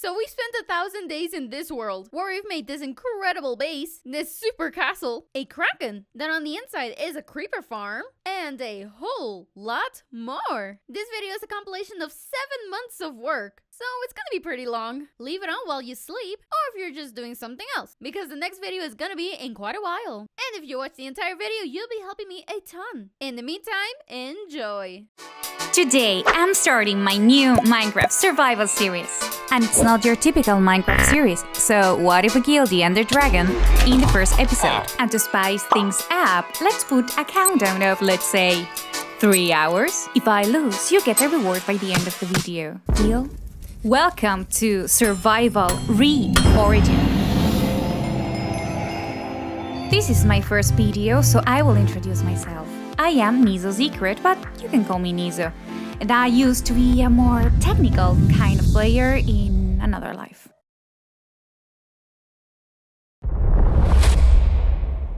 So we spent 1,000 days in this world, where we've made this incredible base, this super castle, a Kraken, then on the inside is a creeper farm, and a whole lot more. This video is a compilation of 7 months of work, so it's gonna be pretty long. Leave it on while you sleep, or if you're just doing something else, because the next video is gonna be in quite a while. And if you watch the entire video, you'll be helping me a ton. In the meantime, enjoy! Today, I'm starting my new Minecraft survival series. And it's not your typical Minecraft series, so what if we kill the Ender Dragon in the first episode? And to spice things up, let's put a countdown of, let's say, 3 hours. If I lose, you get a reward by the end of the video. Deal? Welcome to Survival Re-Origin. This is my first video, so I will introduce myself. I am Nezo Secret, but you can call me Nezo. And I used to be a more technical kind of player in another life.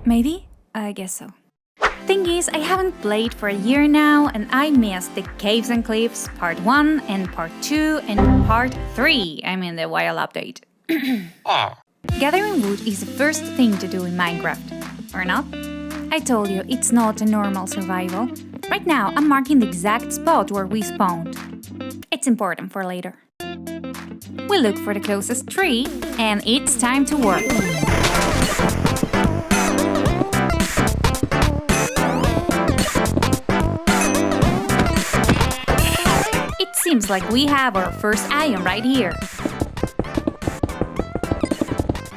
Maybe? I guess so. Thing is, I haven't played for a year now, and I missed the Caves and Cliffs Part 1 and Part 2 and Part 3, I mean the wild update. Gathering wood is the first thing to do in Minecraft, or not? I told you, it's not a normal survival. Right now, I'm marking the exact spot where we spawned. It's important for later. We look for the closest tree, and it's time to work. It seems like we have our first iron right here.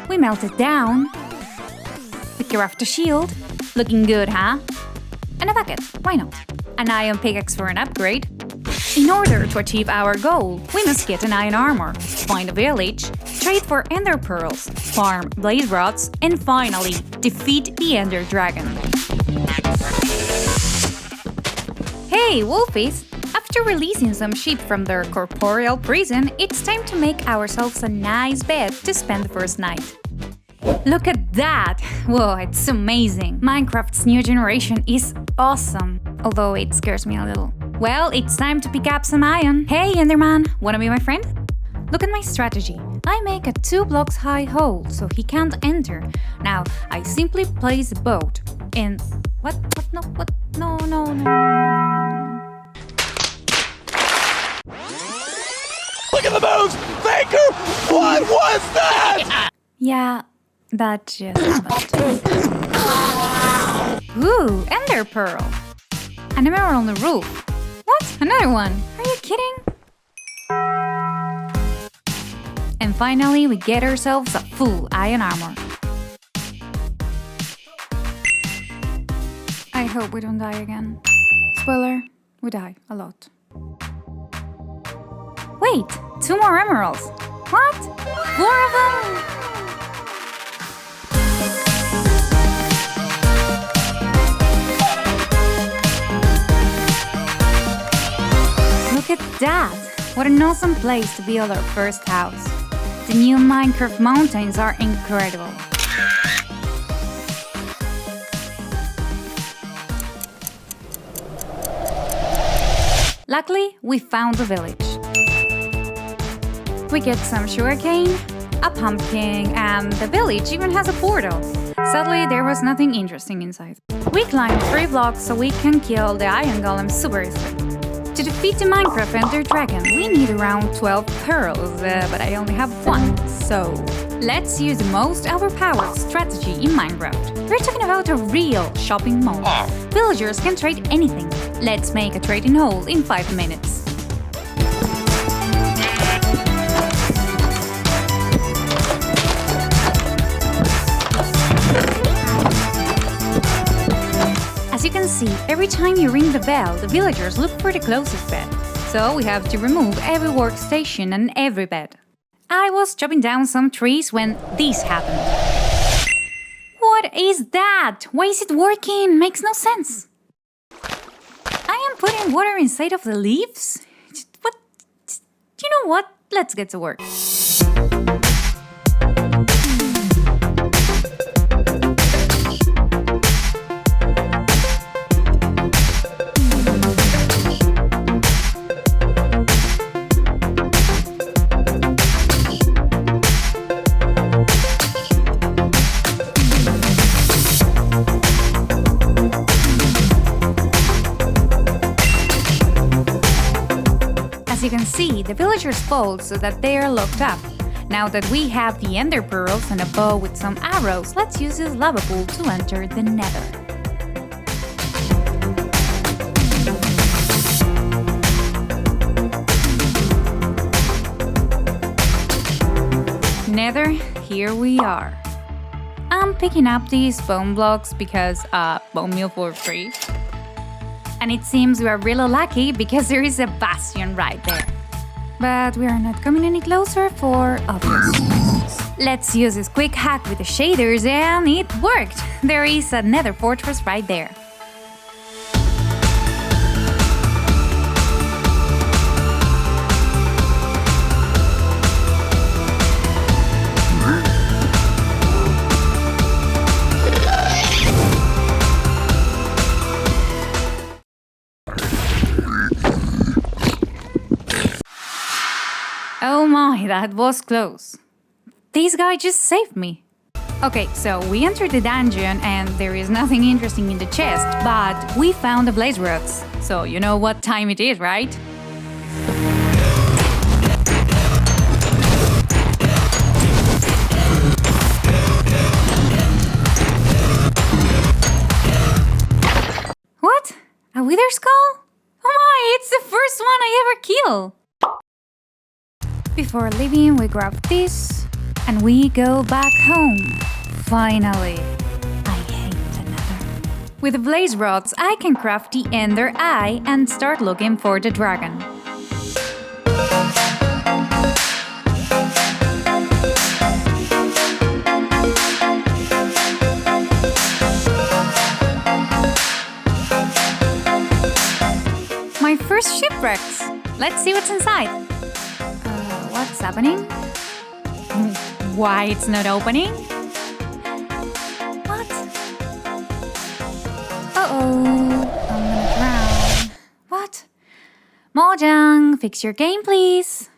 We melt it down. We craft a shield. Looking good, huh? And a bucket, why not? An iron pickaxe for an upgrade. In order to achieve our goal, we must get an iron armor, find a village, trade for ender pearls, farm blade rods, and finally, defeat the Ender Dragon. Hey, wolfies! After releasing some sheep from their corporeal prison, it's time to make ourselves a nice bed to spend the first night. Look at that! Whoa, it's amazing! Minecraft's new generation is awesome, although it scares me a little. Well, it's time to pick up some iron. Hey, enderman, wanna be my friend? Look at my strategy. I make a 2 blocks high hole so he can't enter. Now, I simply place a boat and... What? No. Look at the moves! Faker! What was that? Yeah, that just happened. Ooh, ender pearl! An emerald on the roof. What? Another one? Are you kidding? And finally, we get ourselves a full iron armor. I hope we don't die again. Spoiler, we die a lot. Wait, 2 more emeralds. What? 4 of them? Look at that! What an awesome place to build our first house. The new Minecraft mountains are incredible. Luckily, we found the village. We get some sugarcane, a pumpkin, and the village even has a portal. Sadly, there was nothing interesting inside. We climbed 3 blocks so we can kill the iron golem super easily. To defeat the Minecraft Ender Dragon, we need around 12 pearls, but I only have 1, so... Let's use the most overpowered strategy in Minecraft. We're talking about a real shopping mall. Villagers can trade anything. Let's make a trading hole in 5 minutes. As you can see, every time you ring the bell, the villagers look for the closest bed. So we have to remove every workstation and every bed. I was chopping down some trees when this happened. What is that? Why is it working? Makes no sense. I am putting water inside of the leaves? What? You know what? Let's get to work. see, the villagers fall so that they are locked up. Now that we have the ender pearls and a bow with some arrows, let's use this lava pool to enter the nether. Nether, here we are. I'm picking up these bone blocks because, bone meal for free. And it seems we are really lucky because there is a bastion right there. But we are not coming any closer for obvious reasons. Let's use this quick hack with the shaders and it worked! There is a nether fortress right there. Oh my, that was close. This guy just saved me. Okay, so we entered the dungeon and there is nothing interesting in the chest, but we found the blaze rods. So you know what time it is, right? What? A wither skull? Oh my, it's the first one I ever killed! Before leaving, we grab this and we go back home. Finally. I hate the nether. With the blaze rods, I can craft the ender eye and start looking for the dragon. My first shipwrecks. Let's see what's inside. What's happening? Why it's not opening? What? Uh-oh, I'm gonna drown. What? Mojang, fix your game, please.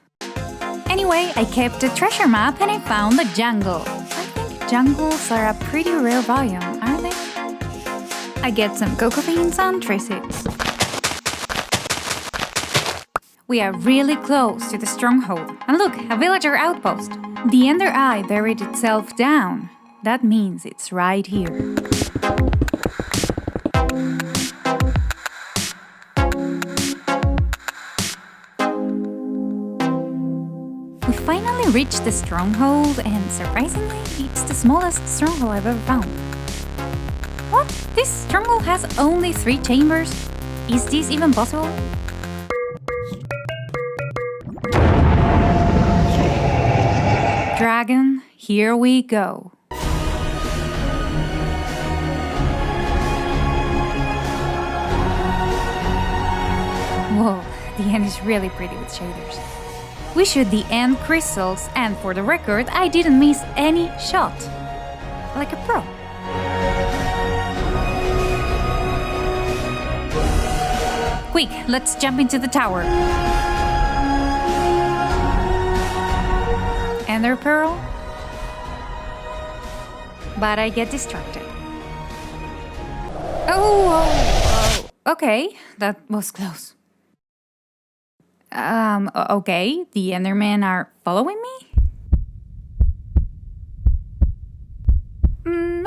Anyway, I kept the treasure map and I found the jungle. I think jungles are a pretty rare biome, aren't they? I get some cocoa beans and tree seeds. We are really close to the stronghold. And look, a villager outpost. The ender eye buried itself down. That means it's right here. We finally reached the stronghold and surprisingly, it's the smallest stronghold I've ever found. What? This stronghold has only 3 chambers? Is this even possible? Dragon, here we go. Whoa, the end is really pretty with shaders. We shoot the end crystals, and for the record, I didn't miss any shot. Like a pro. Quick, let's jump into the tower. Ender pearl, but I get distracted. Oh, okay, that was close. Okay, the endermen are following me?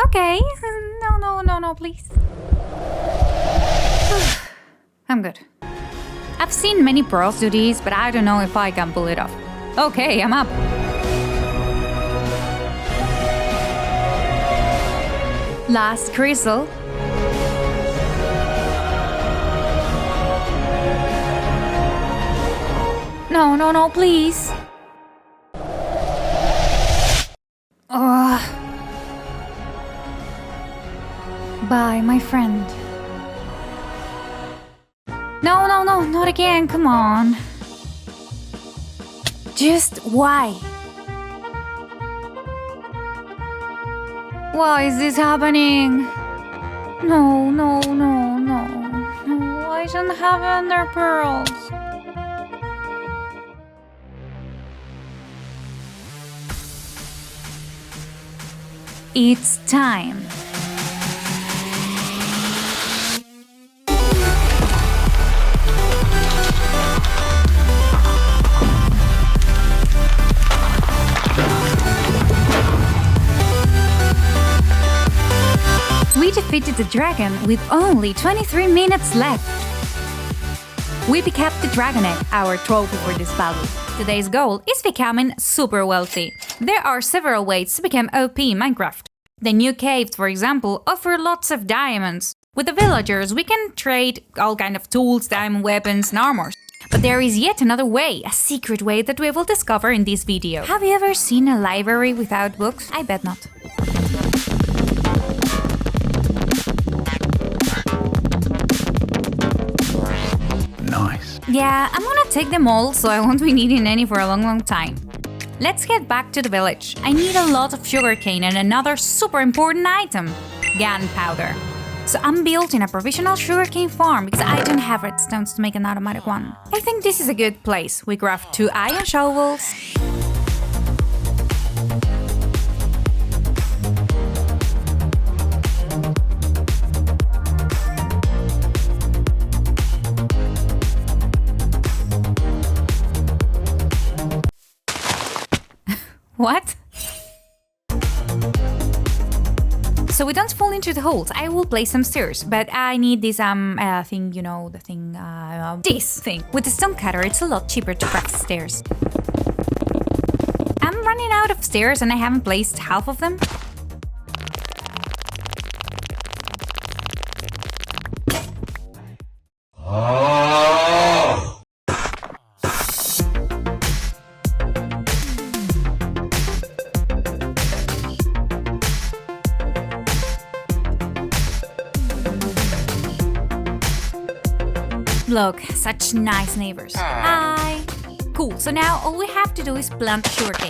Okay, no, please. I'm good. I've seen many pros do this, but I don't know if I can pull it off. Okay, I'm up. Last crystal. No, please. Bye, my friend. No, not again, come on. Just why? Why is this happening? No, I shouldn't have ender pearls. It's time. defeated the dragon with only 23 minutes left. We pick up the dragon egg, our trophy for this battle. Today's goal is becoming super wealthy. There are several ways to become OP in Minecraft. The new caves, for example, offer lots of diamonds. With the villagers, we can trade all kind of tools, diamond weapons and armors. But there is yet another way, a secret way that we will discover in this video. Have you ever seen a library without books? I bet not. Nice. Yeah, I'm gonna take them all, so I won't be needing any for a long time. Let's get back to the village. I need a lot of sugarcane and another super important item, gunpowder. So I'm building a provisional sugarcane farm because I don't have redstones to make an automatic one. I think this is a good place. We craft 2 iron shovels. What? So we don't fall into the holes. I will place some stairs, but I need this thing, you know, the thing, this thing. With the stone cutter, it's a lot cheaper to craft stairs. I'm running out of stairs and I haven't placed half of them. Look, such nice neighbors. Hi! Cool, so now all we have to do is plant sugarcane.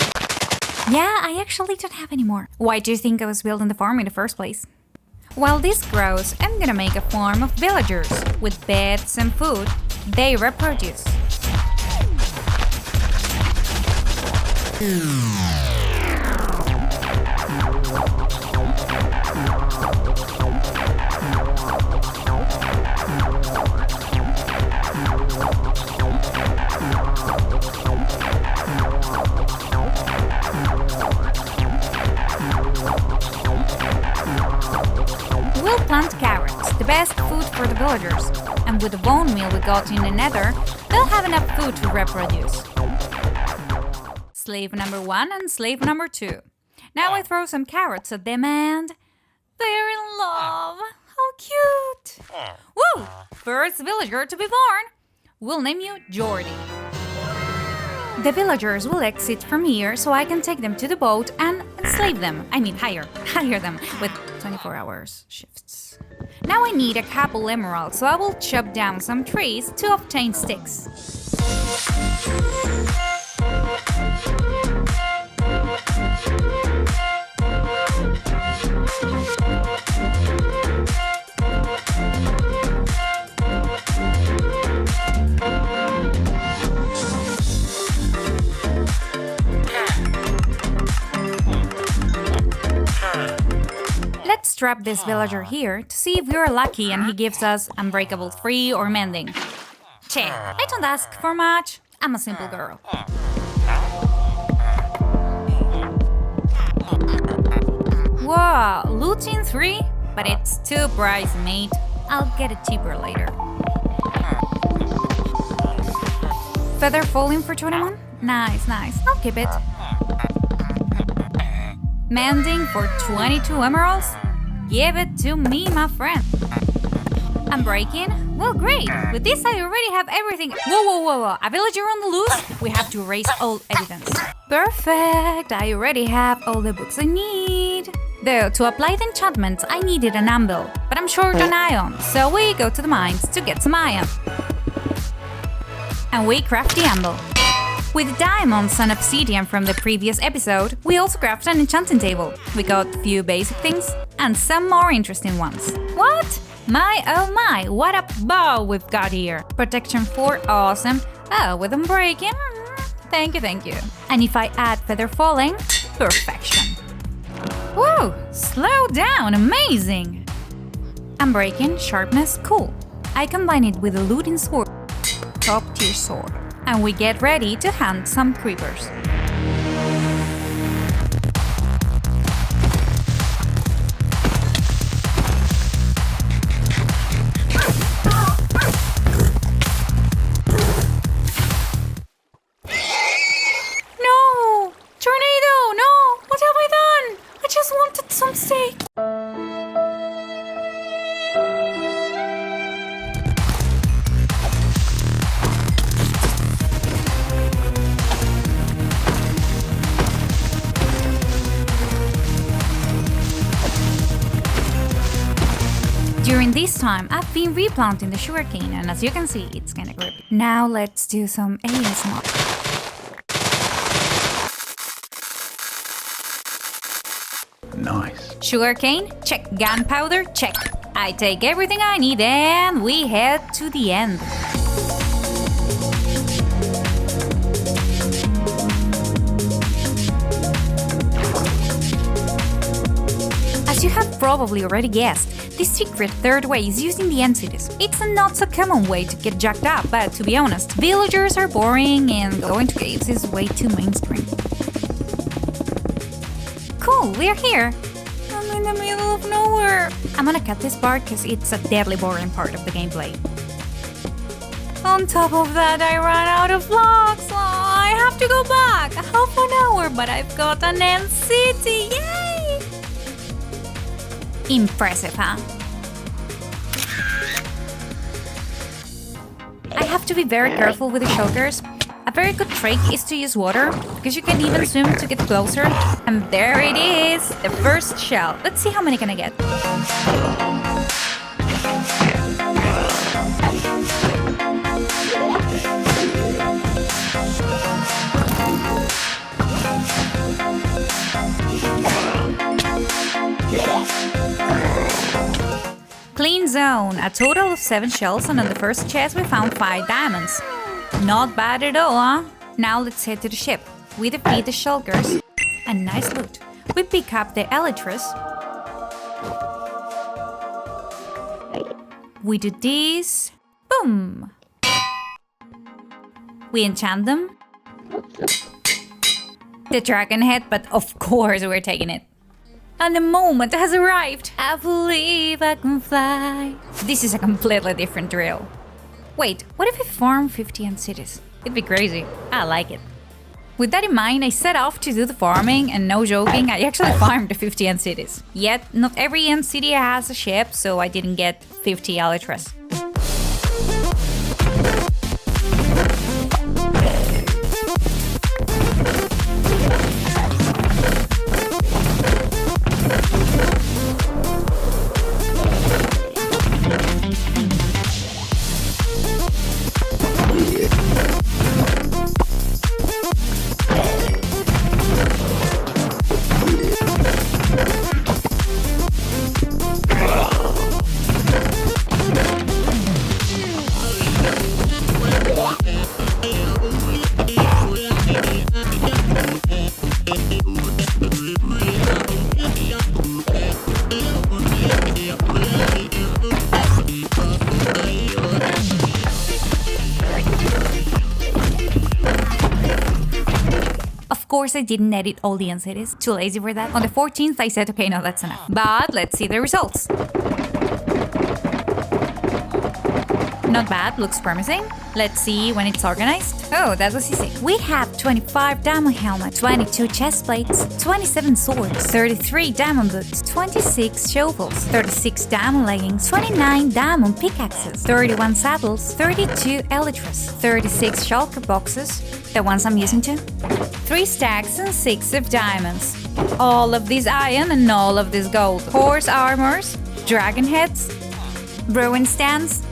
Yeah, I actually don't have any more. Why do you think I was building the farm in the first place? While this grows, I'm gonna make a farm of villagers. With beds and food, they reproduce. We'll plant carrots, the best food for the villagers. And with the bone meal we got in the Nether, they'll have enough food to reproduce. Slave number 1 and slave number 2. Now I throw some carrots at them and... they're in love! How cute! Woo! First villager to be born! We'll name you Jordy. The villagers will exit from here so I can take them to the boat and enslave them. I mean, hire them with 24 hours shifts. Now I need a couple emeralds, so I will chop down some trees to obtain sticks. Let's trap this villager here to see if we're lucky and he gives us Unbreakable 3 or Mending. Che, I don't ask for much. I'm a simple girl. Whoa, looting 3? But it's too pricey, mate. I'll get it cheaper later. Feather falling for 21? Nice. I'll keep it. Mending for 22 emeralds? Give it to me, my friend. Unbreaking? Well, great. With this, I already have everything. Whoa. A villager on the loose? We have to erase all evidence. Perfect. I already have all the books I need. Though, to apply the enchantments, I needed an anvil. But I'm short on iron, so we go to the mines to get some iron. And we craft the anvil. With diamonds and obsidian from the previous episode, we also crafted an enchanting table. We got a few basic things and some more interesting ones. What? My oh my, what a bow we've got here. Protection 4, awesome. Oh, with unbreaking, thank you. And if I add feather falling, perfection. Whoa, slow down, amazing. Unbreaking, sharpness, cool. I combine it with a looting sword, top tier sword. And we get ready to hunt some creepers. During this time, I've been replanting the sugarcane, and as you can see, it's kinda grippy. Now let's do some ASMR. Nice. Sugarcane, check. Gunpowder, check. I take everything I need and we head to the end. As you have probably already guessed, the secret third way is using the end cities. It's a not so common way to get jacked up, but to be honest, villagers are boring and going to caves is way too mainstream. Cool, we're here. I'm in the middle of nowhere. I'm gonna cut this part because it's a deadly boring part of the gameplay. On top of that, I ran out of blocks. Oh, I have to go back. Half an hour, but I've got an end city. Yay! Impressive, huh? I have to be very careful with the shulkers. A very good trick is to use water, because you can even swim to get closer. And there it is, the first shell. Let's see how many can I get. Clean zone, a total of 7 shells, and on the first chest we found 5 diamonds. Not bad at all, huh? Now let's head to the ship. We defeat the shulkers. A nice loot. We pick up the elytras. We do this. Boom! We enchant them. The dragon head, but of course we're taking it. And the moment has arrived. I believe I can fly. This is a completely different drill. Wait, what if I farm 50 end cities? It'd be crazy. I like it. With that in mind, I set off to do the farming, and no joking, I actually farmed the 50 end cities. Yet, not every end city has a ship, so I didn't get 50 elytras. Of course, I didn't edit all the end cities. Too lazy for that. On the 14th, I said, okay, no, that's enough. But let's see the results. Not bad, looks promising. Let's see when it's organized. Oh, that was easy. We have 25 diamond helmets, 22 chest plates, 27 swords, 33 diamond boots, 26 shovels, 36 diamond leggings, 29 diamond pickaxes, 31 saddles, 32 elytras, 36 shulker boxes, the ones I'm using to, 3 stacks and 6 of diamonds. All of this iron and all of this gold. Horse armors, dragon heads, ruin stands,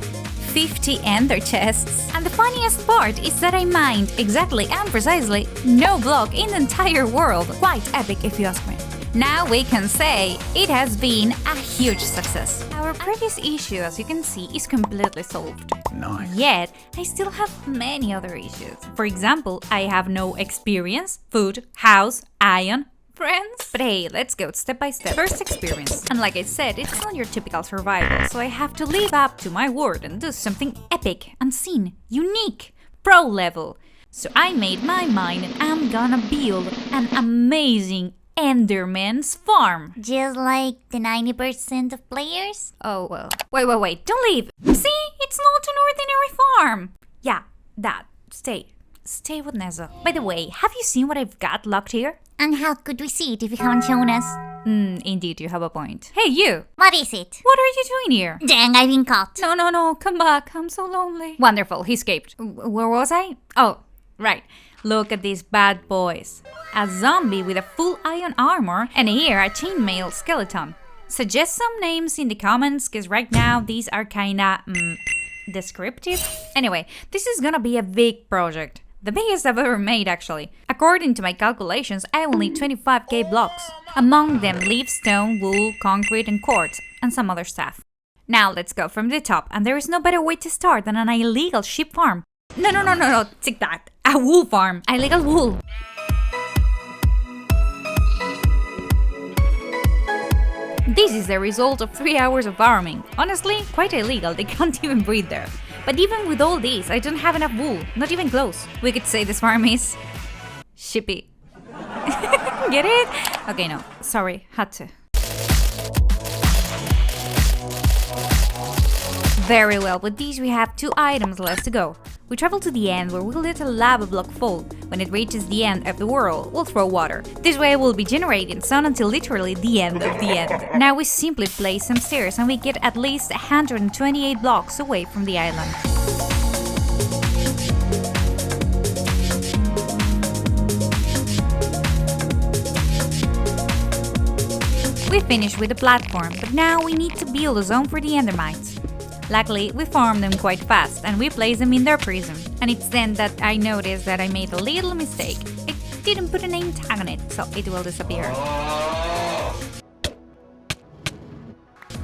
50 ender chests. And the funniest part is that I mined exactly and precisely no block in the entire world. Quite epic if you ask me. Now we can say it has been a huge success. Our previous issue, as you can see, is completely solved. Nice. Yet, I still have many other issues. For example, I have no experience, food, house, iron, friends. But hey, let's go step by step. First, experience. And like I said, it's not your typical survival, so I have to live up to my word and do something epic, unseen, unique, pro level. So I made my mind and I'm gonna build an amazing enderman's farm. Just like the 90% of players? Oh well. Wait, don't leave. See, it's not an ordinary farm. Yeah, that. Stay with Nezo. By the way, have you seen what I've got locked here? And how could we see it if you haven't shown us? Indeed, you have a point. Hey, you! What is it? What are you doing here? Dang, I've been caught. No, come back. I'm so lonely. Wonderful, he escaped. Where was I? Oh, right. Look at these bad boys. A zombie with a full iron armor, and here a chainmail skeleton. Suggest some names in the comments, because right now these are kinda descriptive. Anyway, this is gonna be a big project. The biggest I've ever made, actually. According to my calculations, I will need 25k blocks. Among them, leaves, stone, wool, concrete, and quartz, and some other stuff. Now let's go from the top, and there is no better way to start than an illegal sheep farm. No, take that. A wool farm. Illegal wool. This is the result of 3 hours of farming. Honestly, quite illegal, they can't even breathe there. But even with all this, I don't have enough wool, not even close. We could say this farm is... shippy. Get it? Okay, no, sorry, had to. Very well, with these we have 2 items left to go. We travel to the end where we'll let a lava block fall. When it reaches the end of the world, we'll throw water. This way we'll be generating sun until literally the end of the end. Now we simply place some stairs and we get at least 128 blocks away from the island. We finished with the platform, but now we need to build a zone for the endermites. Luckily, we farmed them quite fast and we placed them in their prison. And it's then that I noticed that I made a little mistake. I didn't put a name tag on it, so it will disappear.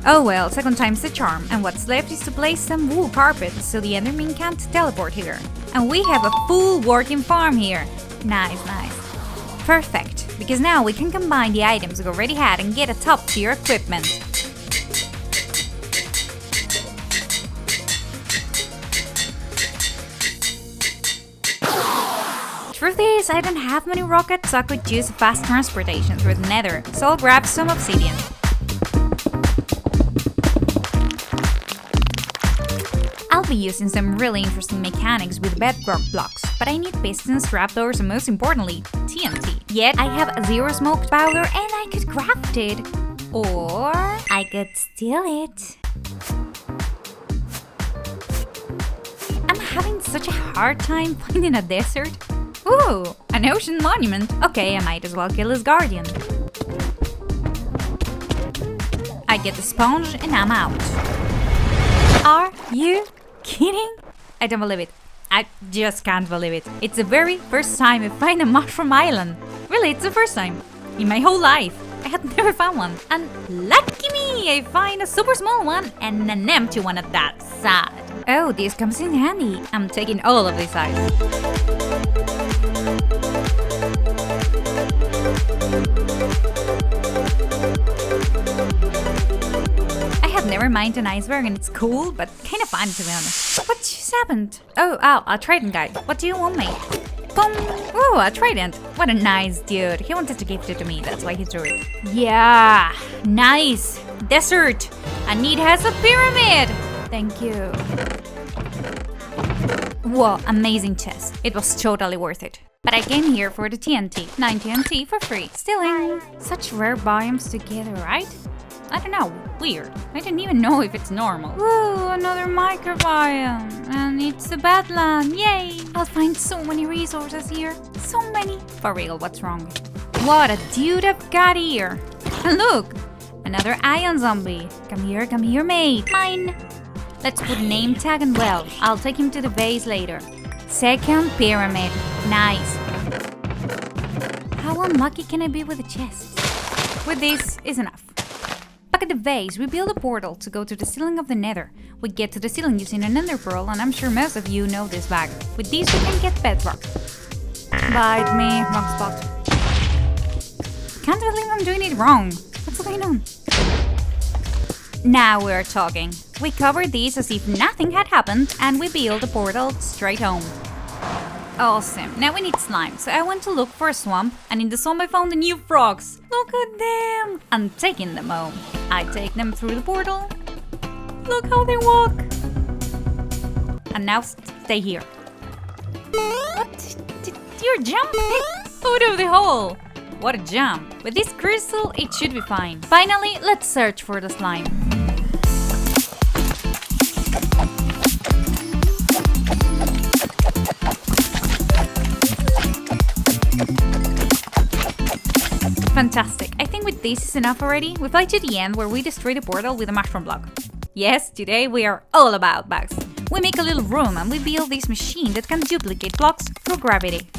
Oh well, second time's the charm, and what's left is to place some wool carpet so the enderman can't teleport here. And we have a full working farm here. Nice. Perfect, because now we can combine the items we already had and get a top tier equipment. Truth is, I don't have many rockets, so I could use fast transportation through the Nether, so I'll grab some obsidian. I'll be using some really interesting mechanics with bedrock blocks, but I need pistons, trapdoors, and most importantly, TNT. Yet I have 0 smoked powder and I could craft it. Or I could steal it. I'm having such a hard time finding a desert. Ooh, an ocean monument. Okay, I might as well kill his guardian. I get the sponge and I'm out. Are you kidding? I don't believe it. I just can't believe it. It's the very first time I find a mushroom island. Really, it's the first time. In my whole life. I had never found one. And lucky me, I find a super small one and an empty one at that. Sad. Oh, this comes in handy. I'm taking all of this ice. I have never mined an iceberg and it's cool, but kind of fun to be honest. What just happened? Oh, a trident guy. What do you want, mate? Boom! Oh, a trident. What a nice dude. He wanted to gift it to me, that's why he threw it. Yeah, nice. Desert. And it has a pyramid. Thank you. Whoa, amazing chest. It was totally worth it. But I came here for the TNT. 9 TNT for free. Stealing. Such rare biomes together, right? I don't know, weird. I don't even know if it's normal. Woo, another microbiome. And it's a badland, yay! I'll find so many resources here. So many. For real, what's wrong? What a dude I've got here. And look, another iron zombie. Come here, mate. Mine. Let's put a name tag and well, I'll take him to the base later. Second pyramid. Nice. How unlucky can I be with a chest? With this is enough. Back at the base, we build a portal to go to the ceiling of the Nether. We get to the ceiling using an ender pearl, and I'm sure most of you know this bag. With these we can get bedrock. Bite me, wrong spot. Can't believe I'm doing it wrong. What's going on? Now we're talking. We covered these as if nothing had happened, and we build a portal straight home. Awesome. Now we need slime, so I went to look for a swamp, and in the swamp I found the new frogs. Look at them! I'm taking them home. I take them through the portal. Look how they walk! And now stay here. What? Did you jump out of the hole? What a jump! With this crystal, it should be fine. Finally, let's search for the slime. Fantastic. I think we with this is enough already? We fly to the end where we destroy the portal with a mushroom block. Yes, today we are all about bugs. We make a little room and we build this machine that can duplicate blocks through gravity.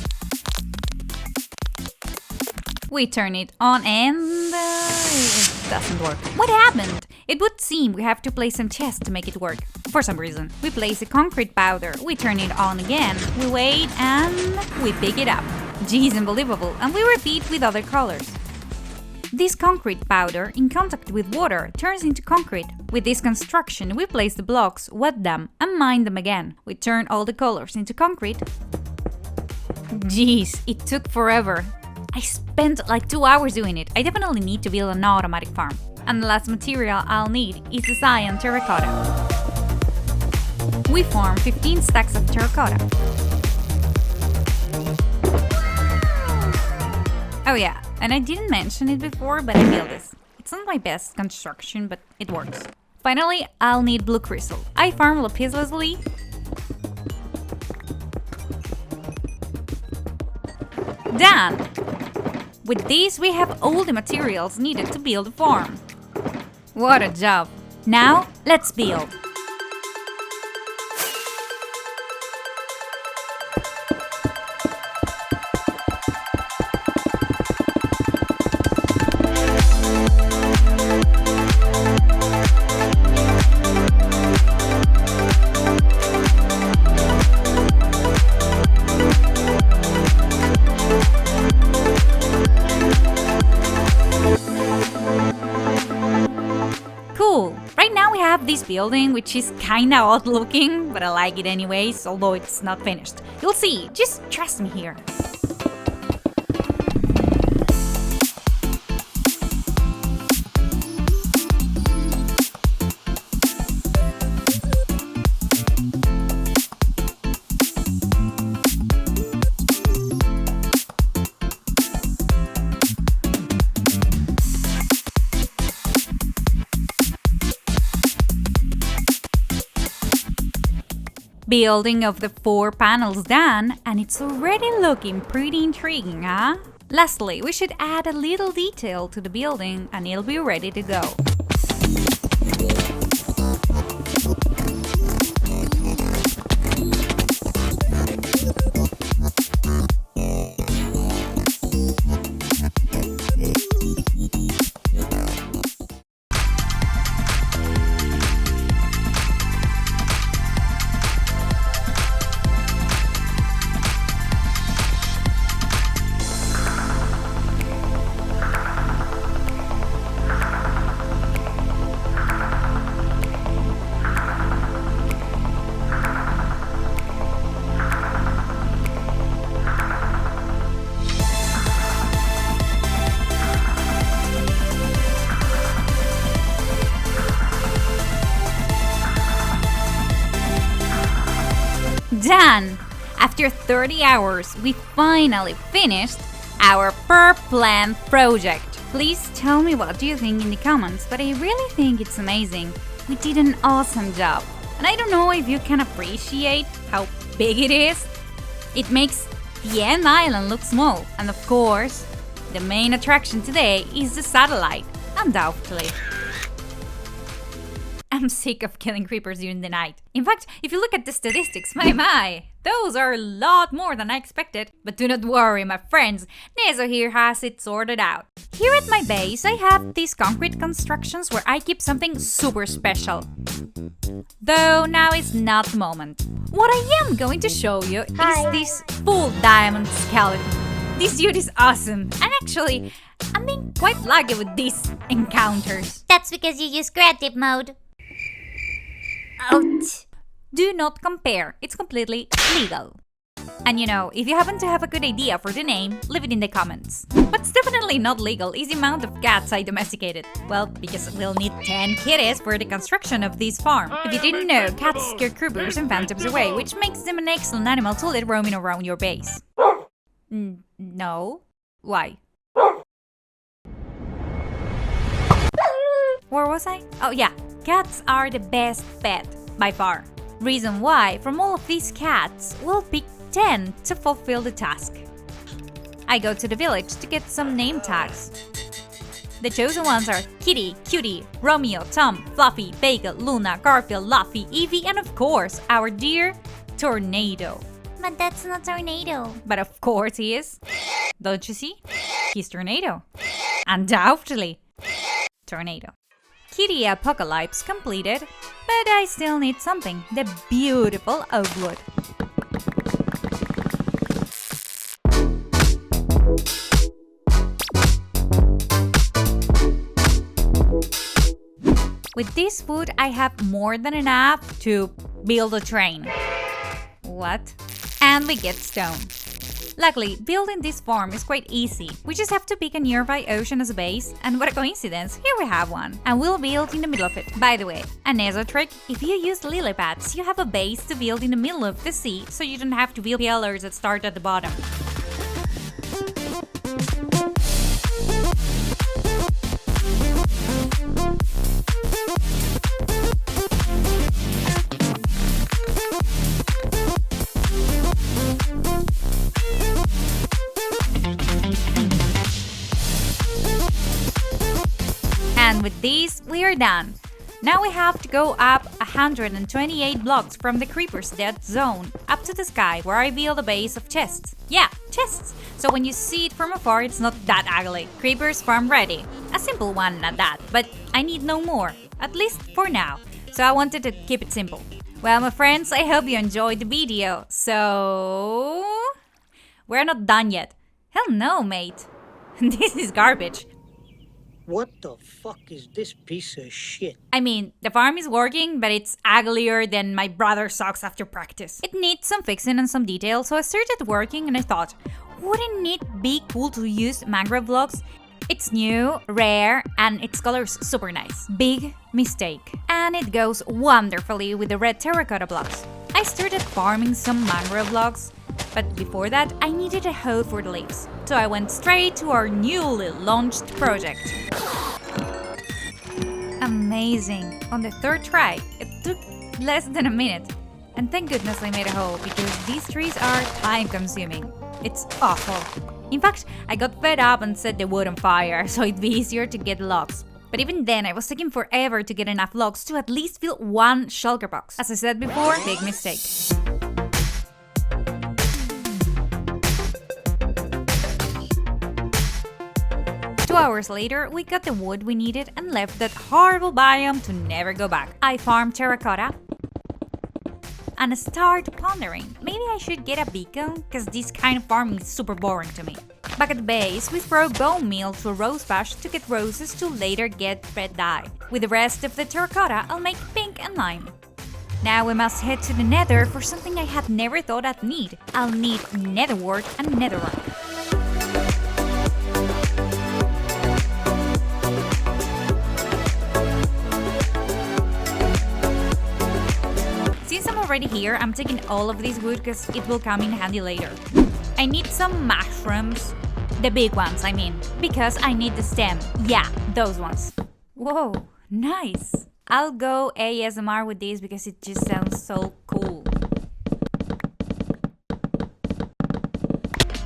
We turn it on and it doesn't work. What happened? It would seem we have to place some chests to make it work. For some reason. We place a concrete powder, we turn it on again, we wait and we pick it up. Geez, unbelievable. And we repeat with other colors. This concrete powder, in contact with water, turns into concrete. With this construction, we place the blocks, wet them, and mine them again. We turn all the colors into concrete. Jeez, it took forever. I spent like 2 hours doing it. I definitely need to build an automatic farm. And the last material I'll need is the cyan terracotta. We form 15 stacks of terracotta. Oh yeah, and I didn't mention it before, but I built this. It's not my best construction, but it works. Finally, I'll need blue crystal. I farm lapis lazuli. Done! With this, we have all the materials needed to build a farm. What a job! Now, let's build! Cool! Right now we have this building, which is kinda odd looking, but I like it anyways, although it's not finished. You'll see, just trust me here. Building of the 4 panels done, and it's already looking pretty intriguing, huh? Lastly, we should add a little detail to the building and it'll be ready to go. Done! After 30 hours, we finally finished our per plan project. Please tell me what you think in the comments, but I really think it's amazing. We did an awesome job. And I don't know if you can appreciate how big it is. It makes the end island look small. And of course, the main attraction today is the satellite, undoubtedly. I'm sick of killing creepers during the night. In fact, if you look at the statistics, my, those are a lot more than I expected. But do not worry, my friends, Nezo here has it sorted out. Here at my base, I have these concrete constructions where I keep something super special. Though now is not the moment. What I am going to show you is this full diamond skeleton. This dude is awesome, and actually, I'm being quite lucky with these encounters. That's because you use creative mode. Ouch. Do not compare, it's completely legal. And you know, if you happen to have a good idea for the name, leave it in the comments. What's definitely not legal is the amount of cats I domesticated. Well, because we'll need 10 kitties for the construction of this farm. If you didn't know, cats scare creepers and phantoms away, which makes them an excellent animal to let roaming around your base. No? Why? Where was I? Oh yeah, cats are the best pet, by far. Reason why, from all of these cats, we'll pick 10 to fulfill the task. I go to the village to get some name tags. The chosen ones are Kitty, Cutie, Romeo, Tom, Fluffy, Bagel, Luna, Garfield, Luffy, Evie, and of course, our dear Tornado. But that's not Tornado. But of course he is. Don't you see? He's Tornado. Undoubtedly. Tornado. Kitty Apocalypse completed, but I still need something. The beautiful oak wood. With this wood, I have more than enough to build a train. What? And we get stone. Luckily, building this farm is quite easy. We just have to pick a nearby ocean as a base, and what a coincidence, here we have one. And we'll build in the middle of it. By the way, a Nezo trick, if you use lily pads, you have a base to build in the middle of the sea, so you don't have to build pillars that start at the bottom. And with these, we are done. Now we have to go up 128 blocks from the creeper's dead zone up to the sky where I build a base of chests. Yeah, chests! So when you see it from afar, it's not that ugly. Creeper's farm ready. A simple one at that, but I need no more. At least for now. So I wanted to keep it simple. Well, my friends, I hope you enjoyed the video. So... we're not done yet. Hell no, mate. This is garbage. What the fuck is this piece of shit? I mean, the farm is working, but it's uglier than my brother's socks after practice. It needs some fixing and some detail, so I started working and I thought, wouldn't it be cool to use mangrove blocks? It's new, rare, and its color's super nice. Big mistake. And it goes wonderfully with the red terracotta blocks. I started farming some mangrove blocks, but before that, I needed a hoe for the leaves. So I went straight to our newly launched project. Amazing! On the third try, it took less than a minute. And thank goodness I made a hoe, because these trees are time-consuming. It's awful. In fact, I got fed up and set the wood on fire, so it'd be easier to get logs. But even then, I was taking forever to get enough logs to at least fill one shulker box. As I said before, big mistake. 2 hours later, we got the wood we needed and left that horrible biome to never go back. I farmed terracotta and start pondering, maybe I should get a beacon, cause this kind of farming is super boring to me. Back at the base, we throw bone meal to a rose bush to get roses to later get red dye. With the rest of the terracotta, I'll make pink and lime. Now we must head to the Nether for something I had never thought I'd need. I'll need nether wart and netherrack. Since I'm already here, I'm taking all of this wood because it will come in handy later. I need some mushrooms. The big ones, I mean. Because I need the stem. Yeah, those ones. Whoa, nice. I'll go ASMR with this because it just sounds so cool.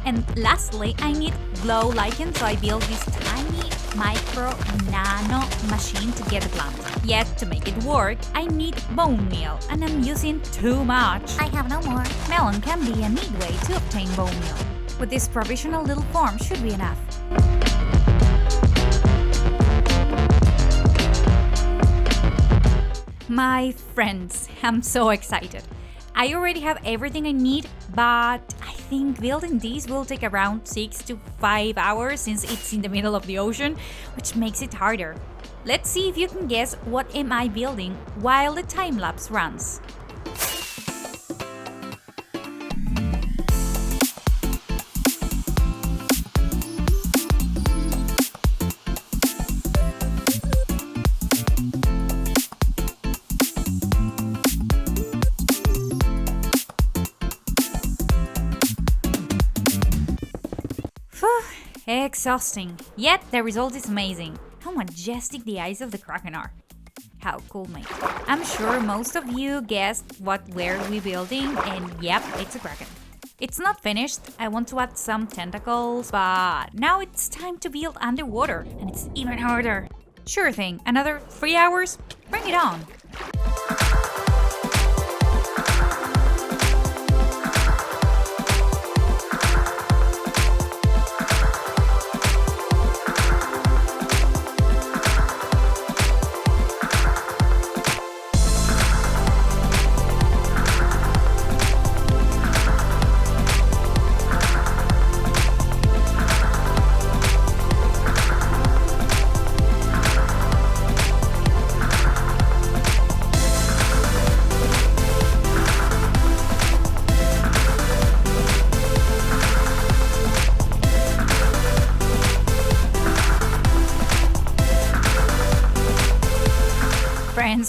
And lastly, I need glow lichen, so I built this tiny micro nano machine to get a plant. Yet to make it work, I need bone meal, and I'm using too much. I have no more. Melon can be a neat way to obtain bone meal. With this provisional little farm should be enough. My friends, I'm so excited. I already have everything I need, but I think building these will take around 6 to 5 hours since it's in the middle of the ocean, which makes it harder. Let's see if you can guess what am I building while the time-lapse runs. Exhausting, yet the result is amazing. How majestic the eyes of the Kraken are. How cool, mate. I'm sure most of you guessed what we're building, and yep, it's a Kraken. It's not finished, I want to add some tentacles, but now it's time to build underwater, and it's even harder. Sure thing, another 3 hours? Bring it on!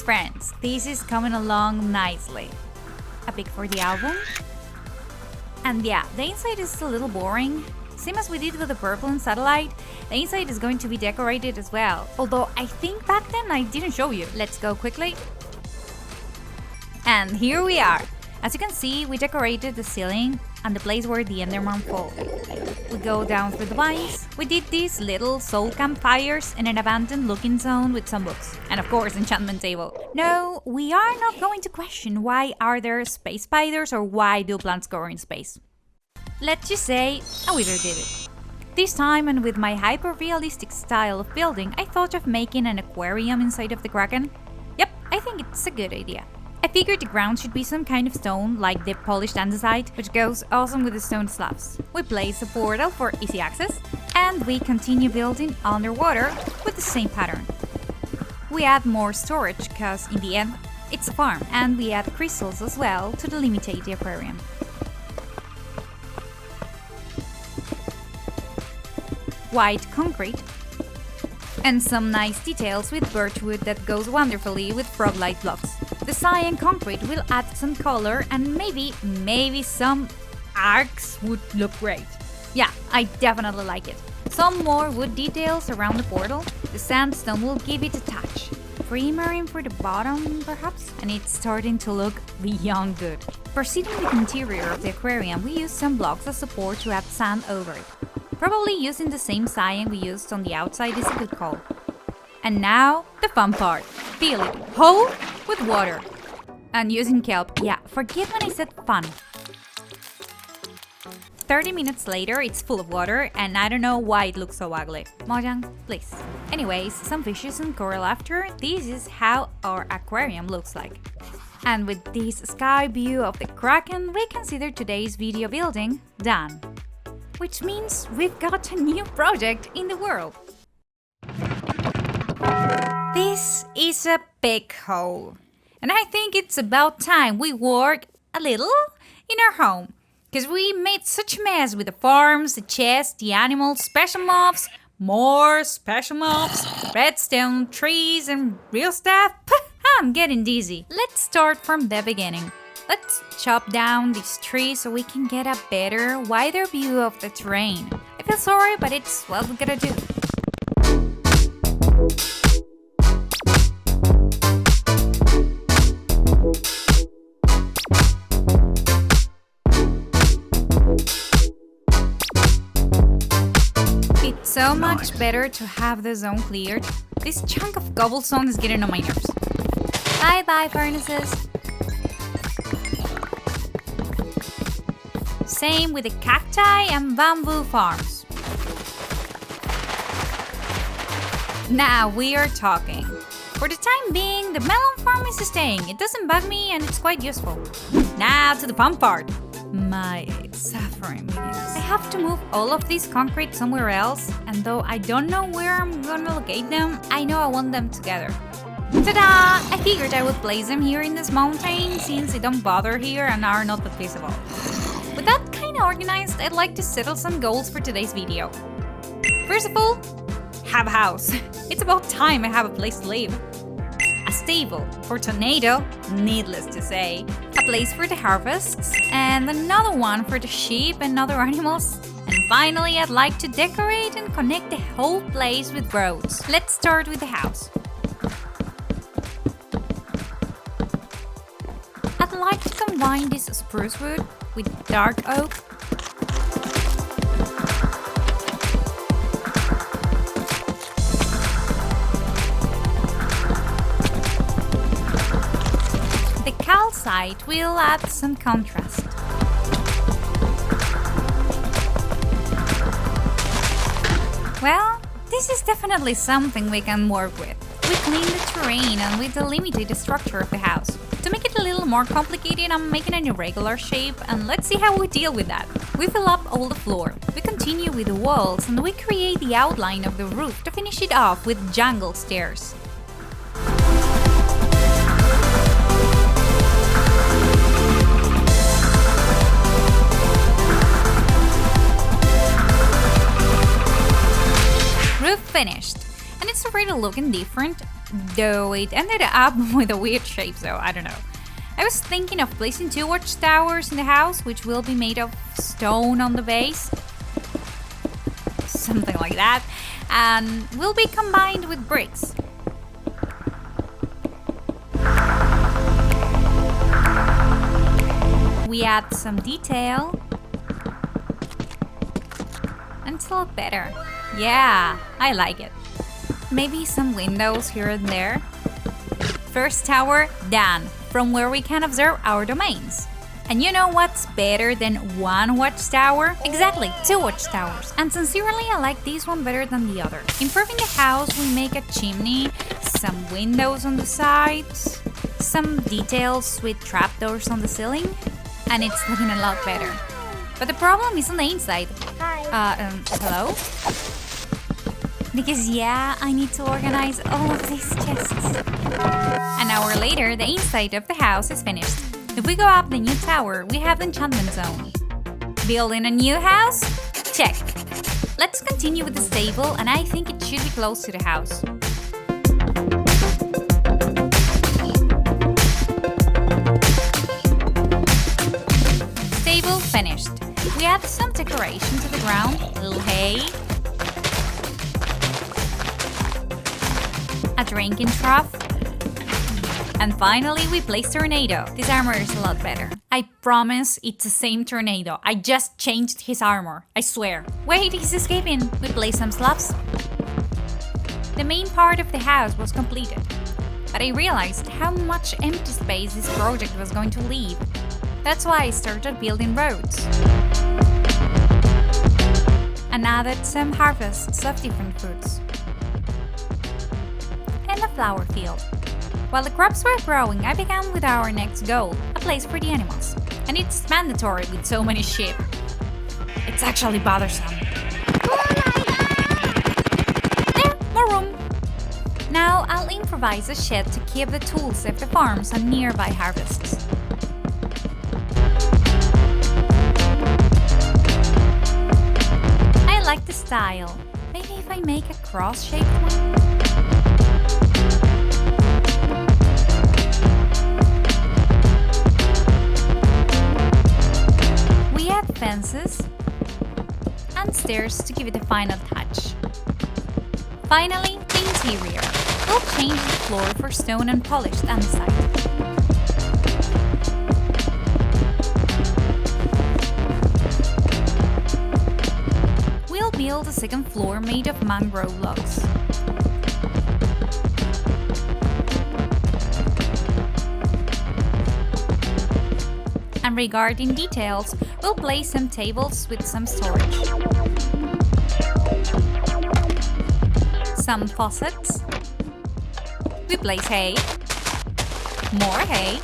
Friends, this is coming along nicely. A pic for the album. And yeah, the inside is a little boring. Same as we did with the purple and satellite, the inside is going to be decorated as well. Although I think back then I didn't show you. Let's go quickly. And here we are. As you can see, we decorated the ceiling and the place where the enderman fall. We go down through the vines. We did these little soul campfires in an abandoned looking zone with some books. And of course, enchantment table. No, we are not going to question why are there space spiders or why do plants grow in space. Let's just say a wizard did it. This time, and with my hyper-realistic style of building, I thought of making an aquarium inside of the Kraken. Yep, I think it's a good idea. I figured the ground should be some kind of stone, like the polished andesite, which goes awesome with the stone slabs. We place a portal for easy access, and we continue building underwater with the same pattern. We add more storage, cause in the end, it's a farm, and we add crystals as well to delimitate the aquarium. White concrete, and some nice details with birchwood that goes wonderfully with frog-like blocks. The cyan concrete will add some color and maybe some arcs would look great. Yeah, I definitely like it. Some more wood details around the portal. The sandstone will give it a touch. Pre-marine for the bottom, perhaps? And it's starting to look beyond good. Proceeding with the interior of the aquarium, we used some blocks as support to add sand over it. Probably using the same cyan we used on the outside is a good call. And now, the fun part. Fill it whole with water. And using kelp. Yeah, forget when I said fun. 30 minutes later, it's full of water, and I don't know why it looks so ugly. Mojang, please. Anyways, some fishes and coral after, this is how our aquarium looks like. And with this sky view of the Kraken, we consider today's video building done. Which means we've got a new project in the world. This is a big hole. And I think it's about time we work a little in our home. Because we made such a mess with the farms, the chests, the animals, special mobs, more special mobs, redstone, trees, and real stuff. I'm getting dizzy. Let's start from the beginning. Let's chop down these trees so we can get a better, wider view of the terrain. I feel sorry, but it's what we gotta do. It's so much better to have the zone cleared. This chunk of cobblestone is getting on my nerves. Bye-bye, furnaces. Same with the cacti and bamboo farms. Now we are talking. For the time being, the melon farm is staying. It doesn't bug me and it's quite useful. Now to the fun part. My suffering begins. I have to move all of this concrete somewhere else, and though I don't know where I'm gonna locate them, I know I want them together. Ta-da! I figured I would place them here in this mountain since they don't bother here and are not that visible. With that kinda organized, I'd like to settle some goals for today's video. First of all, have a house. It's about time I have a place to live. A stable for tornado, needless to say. A place for the harvests, and another one for the sheep and other animals. And finally, I'd like to decorate and connect the whole place with roads. Let's start with the house. I'd like to combine this spruce wood with dark oak. The calcite will add some contrast. Well, this is definitely something we can work with. We clean the terrain and we delimited the structure of the house. To make it a little more complicated, I'm making an irregular shape, and let's see how we deal with that. We fill up all the floor. We continue with the walls and we create the outline of the roof to finish it off with jungle stairs. Roof finished, and it's already looking different, though it ended up with a weird shape, so I don't know. I was thinking of placing 2 watchtowers in the house, which will be made of stone on the base, something like that, and will be combined with bricks. We add some detail, and it's a lot better. Yeah, I like it. Maybe some windows here and there. First tower done, from where we can observe our domains. And you know what's better than 1 watchtower? Exactly, 2 watchtowers. And sincerely, I like this one better than the other. Improving the house, we make a chimney, some windows on the sides, some details with trapdoors on the ceiling, and it's looking a lot better. But the problem is on the inside. Hello? Because yeah, I need to organize all of these chests. An hour later, the inside of the house is finished. If we go up the new tower, we have the enchantment zone. Building a new house? Check. Let's continue with the stable, and I think it should be close to the house. Stable finished. We add some decoration to the ground, little hay, a drinking trough, and finally we place tornado. This armor is a lot better. I promise it's the same tornado. I just changed his armor, I swear. Wait, he's escaping. We place some slabs. The main part of the house was completed, but I realized how much empty space this project was going to leave. That's why I started building roads and added some harvests of different fruits. And a flower field. While the crops were growing, I began with our next goal, a place for the animals. And it's mandatory with so many sheep. It's actually bothersome. There, more room. Now I'll improvise a shed to keep the tools of the farms and nearby harvests. I like the style. Maybe if I make a cross-shaped one? Fences and stairs to give it a final touch. Finally, the interior. We'll change the floor for stone and polished andesite. We'll build a second floor made of mangrove logs. And regarding details, we'll place some tables with some storage. Some faucets. We place hay. More hay.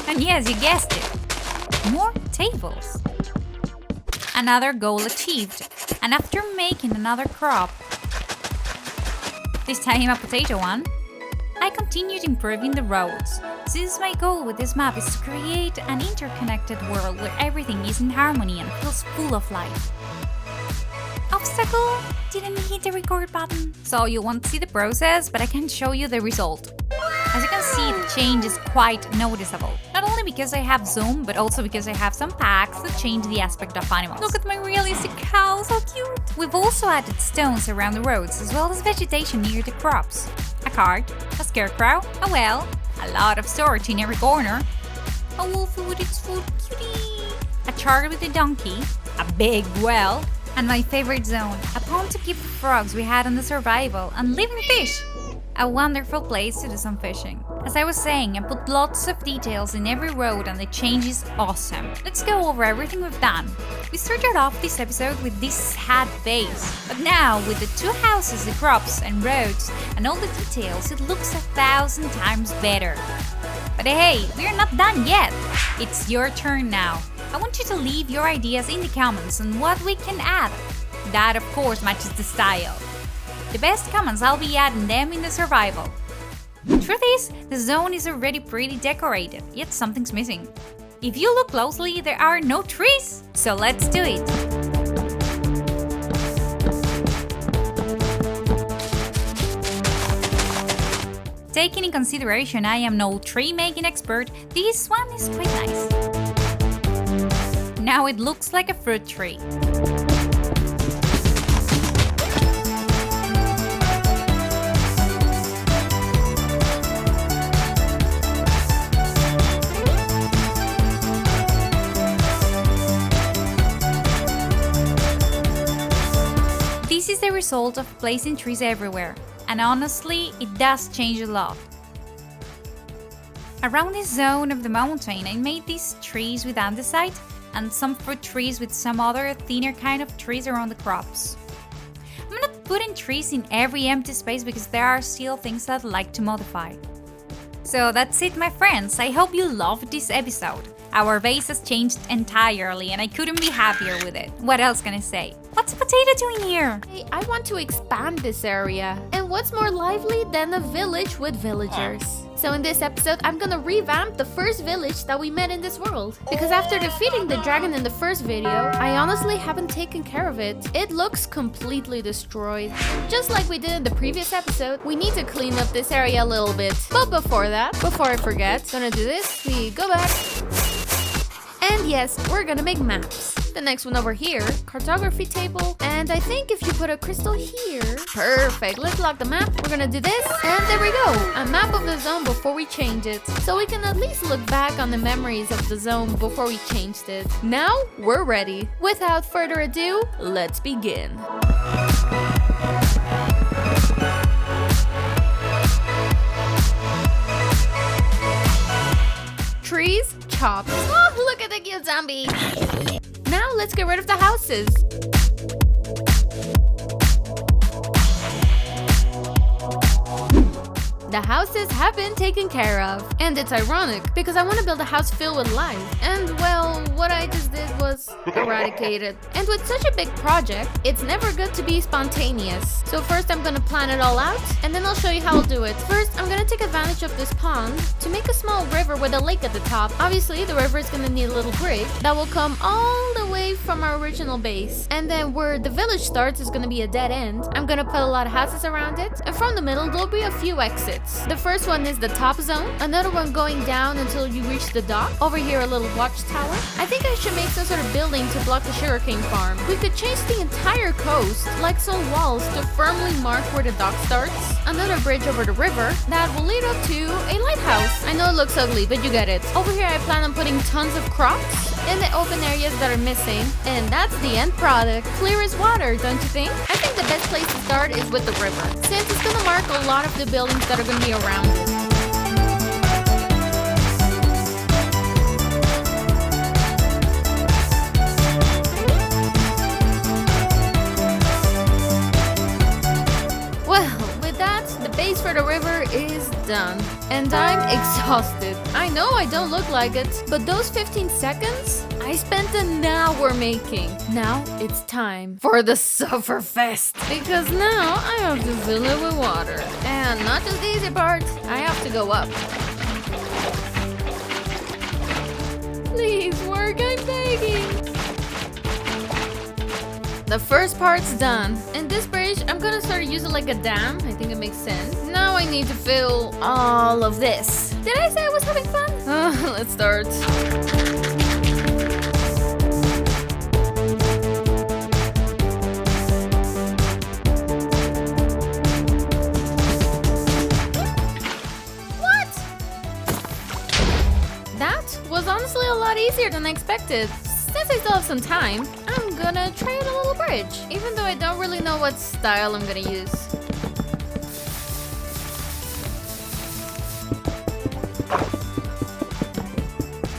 And yes, you guessed it, more tables. Another goal achieved. And after making another crop, this time a potato one, I continued improving the roads. Since my goal with this map is to create an interconnected world where everything is in harmony and feels full of life. Obstacle? Didn't hit the record button. So you won't see the process, but I can show you the result. As you can see, the change is quite noticeable. Not only because I have zoom, but also because I have some packs that change the aspect of animals. Look at my realistic cow, so cute! We've also added stones around the roads, as well as vegetation near the crops. A cart, a scarecrow, a well, a lot of storage in every corner. A wolf with its food, cutie! a chart with a donkey, a big well, and my favorite zone, a pond to keep the frogs we had on the survival, and living fish. A wonderful place to do some fishing. As I was saying, I put lots of details in every road and the change is awesome. Let's go over everything we've done. We started off this episode with this sad base, but now with the 2 houses, the crops and roads and all the details, it looks 1,000 times better. But hey, we're not done yet! It's your turn now. I want you to leave your ideas in the comments on what we can add. That of course matches the style. The best comments, I'll be adding them in the survival. Truth is, the zone is already pretty decorated, yet something's missing. If you look closely, there are no trees, so let's do it! Taking in consideration I am no tree making expert, this one is quite nice. Now it looks like a fruit tree. This is the result of placing trees everywhere, and honestly, it does change a lot. Around this zone of the mountain, I made these trees with andesite and some fruit trees with some other thinner kind of trees around the crops. I'm not putting trees in every empty space because there are still things that I'd like to modify. So that's it, my friends. I hope you loved this episode. Our base has changed entirely and I couldn't be happier with it. What else can I say? What's Potato doing here? Hey, I want to expand this area. And what's more lively than a village with villagers? So in this episode, I'm gonna revamp the first village that we met in this world. Because after defeating the dragon in the first video, I honestly haven't taken care of it. It looks completely destroyed. Just like we did in the previous episode, we need to clean up this area a little bit. But before that, before I forget, gonna do this, we go back. And yes, we're gonna make maps. The next one over here, cartography table, and I think if you put a crystal here, perfect. Let's lock the map. We're gonna do this, and there we go. A map of the zone before we change it. So we can at least look back on the memories of the zone before we changed it. Now, we're ready. Without further ado, let's begin. Trees chopped. Oh, look at the cute zombie. Now let's get rid of the houses. The houses have been taken care of. And it's ironic, because I want to build a house filled with life. And well, what I just did was eradicated. And with such a big project, it's never good to be spontaneous. So first I'm gonna plan it all out, and then I'll show you how I'll do it. First, I'm gonna take advantage of this pond to make a small river with a lake at the top. Obviously, the river is gonna need a little bridge that will come all the way from our original base. And then where the village starts is gonna be a dead end. I'm gonna put a lot of houses around it, and from the middle there'll be a few exits. The first one is the top zone, another one going down until you reach the dock. Over here a little watchtower. I think I should make some sort of building to block the sugarcane farm. We could change the entire coast, like some walls, to firmly mark where the dock starts. Another bridge over the river that will lead up to a lighthouse. I know it looks ugly, but you get it. Over here I plan on putting tons of crops in the open areas that are missing, and that's the end product. Clear as water, don't you think? I think the best place to start is with the river, since it's gonna mark a lot of the buildings that are gonna be around it. Well, with that, the base for the river is done. And I'm exhausted. I know I don't look like it, but those 15 seconds, I spent an hour making. Now it's time for the Sufferfest. Because now I have to fill it with water. And not just the easy part, I have to go up. Please work, I'm begging. The first part's done. And this bridge, I'm gonna start using like a dam. I think it makes sense. Now I need to fill all of this. Did I say I was having fun? Let's start. What? That was honestly a lot easier than I expected. since I still have some time, I'm gonna try out a little bridge, even though I don't really know what style I'm gonna use.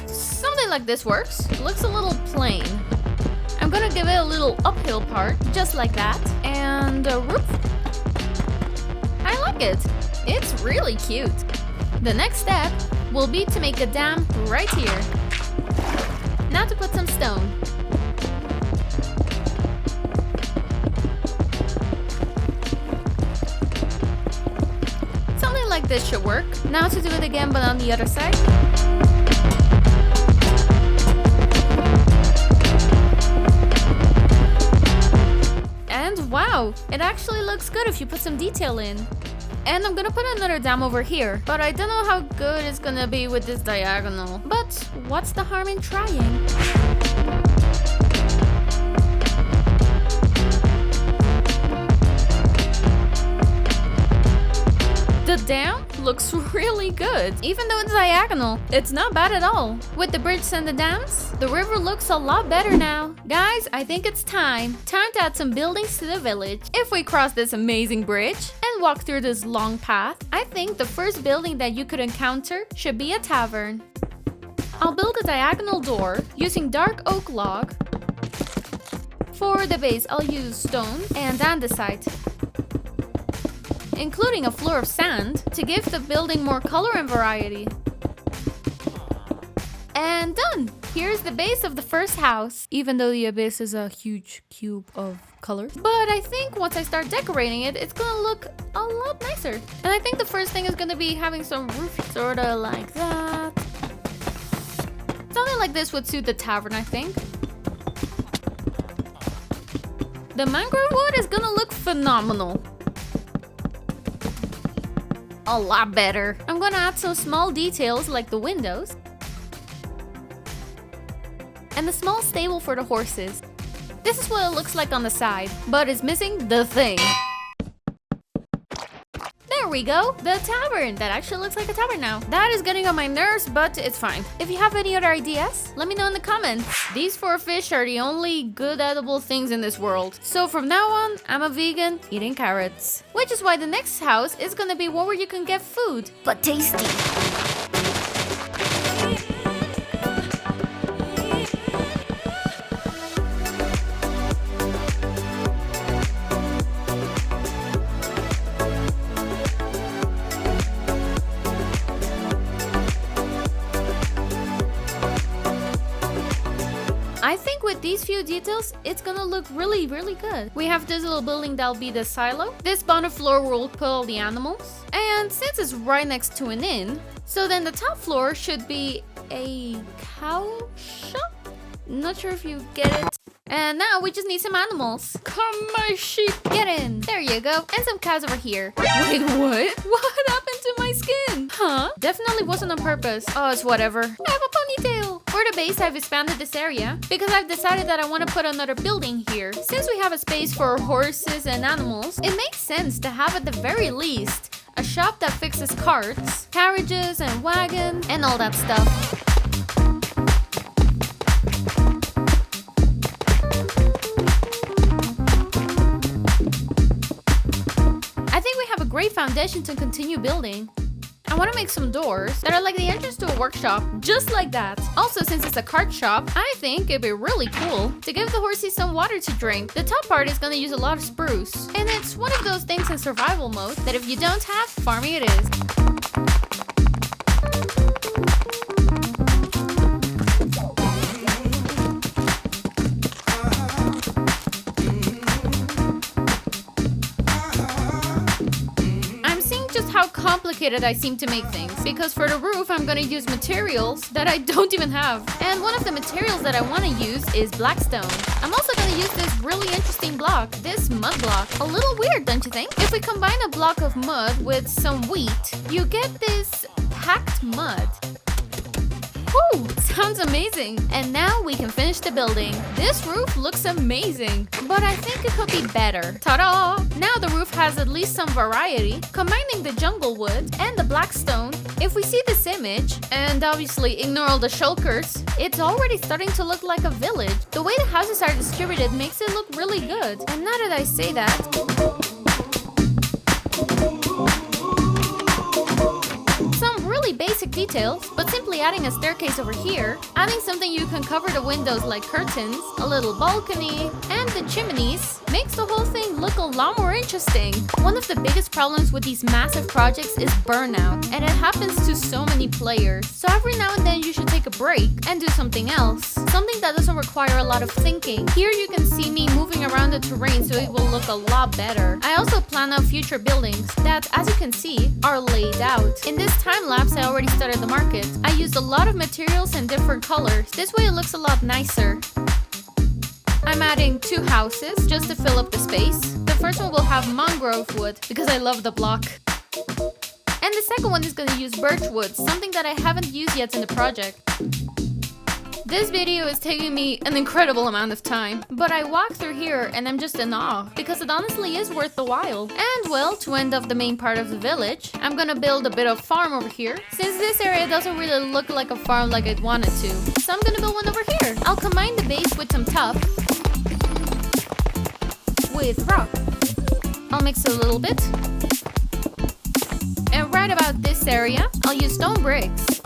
Something like this works. Looks a little plain. I'm gonna give it a little uphill part, just like that, and a roof. I like it. It's really cute. The next step will be to make a dam right here. Now to put some stone. Something like this should work. Now to do it again, but on the other side. And wow, it actually looks good if you put some detail in. And I'm gonna put another dam over here, but I don't know how good it's gonna be with this diagonal. But what's the harm in trying? The dam looks really good. Even though it's diagonal, it's not bad at all. With the bridge and the dams, the river looks a lot better now. Guys, I think it's time to add some buildings to the village. If we cross this amazing bridge and walk through this long path, I think the first building that you could encounter should be a tavern. I'll build a diagonal door using dark oak log. For the base, I'll use stone and andesite, including a floor of sand to give the building more color and variety. And done! Here's the base of the first house, even though the abyss is a huge cube of colors. But I think once I start decorating it, it's gonna look a lot nicer. And I think the first thing is gonna be having some roof, sorta like that. Something like this would suit the tavern, I think. The mangrove wood is gonna look phenomenal. A lot better. I'm gonna add some small details like the windows and the small stable for the horses. This is what it looks like on the side, but it's missing the thing. There we go, the tavern. That actually looks like a tavern now. That is getting on my nerves, but it's fine. If you have any other ideas, let me know in the comments. These 4 fish are the only good edible things in this world. So from now on, I'm a vegan eating carrots. Which is why the next house is gonna be one where you can get food, but tasty. I think with these few details, it's gonna look really, really good. We have this little building that'll be the silo. This bottom floor will put all the animals. And since it's right next to an inn, so then the top floor should be a cow shop? Not sure if you get it. And now we just need some animals. Come, my sheep, get in. There you go. And some cows over here. Wait, what? What happened to my skin? Huh? Definitely wasn't on purpose. Oh, it's whatever. I have a ponytail. For the base, I've expanded this area because I've decided that I want to put another building here. Since we have a space for horses and animals, it makes sense to have at the very least a shop that fixes carts, carriages and wagons, and all that stuff. Great foundation to continue building. I want to make some doors that are like the entrance to a workshop, just like that. Also, since it's a cart shop, I think it'd be really cool to give the horses some water to drink. The top part is going to use a lot of spruce, and it's one of those things in survival mode that if you don't have, farming it is. How complicated I seem to make things, because for the roof I'm gonna use materials that I don't even have, and one of the materials that I want to use is blackstone. I'm also gonna use this really interesting block, this mud block. A little weird, don't you think? If we combine a block of mud with some wheat, you get this packed mud. Whew, sounds amazing. And now we can finish the building. This roof looks amazing, but I think it could be better. Ta-da! Now the roof has has at least some variety, combining the jungle wood and the black stone. If we see this image, and obviously ignore all the shulkers, it's already starting to look like a village. The way the houses are distributed makes it look really good. And now that I say that, some really basic details, but simply adding a staircase over here, adding something you can cover the windows like curtains, a little balcony, and the chimneys makes the whole thing look a lot more interesting. One of the biggest problems with these massive projects is burnout, and it happens to so many players. So every now and then you should take a break and do something else, something that doesn't require a lot of thinking. Here you can see me moving around the terrain so it will look a lot better. I also plan out future buildings that, as you can see, are laid out. In this time lapse I already started the market. I used a lot of materials and different colors. This way it looks a lot nicer. I'm adding 2 houses just to fill up the space. The first one will have mangrove wood because I love the block. And the second one is going to use birch wood, something that I haven't used yet in the project. This video is taking me an incredible amount of time, but I walk through here and I'm just in awe because it honestly is worth the while. And well, to end off the main part of the village, I'm gonna build a bit of farm over here, since this area doesn't really look like a farm like I'd want it to. So I'm gonna build one over here. I'll combine the base with some tuff with rock. I'll mix it a little bit. And right about this area, I'll use stone bricks.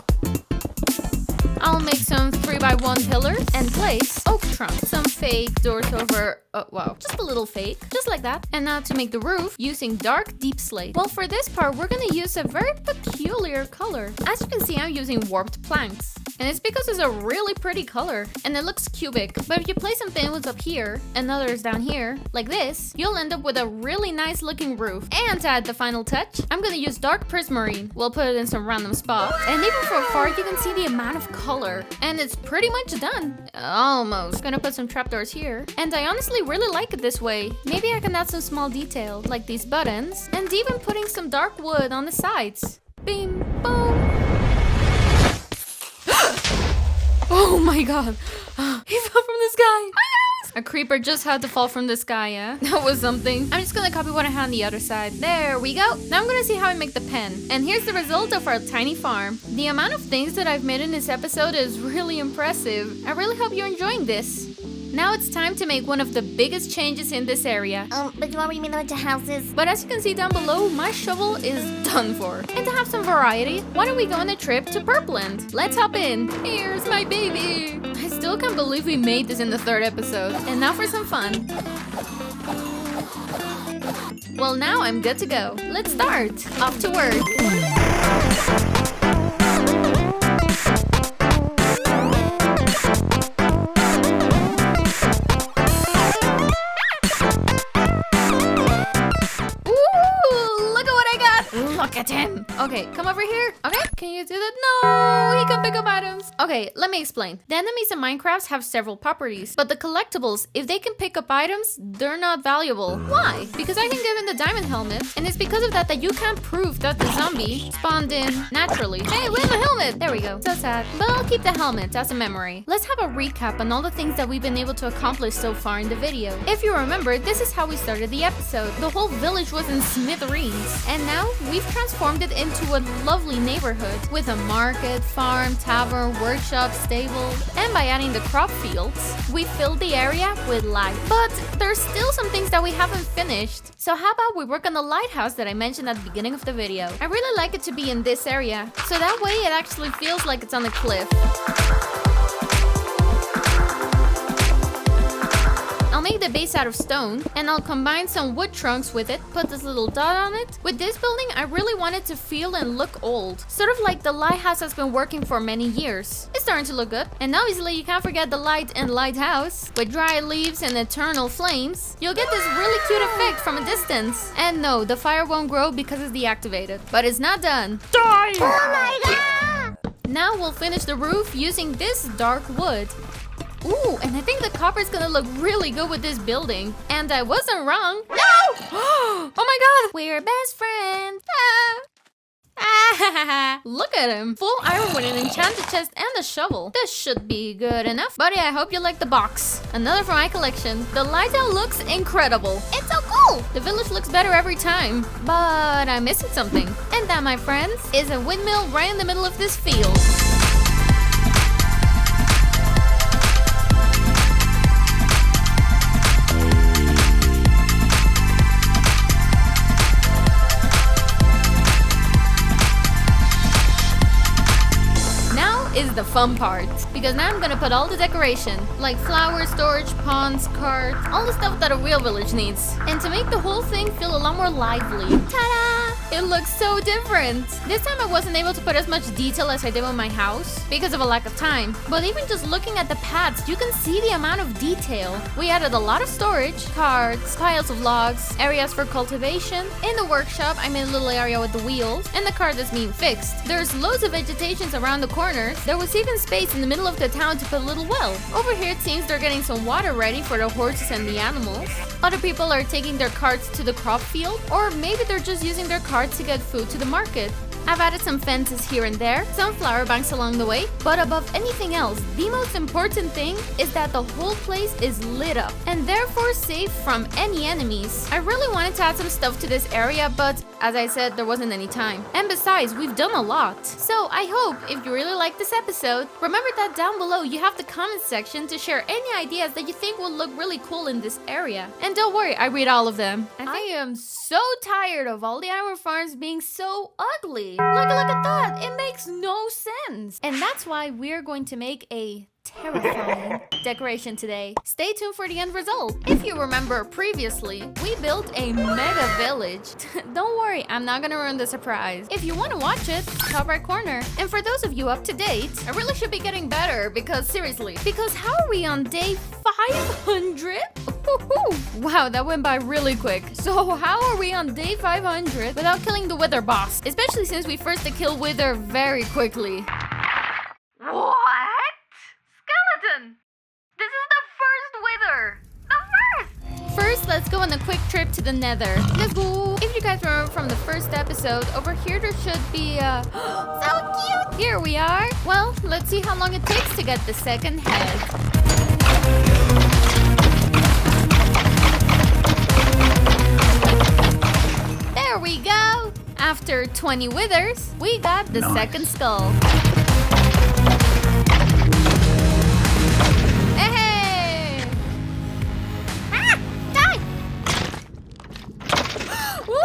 I'll make some 3x1 pillars and place oak trunks. Some fake doors over... oh, wow. Just a little fake. Just like that. And now to make the roof, using dark deep slate. Well, for this part, we're gonna use a very peculiar color. As you can see, I'm using warped planks. And it's because it's a really pretty color. And it looks cubic. But if you place some thin ones up here and others down here, like this, you'll end up with a really nice looking roof. And to add the final touch, I'm gonna use dark prismarine. We'll put it in some random spots. And even from afar, you can see the amount of color. And it's pretty much done. Almost. Gonna put some trapdoors here. And I honestly really like it this way. Maybe I can add some small detail, like these buttons. And even putting some dark wood on the sides. Bing, boom. Oh my god. He fell from the sky. A creeper just had to fall from the sky, yeah? That was something. I'm just gonna copy what I had on the other side. There we go. Now I'm gonna see how I make the pen. And here's the result of our tiny farm. The amount of things that I've made in this episode is really impressive. I really hope you're enjoying this. Now it's time to make one of the biggest changes in this area. But you already made a bunch of houses. But as you can see down below, my shovel is done for. And to have some variety, why don't we go on a trip to Purpland? Let's hop in. Here's my baby. I still can't believe we made this in the 3rd episode. And now for some fun. Well, now I'm good to go. Let's start. Off to work. Look at him. Okay, come over here. Okay, can you do that? No, he can pick up items. Okay, let me explain. The enemies in Minecraft have several properties, but the collectibles, if they can pick up items, they're not valuable. Why? Because I can give him the diamond helmet, and it's because of that that you can't prove that the zombie spawned in naturally. Hey, where's my helmet? There we go. So sad. But I'll keep the helmet as a memory. Let's have a recap on all the things that we've been able to accomplish so far in the video. If you remember, this is how we started the episode. The whole village was in smithereens, and now we've transformed it into a lovely neighborhood with a market, farm, tavern, workshop, stable, and by adding the crop fields, we filled the area with light. But there's still some things that we haven't finished. So how about we work on the lighthouse that I mentioned at the beginning of the video? I really like it to be in this area, so that way it actually feels like it's on a cliff. I'll make the base out of stone, and I'll combine some wood trunks with it, put this little dot on it. With this building, I really want it to feel and look old, sort of like the lighthouse has been working for many years. It's starting to look good. And obviously, you can't forget the light and lighthouse. With dry leaves and eternal flames, you'll get this really cute effect from a distance. And no, the fire won't grow because it's deactivated. But it's not done. Die! Oh my god! Now we'll finish the roof using this dark wood. Ooh, and I think the copper is gonna look really good with this building. And I wasn't wrong. No! Oh my god! We're best friends. Look at him. Full iron with an enchanted chest and a shovel. This should be good enough. Buddy, I hope you like the box. Another from my collection. The lighthouse looks incredible. It's so cool! cool! The village looks better every time, but I'm missing something. And that, my friends, is a windmill right in the middle of this field. Is the fun part, because now I'm gonna put all the decoration, like flowers, storage, ponds, carts, all the stuff that a real village needs. And to make the whole thing feel a lot more lively. Ta-da! It looks so different. This time I wasn't able to put as much detail as I did with my house because of a lack of time. But even just looking at the paths, you can see the amount of detail. We added a lot of storage, carts, piles of logs, areas for cultivation. In the workshop, I made a little area with the wheels and the car that's being fixed. There's loads of vegetations around the corners. There was even space in the middle of the town to put a little well. Over here it seems they're getting some water ready for the horses and the animals. Other people are taking their carts to the crop field, or maybe they're just using their carts to get food to the market. I've added some fences here and there, some flower banks along the way, but above anything else, the most important thing is that the whole place is lit up and therefore safe from any enemies. I really wanted to add some stuff to this area, but as I said, there wasn't any time. And besides, we've done a lot. So I hope if you really like this episode, remember that down below you have the comment section to share any ideas that you think will look really cool in this area. And don't worry, I read all of them. I am so tired of all the iron farms being so ugly. Look at that! It makes no sense! And that's why we're going to make a terrifying decoration today. Stay tuned for the end result. If you remember previously, we built a mega village. Don't worry, I'm not gonna ruin the surprise. If you want to watch it, top right corner. And for those of you up to date, I really should be getting better because seriously, how are we on day 500? Wow, that went by really quick. So how are we on day 500 without killing the Wither boss? Especially since we first to kill Wither very quickly. What? Skeleton! This is the first Wither! The first! First, let's go on a quick trip to the Nether. Let's go! If you guys remember from the first episode, over here there should be so cute! Here we are! Well, let's see how long it takes to get the second head. There we go! After 20 withers, we got the second skull. Hey! Ah! Die! Woo!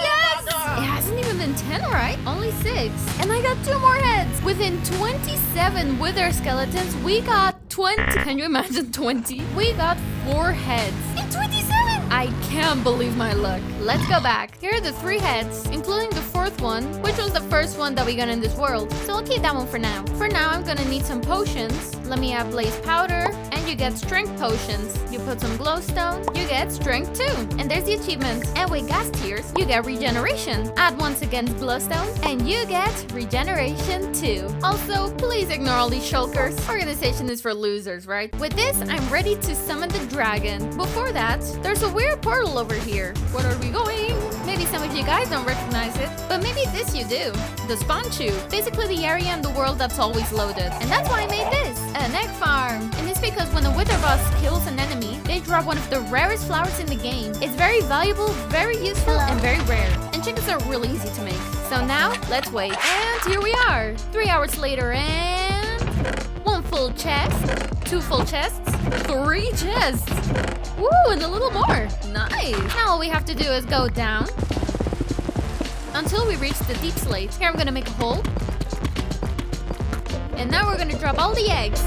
Yes! It hasn't even been 10, right? Only 6. And I got 2 more heads. Within 27 wither skeletons, we got 20. Can you imagine 20? We got 4 heads. In 27! I can't believe my luck. Let's go back. Here are the 3 heads, including the 4th one, which was the first one that we got in this world. So I'll keep that one for now. For now, I'm gonna need some potions. Let me add blaze powder, and you get strength potions. You put some glowstone, you get strength 2. And there's the achievement. And with gas tears, you get regeneration. Add once against glowstone, and you get regeneration 2. Also, please ignore all these shulkers. Organization is for losers, right? With this, I'm ready to summon the dragon. Before that, there's a weird portal over here. Where are we going? Maybe some of you guys don't recognize it, but maybe this you do. The spawn tube, basically the area in the world that's always loaded. And that's why I made this, an egg farm. And it's because when a wither boss kills an enemy, they drop one of the rarest flowers in the game. It's very valuable, very useful, and very rare. And chickens are really easy to make. So now, let's wait. And here we are, 3 hours later, and 1 full chest, 2 full chests, 3 chests. Ooh, and a little more. Nice. Now all we have to do is go down until we reach the deep slate. Here I'm gonna make a hole. And now we're gonna drop all the eggs.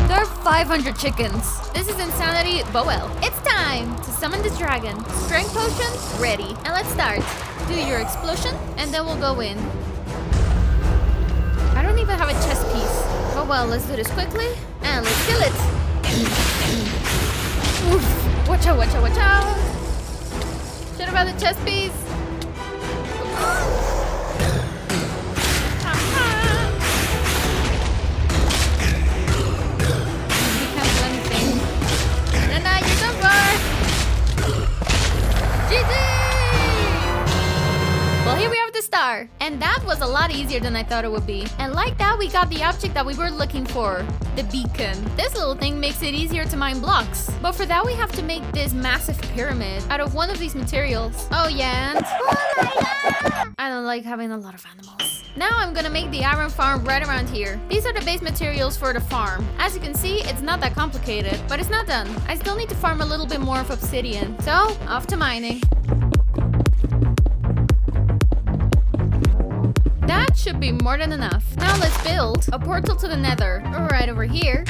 There are 500 chickens. This is insanity, but well, it's time to summon the dragon. Strength potion, ready. And let's start. Do your explosion, and then we'll go in. I don't even have a chest piece. Oh well, let's do this quickly. And let's kill it. Oof. Watch out, watch out, watch out. Should have had the chest piece. You can't do anything. And now you're done for. GG! Well, here we have the star. are. And that was a lot easier than I thought it would be. And like that, we got the object that we were looking for, the beacon. This little thing makes it easier to mine blocks. But for that, we have to make this massive pyramid out of one of these materials. Oh yeah, and I don't like having a lot of animals. Now I'm gonna make the iron farm right around here. These are the base materials for the farm. As you can see, it's not that complicated, but it's not done. I still need to farm a little bit more of obsidian. So, off to mining. That should be more than enough. Now let's build a portal to the Nether. Right over here.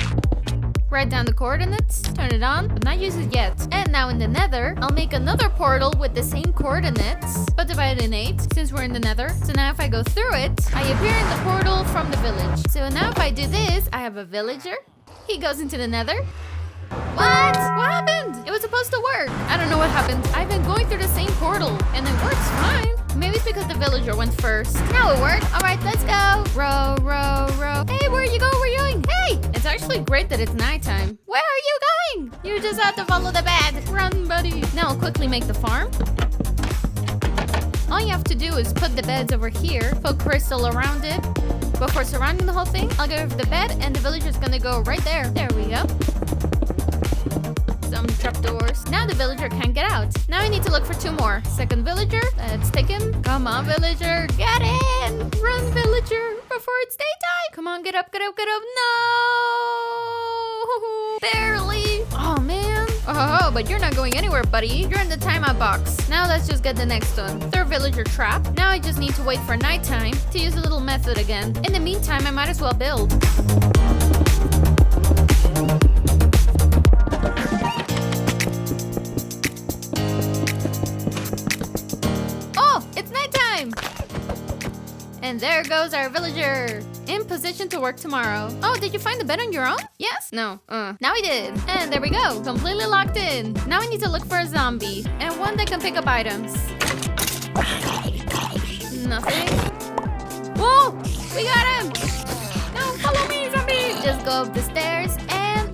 Write down the coordinates, turn it on, but not use it yet. And now in the Nether, I'll make another portal with the same coordinates, but divided in 8, since we're in the Nether. So now if I go through it, I appear in the portal from the village. So now if I do this, I have a villager. He goes into the Nether. What? What happened? It was supposed to work. I don't know what happened. I've been going through the same portal, and it works fine. Maybe it's because the villager went first. Now it worked. All right, let's go. Row, row, row. Hey, where are you going? Where are you going? Hey! It's actually great that it's nighttime. Where are you going? You just have to follow the bed. Run, buddy. Now I'll quickly make the farm. All you have to do is put the beds over here, put crystal around it. Before surrounding the whole thing, I'll get rid of the bed, and the villager's gonna go right there. There we go. Some trapdoors. Now the villager can't get out. Now I need to look for 2 more. Second villager, let's take him. Come on, villager, get in! Run, villager, before it's daytime. Come on, get up, get up, get up. No! Barely. Oh, man. Oh, but you're not going anywhere, buddy. You're in the timeout box. Now let's just get the next one. Third villager trap. Now I just need to wait for nighttime to use a little method again. In the meantime, I might as well build. And there goes our villager. In position to work tomorrow. Oh, did you find the bed on your own? Yes? No. Now we did. And there we go. Completely locked in. Now I need to look for a zombie. And one that can pick up items. Nothing. Whoa! We got him! No, follow me, zombie! Just go up the stairs and...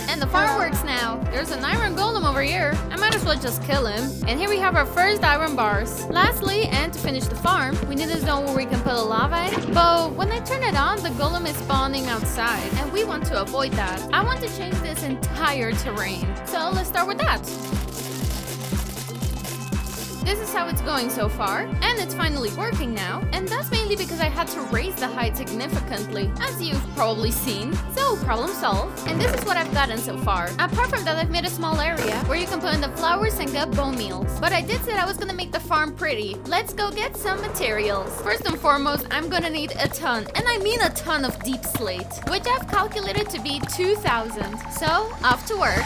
and the farm works now. There's an iron golem over here. I might as well just kill him. And here we have our first iron bars. Lastly, and to finish the farm, we need a zone where we can put a lava in. But when I turn it on, the golem is spawning outside. And we want to avoid that. I want to change this entire terrain. So let's start with that. This is how it's going so far, and it's finally working now, and that's mainly because I had to raise the height significantly, as you've probably seen. So, problem solved, and this is what I've gotten so far. Apart from that, I've made a small area where you can put in the flowers and get bone meals. But I did say I was gonna make the farm pretty. Let's go get some materials. First and foremost, I'm gonna need a ton, and I mean a ton of deep slate, which I've calculated to be 2,000. So, off to work.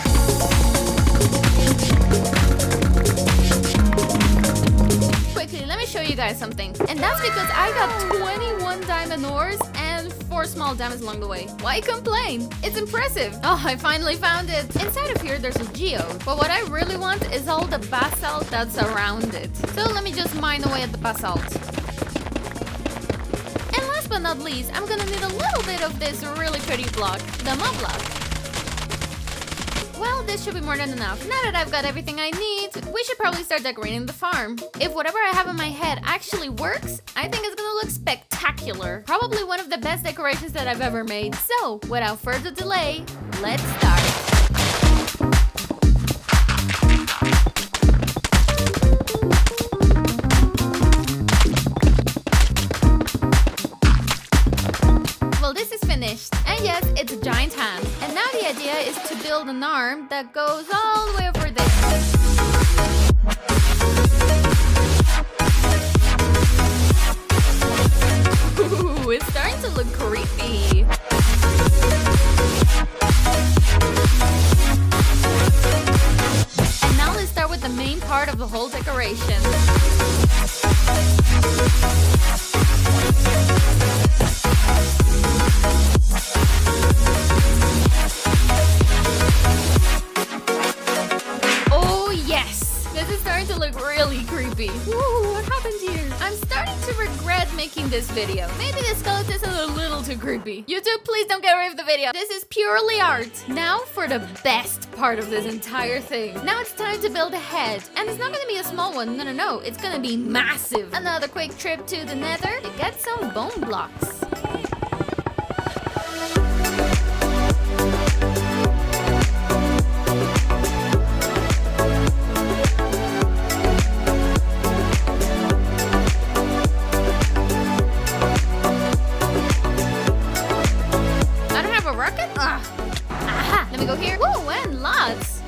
Quickly, let me show you guys something. And that's because I got 21 diamond ores and 4 small diamonds along the way. Why complain? It's impressive. Oh, I finally found it. Inside of here, there's a geode. But what I really want is all the basalt that's around it. So let me just mine away at the basalt. And last but not least, I'm gonna need a little bit of this really pretty block, the mud block. Well, this should be more than enough. Now that I've got everything I need, we should probably start decorating the farm. If whatever I have in my head actually works, I think it's gonna look spectacular. Probably one of the best decorations that I've ever made. So, without further delay, let's start. Well, this is finished. And yes, it's a giant hand. And now the idea is to build an arm that goes all the way over there. Ooh, it's starting to look creepy. And now let's start with the main part of the whole decoration. really creepy. Whoa, what happened here? I'm starting to regret making this video. Maybe the skeletons are a little too creepy. YouTube, please don't get rid of the video. This is purely art. Now for the best part of this entire thing. Now it's time to build a head. And it's not gonna be a small one. No. It's gonna be massive. Another quick trip to the Nether to get some bone blocks. Let me go here. Woo, and lots.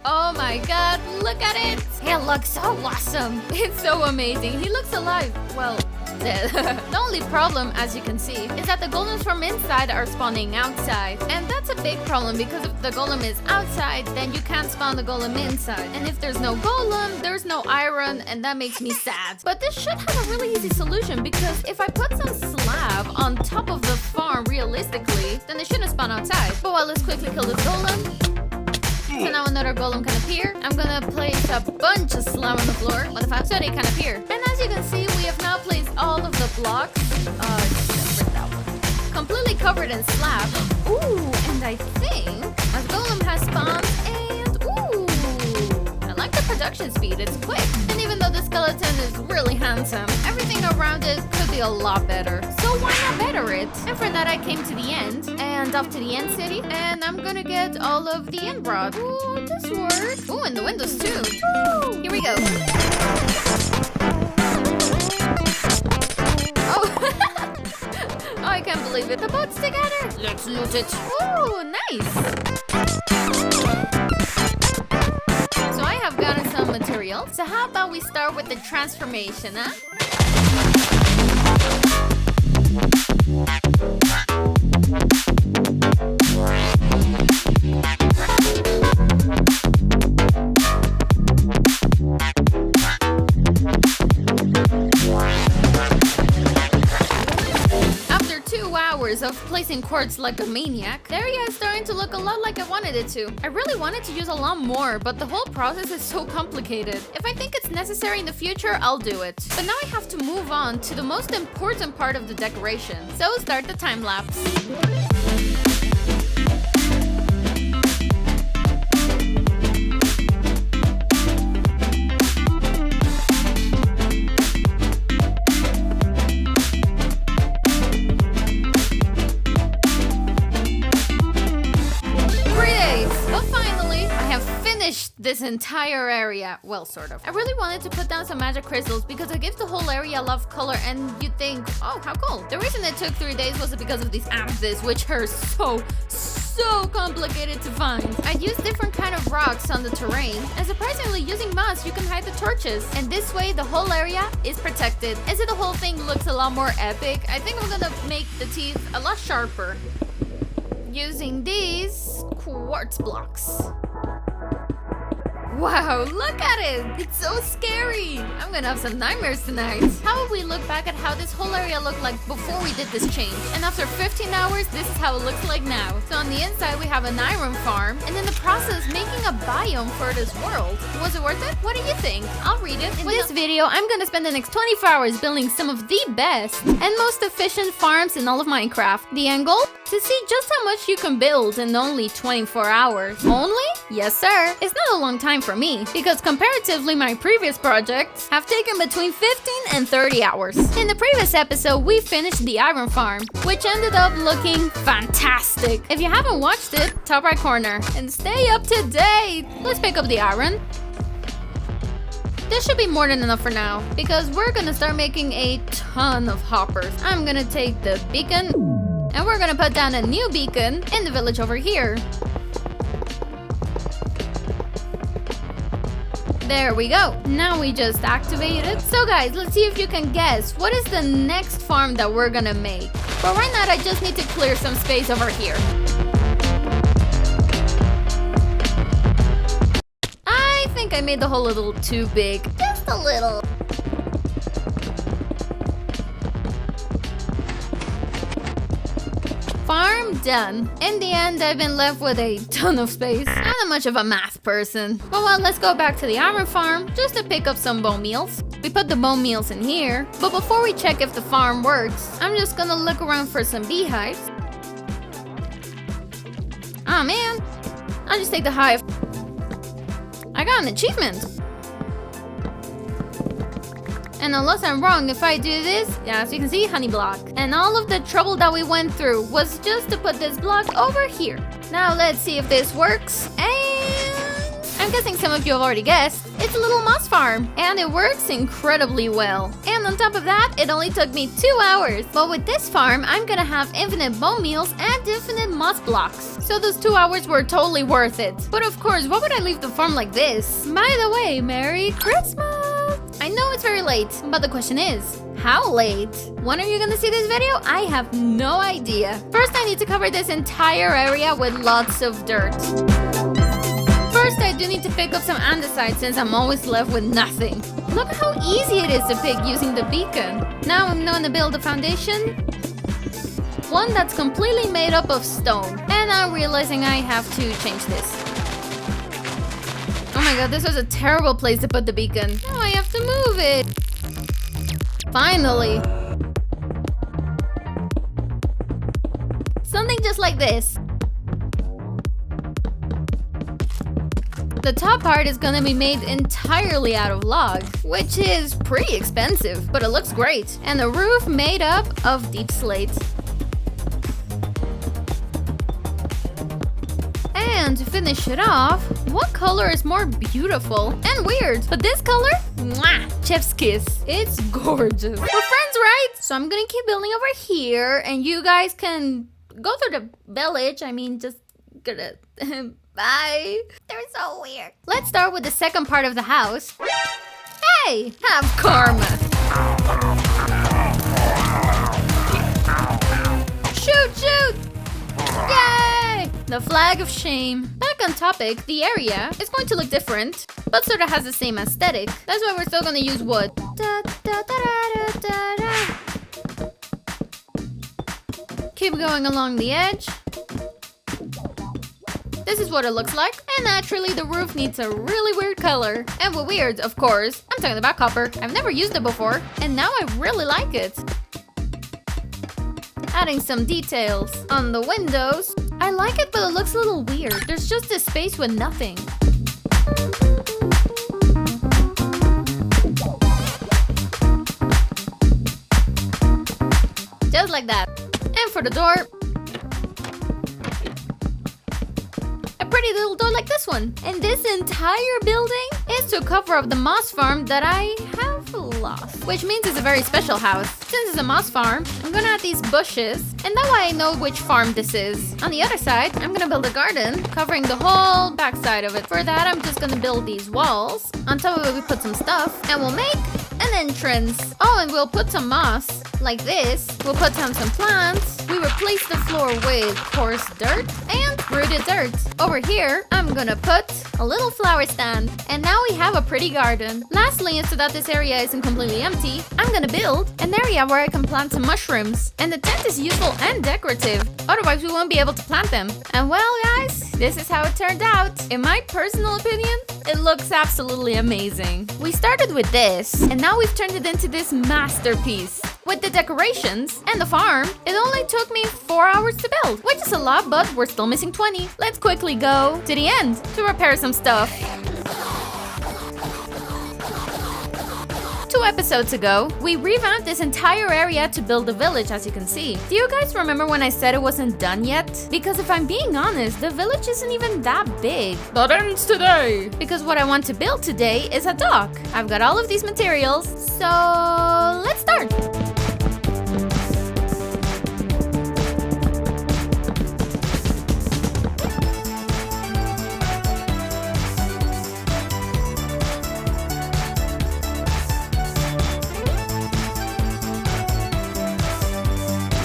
Oh my god, look at it. It looks so awesome. It's so amazing. He looks alive. Well, dead. The only problem, as you can see, is that the golems from inside are spawning outside. And that's a big problem because if the golem is outside, then you can't spawn the golem inside. And if there's no golem, there's no iron, and that makes me sad. But this should have a really easy solution because if I put some slab on top of the farm realistically, then they shouldn't spawn outside. But well, let's quickly kill this golem. So now another golem can appear. I'm gonna place a bunch of slab on the floor. What the fuck? So they can appear. And as you can see, we have now placed all of the blocks. Except for that one. Completely covered in slab. Ooh, and I think my golem has spawned and ooh, I like the production speed. It's quick. And even though the skeleton is really handsome, everything around it could be a lot better. So why not better it? And for that I came to the end and off to the end city, and I'm gonna get all of the end rod. Ooh, this works. Ooh, and the windows too. Ooh, here we go. Oh, I can't believe it. The boat's together. Let's loot it. Ooh, nice. So I have gotten some material. So how about we start with the transformation, huh? Of placing quartz like a maniac, the area is starting to look a lot like I wanted it to. I really wanted to use a lot more, but the whole process is so complicated. If I think it's necessary in the future, I'll do it. But now I have to move on to the most important part of the decoration. So start the time lapse. This entire area, well, sort of. I really wanted to put down some magic crystals because it gives the whole area a lot of color, and you'd think, oh, how cool. The reason it took 3 days was because of these amethysts, which are so complicated to find. I used different kind of rocks on the terrain, and surprisingly, using moss, you can hide the torches. And this way, the whole area is protected. And so the whole thing looks a lot more epic. I think I'm gonna make the teeth a lot sharper using these quartz blocks. Wow, look at it! It's so scary! I'm gonna have some nightmares tonight. How would we look back at how this whole area looked like before we did this change? And after 15 hours, this is how it looks like now. So on the inside, we have an iron farm, and in the process, making a biome for this world. Was it worth it? What do you think? I'll read it. In this video, I'm gonna spend the next 24 hours building some of the best and most efficient farms in all of Minecraft. The end goal? To see just how much you can build in only 24 hours. Only? Yes, sir. It's not a long time for me, because comparatively my previous projects have taken between 15 and 30 hours. In the previous episode, we finished the iron farm, which ended up looking fantastic. If you haven't watched it, top right corner. And stay up to date. Let's pick up the iron. This should be more than enough for now, because we're gonna start making a ton of hoppers. I'm gonna take the beacon, and we're gonna put down a new beacon in the village over here. There we go. Now we just activate it. So guys, let's see if you can guess what is the next farm that we're gonna make. But right now I just need to clear some space over here. I think I made the hole a little too big. Just a little. Farm done. In the end, I've been left with a ton of space. Not that much of a math person. But well, let's go back to the iron farm just to pick up some bone meals. We put the bone meals in here. But before we check if the farm works, I'm just gonna look around for some beehives. Oh man, I'll just take the hive. I got an achievement. And unless I'm wrong, if I do this, yeah, as you can see, honey block. And all of the trouble that we went through was just to put this block over here. Now let's see if this works. And I'm guessing some of you have already guessed. It's a little moss farm. And it works incredibly well. And on top of that, it only took me 2 hours. But with this farm, I'm gonna have infinite bone meals and infinite moss blocks. So those 2 hours were totally worth it. But of course, why would I leave the farm like this? By the way, Merry Christmas! I know it's very late, but the question is, how late? When are you gonna see this video? I have no idea. First, I need to cover this entire area with lots of dirt. First, I do need to pick up some andesite since I'm always left with nothing. Look how easy it is to pick using the beacon. Now I'm gonna build a foundation. One that's completely made up of stone. And I'm realizing I have to change this. Oh my god, this was a terrible place to put the beacon. Now I have to move it. Finally. Something just like this. The top part is gonna be made entirely out of log, which is pretty expensive, but it looks great. And the roof made up of deep slate. And to finish it off, what color is more beautiful and weird? But this color? Mwah! Chef's kiss. It's gorgeous. We're friends, right? So I'm gonna keep building over here, and you guys can go through the village. I mean, just gonna... Bye. They're so weird. Let's start with the second part of the house. Hey! Have karma! Shoot, shoot! Yay! The flag of shame. Back on topic, the area is going to look different, but sort of has the same aesthetic. That's why we're still gonna use wood. Da, da, da, da, da, da. Keep going along the edge. This is what it looks like, and naturally the roof needs a really weird color. And with weird, of course, I'm talking about copper. I've never used it before, and now I really like it. Adding some details on the windows. I like it, but it looks a little weird. There's just this space with nothing. Just like that. And for the door, a pretty little door like this one. And this entire building is to cover up the moss farm that I have lost. Which means it's a very special house. Since it's a moss farm, I'm gonna add these bushes, and that way I know which farm this is. On the other side, I'm gonna build a garden, covering the whole back side of it. For that, I'm just gonna build these walls. On top of it, we put some stuff, and we'll make an entrance. Oh, and we'll put some moss, like this. We'll put down some plants. We replace the floor with coarse dirt and rooted dirt. Over here, I'm gonna put a little flower stand. And now we have a pretty garden. Lastly, and so that this area isn't completely empty, I'm gonna build an area where I can plant some mushrooms. And the tent is useful and decorative. Otherwise, we won't be able to plant them. And well, guys, this is how it turned out. In my personal opinion, it looks absolutely amazing. We started with this, and now we've turned it into this masterpiece. With the decorations and the farm, it only took me 4 hours to build, which is a lot, but we're still missing 20. Let's quickly go to the end to repair some stuff. 2 episodes ago, we revamped this entire area to build a village, as you can see. Do you guys remember when I said it wasn't done yet? Because if I'm being honest, the village isn't even that big. That ends today! Because what I want to build today is a dock. I've got all of these materials, so let's start!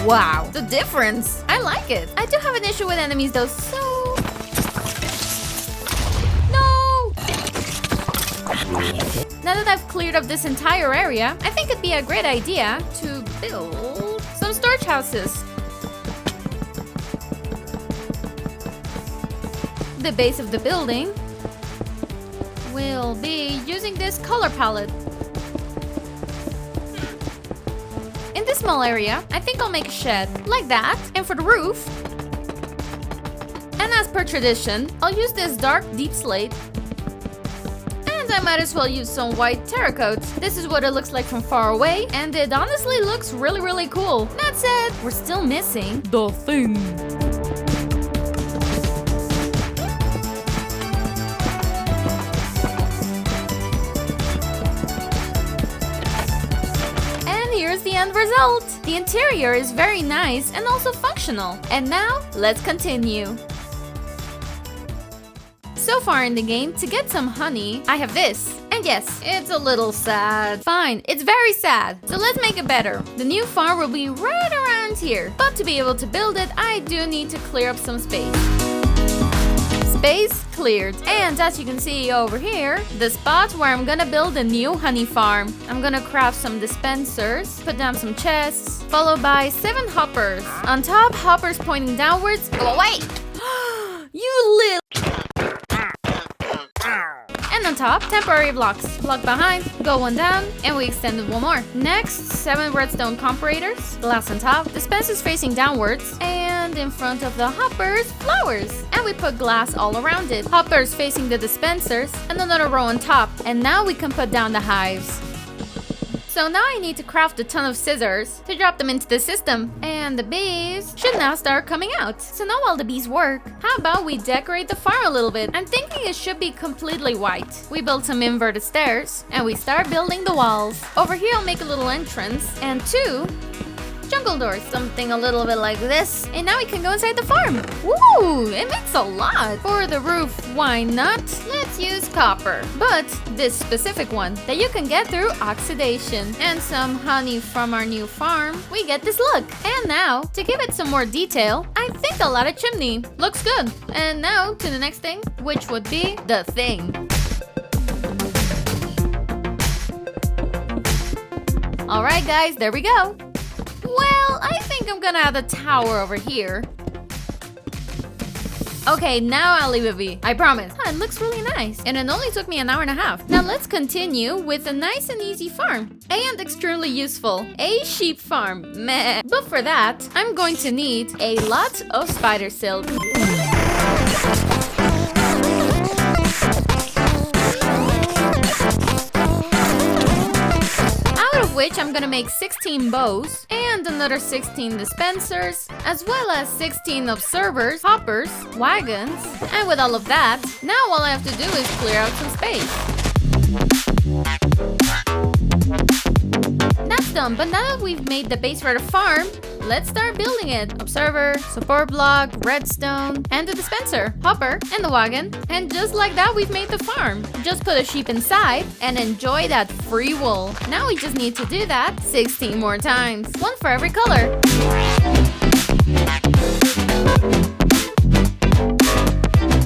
Wow, the difference! I like it. I do have an issue with enemies though, so... No! Now that I've cleared up this entire area, I think it'd be a great idea to build some storage houses. the base of the building, we'll be using this color palette. In this small area, I think I'll make a shed, like that. And for the roof, and as per tradition, I'll use this dark deep slate. And I might as well use some white terracotta. This is what it looks like from far away, and it honestly looks really cool. That said, we're still missing the thing. Here's the end result. The interior is very nice and also functional. And now, let's continue. So far in the game, to get some honey, I have this. And yes, it's a little sad. Fine, it's very sad. So let's make it better. The new farm will be right around here. But to be able to build it, I do need to clear up some space. Space cleared. And as you can see over here, the spot where I'm gonna build a new honey farm. I'm gonna craft some dispensers, put down some chests, followed by 7 hoppers. On top, hoppers pointing downwards. Go away! You little... And on top, temporary blocks. Block behind, go one down, and we extended one more. Next, 7 redstone comparators, glass on top, dispensers facing downwards, and in front of the hoppers, flowers. And we put glass all around it. Hoppers facing the dispensers, and another row on top. And now we can put down the hives. So now I need to craft a ton of scissors to drop them into the system. And the bees should now start coming out. So now while the bees work, how about we decorate the farm a little bit? I'm thinking it should be completely white. We build some inverted stairs and we start building the walls. Over here I'll make a little entrance and 2 jungle doors, something a little bit like this. And now we can go inside the farm. Woo, it makes a lot. For the roof, why not? Let's use copper, but this specific one that you can get through oxidation. And some honey from our new farm, we get this look. And now, to give it some more detail, I think I'll add a chimney. Looks good. And now to the next thing, which would be the thing. Alright guys, there we go. Well, I think I'm gonna add a tower over here. Okay, now I'll leave it be. I promise. It looks really nice. And it only took me an hour and a half. Now let's continue with a nice and easy farm. And extremely useful. A sheep farm. Meh. But for that, I'm going to need a lot of spider silk. Which I'm gonna make 16 bows and another 16 dispensers, as well as 16 observers, hoppers, wagons, and with all of that, now all I have to do is clear out some space. That's done, but now that we've made the base for the farm, let's start building it. Observer, support block, redstone, and the dispenser, hopper, and the wagon. And just like that, we've made the farm. Just put a sheep inside and enjoy that free wool. Now we just need to do that 16 more times. 1 for every color.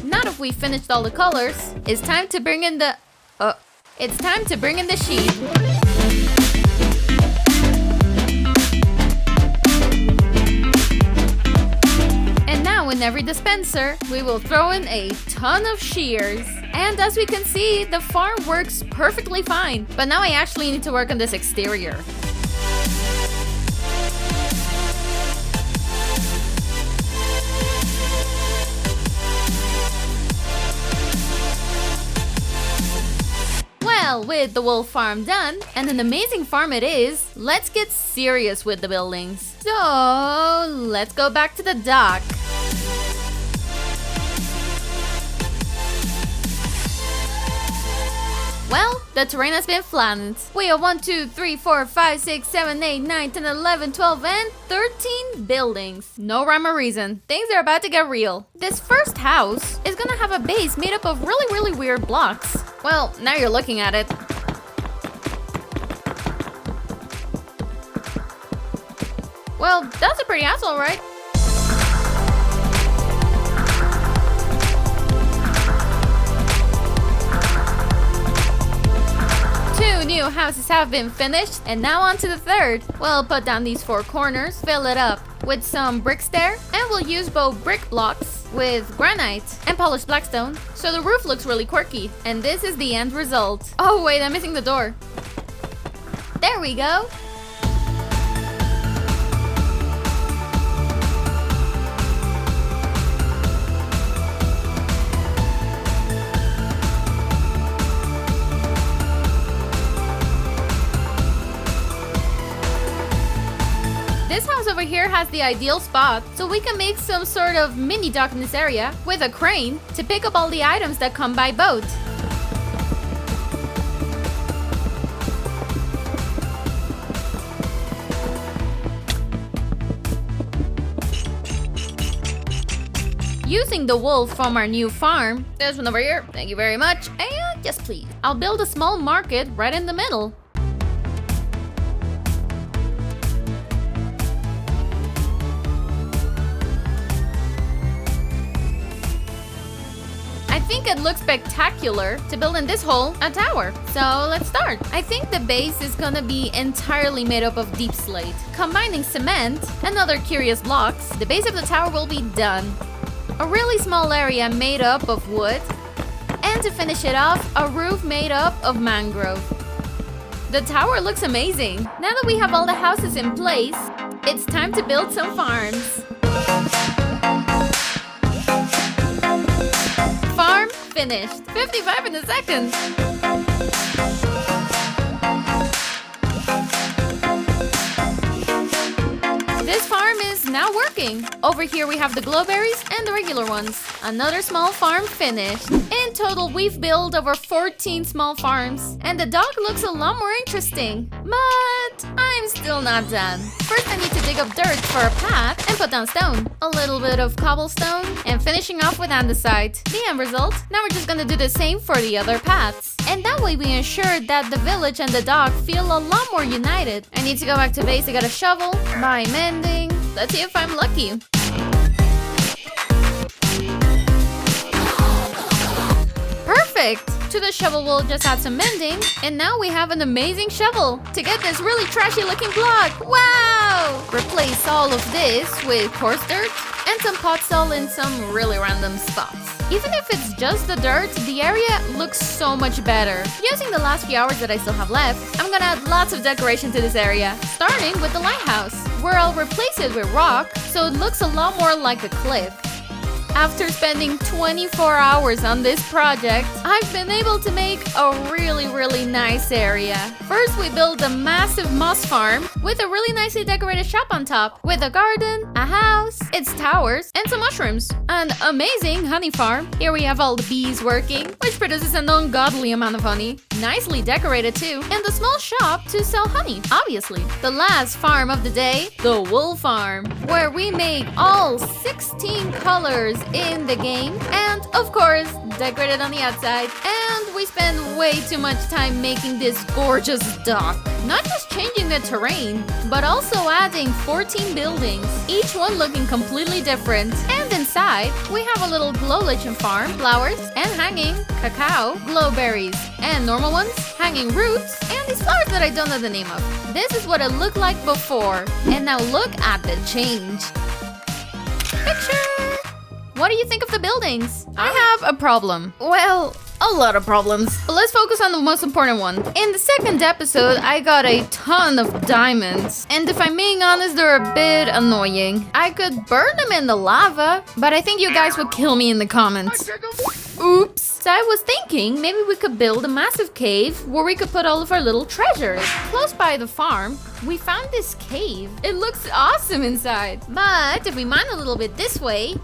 Now that we've finished all the colors, it's time to bring in the... sheep. In every dispenser, we will throw in a ton of shears. And as we can see, the farm works perfectly fine. But now I actually need to work on this exterior. Well, with the wool farm done, and an amazing farm it is, let's get serious with the buildings. So, let's go back to the dock. Well, the terrain has been flattened. We have 1, 2, 3, 4, 5, 6, 7, 8, 9, 10, 11, 12, and 13 buildings. No rhyme or reason. Things are about to get real. This first house is gonna have a base made up of really weird blocks. Well, now you're looking at it. Well, that's a pretty asshole, right? New houses have been finished, and now on to the third. We'll put down these 4 corners, fill it up with some bricks there, and we'll use both brick blocks with granite and polished blackstone, so the roof looks really quirky. And this is the end result. Oh wait, I'm missing the door. There we go. This house over here has the ideal spot, so we can make some sort of mini dock in this area with a crane to pick up all the items that come by boat. Using the wool from our new farm, this one over here, thank you very much, and yes please, I'll build a small market right in the middle. I think it looks spectacular to build in this hole a tower. So let's start. I think the base is gonna be entirely made up of deep slate. Combining cement and other curious blocks, the base of the tower will be done. A really small area made up of wood. And to finish it off, a roof made up of mangrove. The tower looks amazing. Now that we have all the houses in place, it's time to build some farms. Farm finished. 55 in a second. This farm is now working. Over here we have the glowberries and the regular ones. Another small farm finished. In total, we've built over 14 small farms. And the dock looks a lot more interesting. But I'm still not done. First, I need to dig up dirt for a path and put down stone. A little bit of cobblestone and finishing off with andesite. The end result. Now we're just gonna do the same for the other paths. And that way we ensure that the village and the dock feel a lot more united. I need to go back to base. I got a shovel, buy mending. Let's see if I'm lucky. Perfect! To the shovel we'll just add some mending, and now we have an amazing shovel to get this really trashy looking block. Wow! Replace all of this with coarse dirt and some pot soil in some really random spots. Even if it's just the dirt, the area looks so much better. Using the last few hours that I still have left, I'm gonna add lots of decoration to this area, starting with the lighthouse, where I'll replace it with rock so it looks a lot more like a cliff. After spending 24 hours on this project, I've been able to make a really nice area. First, we built a massive moss farm with a really nicely decorated shop on top, with a garden, a house, its towers, and some mushrooms. An amazing honey farm. Here we have all the bees working, which produces an ungodly amount of honey. Nicely decorated too, and a small shop to sell honey, obviously. The last farm of the day, the wool farm, where we make all 16 colors in the game, and of course decorated on the outside. And we spend way too much time making this gorgeous dock, not just changing the terrain, but also adding 14 buildings, each one looking completely different. And inside we have a little glow lichen farm, flowers and hanging cacao, glowberries and normal ones, hanging roots, and these flowers that I don't know the name of. This is what it looked like before, and now look at the change. Picture! What do you think of the buildings? I have a problem. Well, a lot of problems. But let's focus on the most important one. In the second episode, I got a ton of diamonds. And if I'm being honest, they're a bit annoying. I could burn them in the lava, but I think you guys would kill me in the comments. Oops. So I was thinking maybe we could build a massive cave where we could put all of our little treasures. Close by the farm, we found this cave. It looks awesome inside. But if we mine a little bit this way,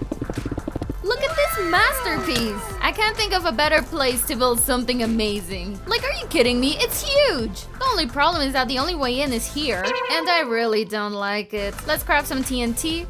look at this masterpiece! I can't think of a better place to build something amazing. Like, are you kidding me? It's huge! The only problem is that the only way in is here, and I really don't like it. Let's craft some TNT.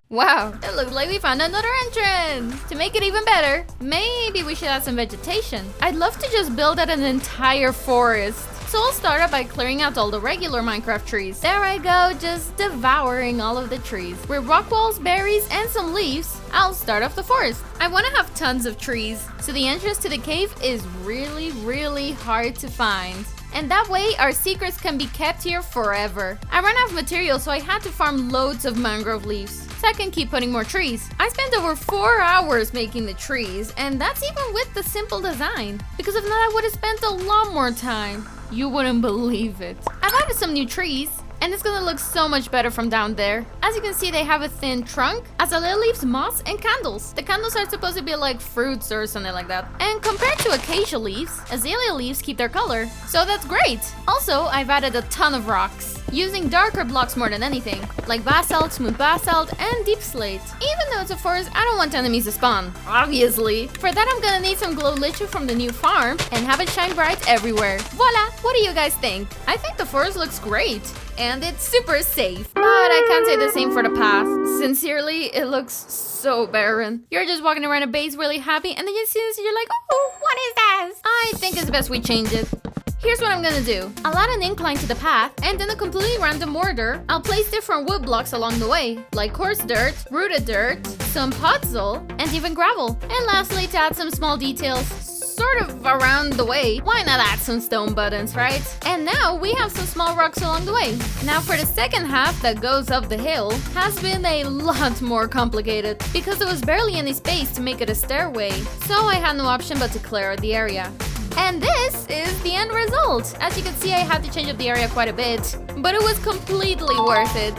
Wow, it looks like we found another entrance! To make it even better, maybe we should add some vegetation. I'd love to just build out an entire forest. So I'll start out by clearing out all the regular Minecraft trees. There I go, just devouring all of the trees. With rock walls, berries, and some leaves, I'll start off the forest. I want to have tons of trees, so the entrance to the cave is really hard to find. And that way, our secrets can be kept here forever. I ran out of materials, so I had to farm loads of mangrove leaves, so I can keep putting more trees. I spent over 4 hours making the trees, and that's even with the simple design. Because if not, I would have spent a lot more time. You wouldn't believe it. I've added some new trees, and it's gonna look so much better from down there. As you can see, they have a thin trunk, azalea leaves, moss, and candles. The candles are supposed to be like fruits or something like that. And compared to acacia leaves, azalea leaves keep their color, so that's great. Also, I've added a ton of rocks, using darker blocks more than anything, like basalt, smooth basalt, and deep slate. Even though it's a forest, I don't want enemies to spawn, obviously. For that, I'm gonna need some glow lichu from the new farm and have it shine bright everywhere. Voila! What do you guys think? I think the forest looks great. And it's super safe. But I can't say the same for the path. Sincerely, it looks so barren. You're just walking around a base really happy, and then you see this and you're like, oh, what is this? I think it's best we change it. Here's what I'm gonna do. I'll add an incline to the path, and in a completely random order, I'll place different wood blocks along the way, like coarse dirt, rooted dirt, some puzzle, and even gravel. And lastly, to add some small details, sort of around the way, why not add some stone buttons, right? And now we have some small rocks along the way. Now for the second half that goes up the hill has been a lot more complicated because there was barely any space to make it a stairway. So I had no option but to clear out the area. And this is the end result. As you can see, I had to change up the area quite a bit, but it was completely worth it.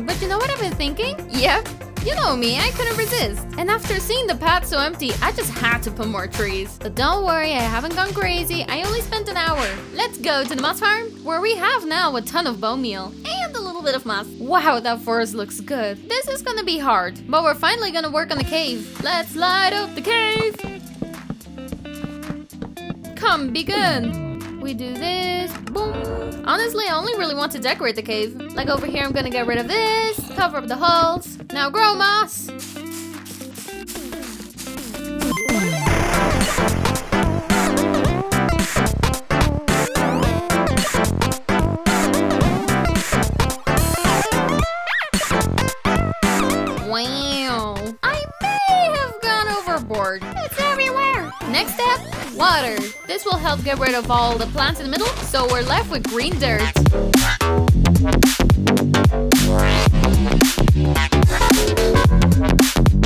But you know what I've been thinking? Yep. You know me, I couldn't resist. And after seeing the path so empty, I just had to put more trees. But don't worry, I haven't gone crazy. I only spent an hour. Let's go to the moss farm, where we have now a ton of bone meal and a little bit of moss. Wow, that forest looks good. This is gonna be hard, but we're finally gonna work on the cave. Let's light up the cave. Come, begin. We do this, boom. Honestly, I only really want to decorate the cave. Like over here, I'm gonna get rid of this, cover up the holes. Now grow moss. Wow, I may have gone overboard. It's everywhere. Next step, water. This will help get rid of all the plants in the middle, so we're left with green dirt.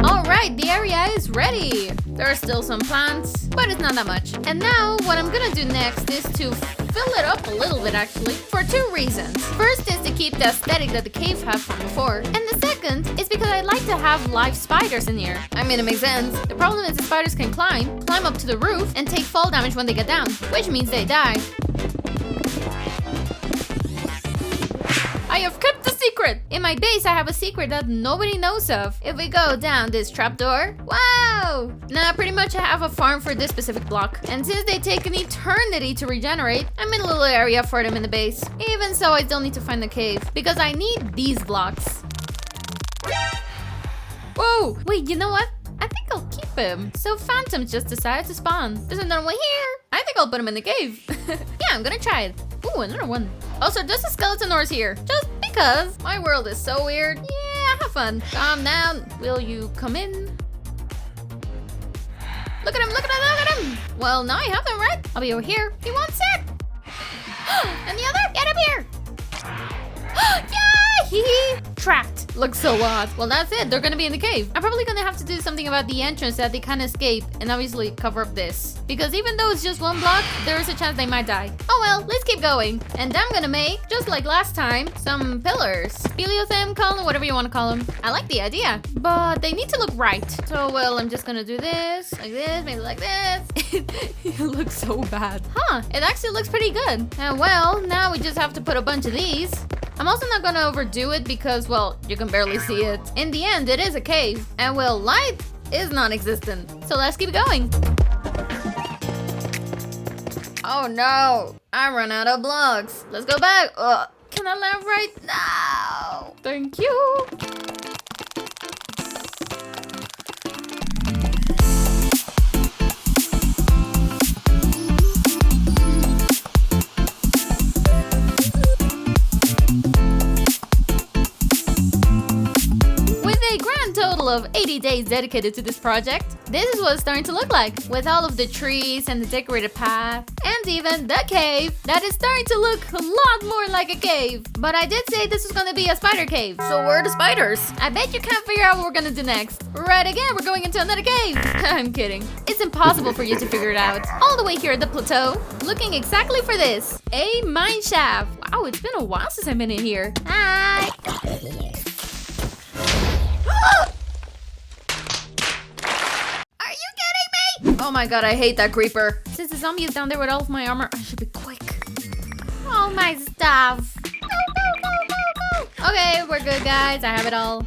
Alright, the area is ready. There are still some plants, but it's not that much. And now, what I'm gonna do next is to fill it up a little bit actually, for 2 reasons. First is to keep the aesthetic that the cave had from before. And the second is because I like to have live spiders in here. I mean, it makes sense. The problem is the spiders can climb up to the roof, and take fall damage when they get down, which means they die. I have kept the secret! In my base, I have a secret that nobody knows of. If we go down this trapdoor, wow! Now, pretty much I have a farm for this specific block. And since they take an eternity to regenerate, I made a little area for them in the base. Even so, I still need to find the cave, because I need these blocks. Whoa! Wait, you know what? I think I'll keep him. So phantoms just decided to spawn. There's another one here. I think I'll put him in the cave. Yeah, I'm gonna try it. Ooh, another one. Also, there's a skeleton horse here. Just because. My world is so weird. Yeah, have fun. Calm down. Will you come in? Look at him, look at him, look at him. Well, now I have them, right? I'll be over here. He wants it. And the other? Get up here. Yeah, hee. Trapped. Looks so odd. Well, that's it. They're gonna be in the cave. I'm probably gonna have to do something about the entrance that they can't escape, and obviously cover up this. Because even though it's just 1 block, there is a chance they might die. Oh well, let's keep going. And I'm gonna make, just like last time, some pillars. Heliothem, column, whatever you want to call them. I like the idea, but they need to look right. So, well, I'm just gonna do this, maybe like this. It looks so bad. Huh, it actually looks pretty good. And well, now we just have to put a bunch of these. I'm also not gonna overdo it because, well, you can barely see it. In the end, it is a cave, and well, light is non-existent. So let's keep going. Oh no, I ran out of blocks. Let's go back. Ugh. Can I land right now? Thank you. total of 80 days dedicated to this project. This is what it's starting to look like, with all of the trees and the decorated path, and even the cave that is starting to look a lot more like a cave. But I did say this was gonna be a spider cave, so where are the spiders? I bet you can't figure out what we're gonna do next. Right again, we're going into another cave. I'm kidding. It's impossible for you to figure it out. All the way here at the plateau, looking exactly for this, a mine shaft. Wow, it's been a while since I've been in here. Hi. Are you kidding me? Oh my god, I hate that creeper. Since the zombie is down there with all of my armor, I should be quick. All my stuff. Okay, we're good, guys. I have it all.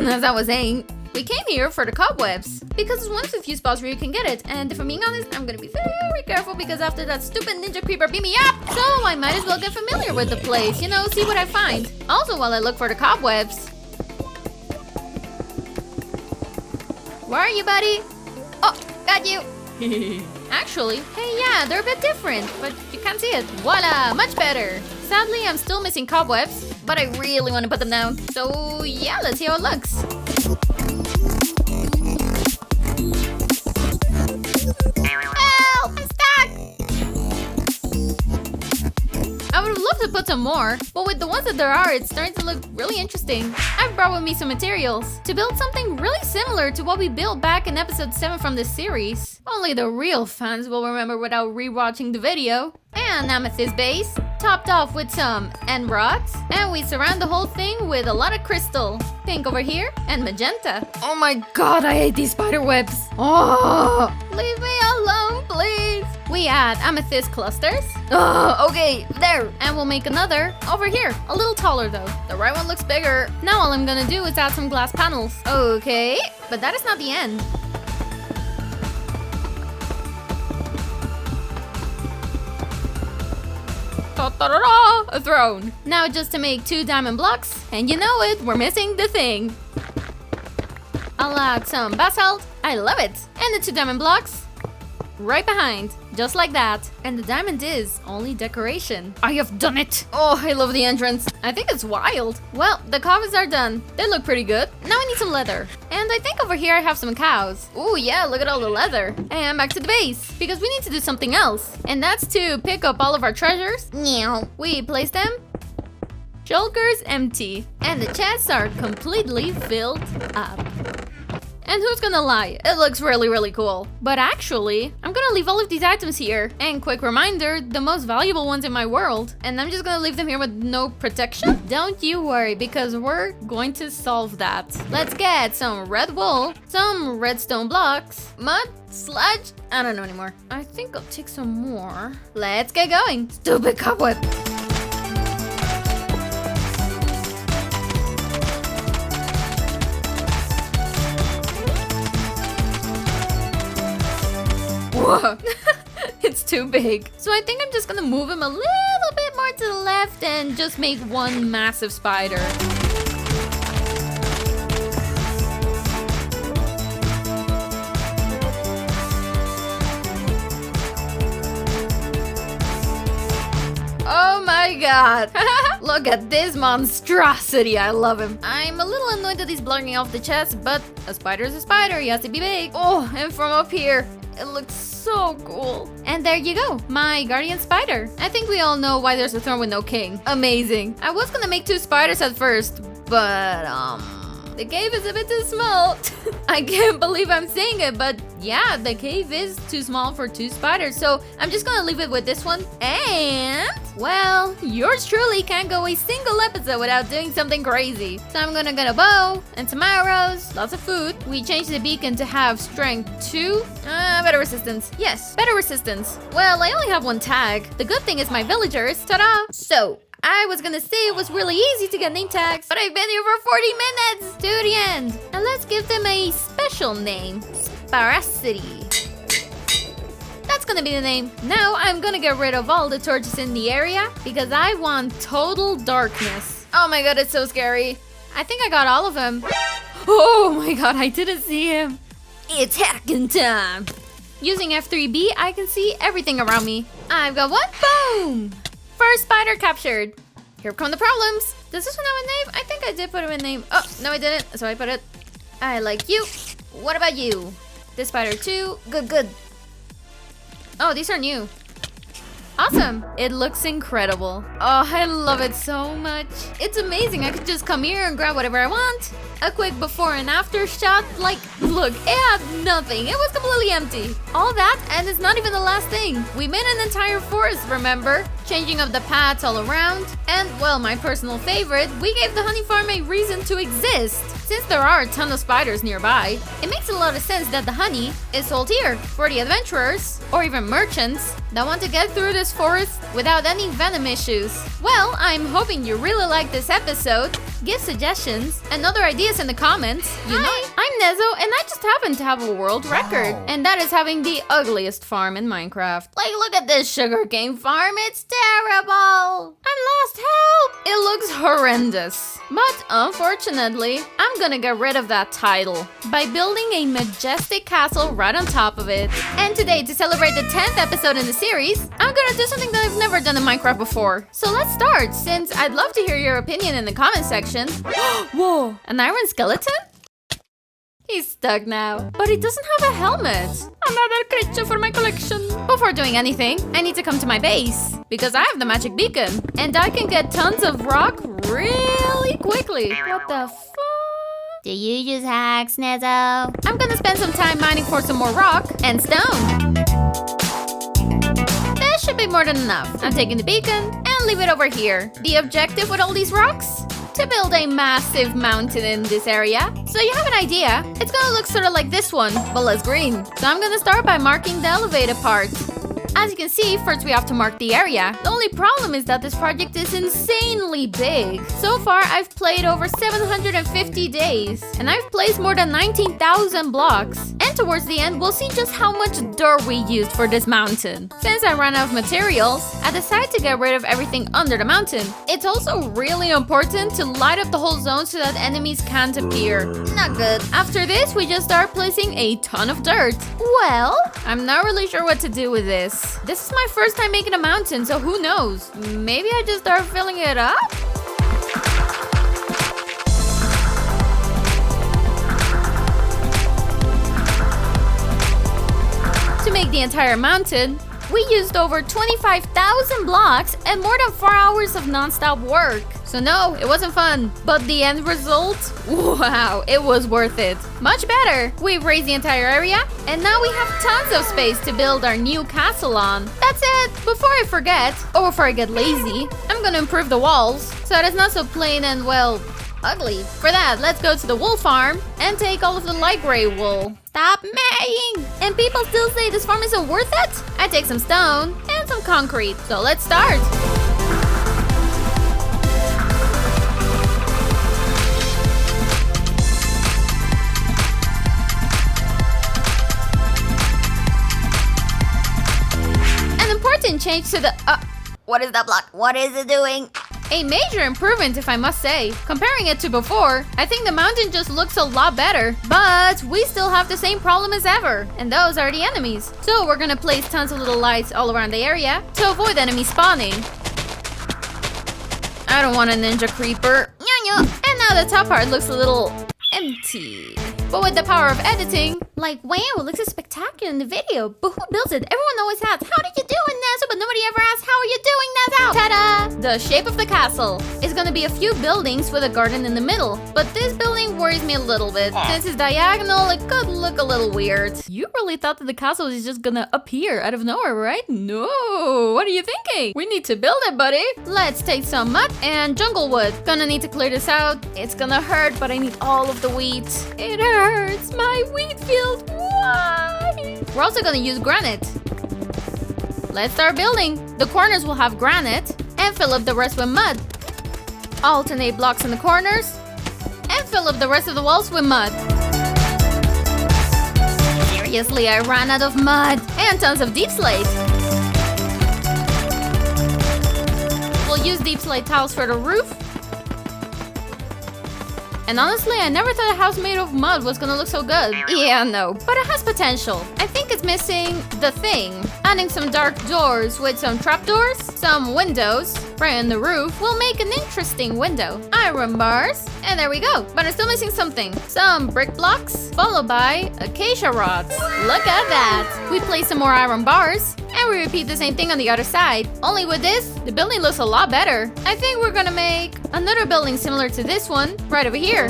As I was saying, we came here for the cobwebs because it's one of the few spots where you can get it. And if I'm being honest, I'm gonna be very careful because after that stupid ninja creeper beat me up, so I might as well get familiar with the place. You know, see what I find. Also, while I look for the cobwebs. Where are you, buddy? Oh, got you. Actually, hey, yeah, they're a bit different, but you can't see it. Voila, much better. Sadly, I'm still missing cobwebs, but I really want to put them down. So yeah, let's see how it looks. Help! I'm stuck! I would have loved to put some more, but with the ones that there are, it's starting to look really interesting. I've brought with me some materials to build something really similar to what we built back in episode 7 from this series. Only the real fans will remember without rewatching the video. An amethyst base, topped off with some end rods, and we surround the whole thing with a lot of crystal. Pink over here, and magenta. Oh my god, I hate these spider webs. Oh, leave me alone, please. We add amethyst clusters. Oh, okay, there. And we'll make another over here, a little taller though. The right one looks bigger. Now all I'm gonna do is add some glass panels. Okay, but that is not the end. Ta-da-da-da! A throne. Now just to make 2 diamond blocks, and you know it, we're missing the thing. I'll add some basalt. I love it. And the 2 diamond blocks right behind, just like that. And the diamond is only decoration. I have done it. Oh, I love the entrance. I think it's wild. Well, the coffins are done. They look pretty good. Now we need some leather. And I think over here I have some cows. Oh yeah, look at all the leather. And back to the base, because we need to do something else. And that's to pick up all of our treasures. Meow. We place them. Shulkers empty. And the chests are completely filled up. And who's gonna lie, it looks really cool. But actually, I'm gonna leave all of these items here. And quick reminder, the most valuable ones in my world. And I'm just gonna leave them here with no protection. Don't you worry, because we're going to solve that. Let's get some red wool, some redstone blocks, mud, sludge, I don't know anymore. I think I'll take some more. Let's get going. Stupid cobweb. Whoa, it's too big. So I think I'm just gonna move him a little bit more to the left and just make one massive spider. Oh my god. Look at this monstrosity. I love him. I'm a little annoyed that he's blocking off the chest, but a spider is a spider. He has to be big. Oh, and from up here, it looks so cool. And there you go, my guardian spider. I think we all know why there's a throne with no king. Amazing. I was gonna make 2 spiders at first, but the cave is a bit too small. I can't believe I'm saying it, but yeah, the cave is too small for 2 spiders. So I'm just gonna leave it with this one. And, well, yours truly can't go a single episode without doing something crazy. So I'm gonna get a bow and some arrows, lots of food. We changed the beacon to have strength 2. Better resistance. Yes, better resistance. Well, I only have 1 tag. The good thing is my villagers. Ta-da! So, I was gonna say it was really easy to get name tags, but I've been here for 40 minutes to the end. And let's give them a special name. Sparacity. That's gonna be the name. Now I'm gonna get rid of all the torches in the area because I want total darkness. Oh my god, it's so scary. I think I got all of them. Oh my god, I didn't see him. It's hacking time. Using F3B, I can see everything around me. I've got one. Boom! First spider captured. Here come the problems. Does this one have a name? I think I did put him in name. Oh, no I didn't. So I put it I like you. What about you? This spider too. Good, good. Oh, these are new. Awesome. It looks incredible. Oh, I love it so much. It's amazing. I could just come here and grab whatever I want. A quick before and after shot. Like, look, it had nothing. It was completely empty. All that, and it's not even the last thing. We made an entire forest, remember? Changing up the paths all around. And, well, my personal favorite, we gave the honey farm a reason to exist. Since there are a ton of spiders nearby, it makes a lot of sense that the honey is sold here for the adventurers or even merchants that want to get through this forest without any venom issues. Well, I'm hoping you really like this episode. Give suggestions and other ideas in the comments. Hi, I'm Nezo, and I just happen to have a world record, and that is having the ugliest farm in Minecraft. Like, look at this sugarcane farm. It's terrible. I'm lost. Help! It looks horrendous. But unfortunately, I'm gonna get rid of that title by building a majestic castle right on top of it. And today, to celebrate the 10th episode in the series, I'm gonna do something that I've never done in Minecraft before. So let's start, since I'd love to hear your opinion in the comment section. Whoa, an iron skeleton? He's stuck now, but he doesn't have a helmet. Another creature for my collection. Before doing anything, I need to come to my base, because I have the magic beacon, and I can get tons of rock really quickly. What the fuck? Do you use hacks, Nezo? I'm gonna spend some time mining for some more rock and stone. That should be more than enough. I'm taking the beacon and leave it over here. The objective with all these rocks? To build a massive mountain in this area. So you have an idea. It's gonna look sort of like this one, but less green. So I'm gonna start by marking the elevated part. As you can see, first we have to mark the area. The only problem is that this project is insanely big. So far, I've played over 750 days, and I've placed more than 19,000 blocks. And towards the end, we'll see just how much dirt we used for this mountain. Since I ran out of materials, I decided to get rid of everything under the mountain. It's also really important to light up the whole zone so that enemies can't appear. Not good. After this, we just start placing a ton of dirt. Well, I'm not really sure what to do with this. This is my first time making a mountain, so who knows? Maybe I just start filling it up? To make the entire mountain, we used over 25,000 blocks and more than 4 hours of non-stop work. So no, it wasn't fun. But the end result? Wow, it was worth it. Much better. We've raised the entire area, and now we have tons of space to build our new castle on. That's it. Before I forget, or before I get lazy, I'm gonna improve the walls so that it's not so plain and, well, ugly. For that, let's go to the wool farm and take all of the light gray wool. Stop maying! And people still say this farm isn't worth it? I take some stone and some concrete. So let's start. An important change to the... What is that block? What is it doing? A major improvement, if I must say. Comparing it to before, I think the mountain just looks a lot better. But we still have the same problem as ever, and those are the enemies. So we're gonna place tons of little lights all around the area to avoid enemies spawning. I don't want a ninja creeper. And now the top part looks a little empty. But with the power of editing, like, wow, it looks spectacular in the video. But who builds it? Everyone always asks, how did you do it, Nezo? But nobody ever asks, how are you doing, Nezo? Ta-da! The shape of the castle is gonna be a few buildings with a garden in the middle. But this building worries me a little bit. Since it's diagonal, it could look a little weird. You really thought that the castle is just gonna appear out of nowhere, right? No! What are you thinking? We need to build it, buddy. Let's take some mud and jungle wood. Gonna need to clear this out. It's gonna hurt, but I need all of the wheat. It hurts. My wheat field. Why? We're also gonna use granite. Let's start building. The corners will have granite and fill up the rest with mud. Alternate blocks in the corners and fill up the rest of the walls with mud. Seriously, I ran out of mud and tons of deep slate. We'll use deep slate tiles for the roof. And honestly, I never thought a house made of mud was gonna look so good. Yeah, no, but it has potential. I think it's missing the thing. Adding some dark doors with some trapdoors, some windows right on the roof will make an interesting window. Iron bars, and there we go. But I'm still missing something. Some brick blocks, followed by acacia rods. Look at that. We place some more iron bars, and we repeat the same thing on the other side. Only with this, the building looks a lot better. I think we're gonna make another building similar to this one right over here.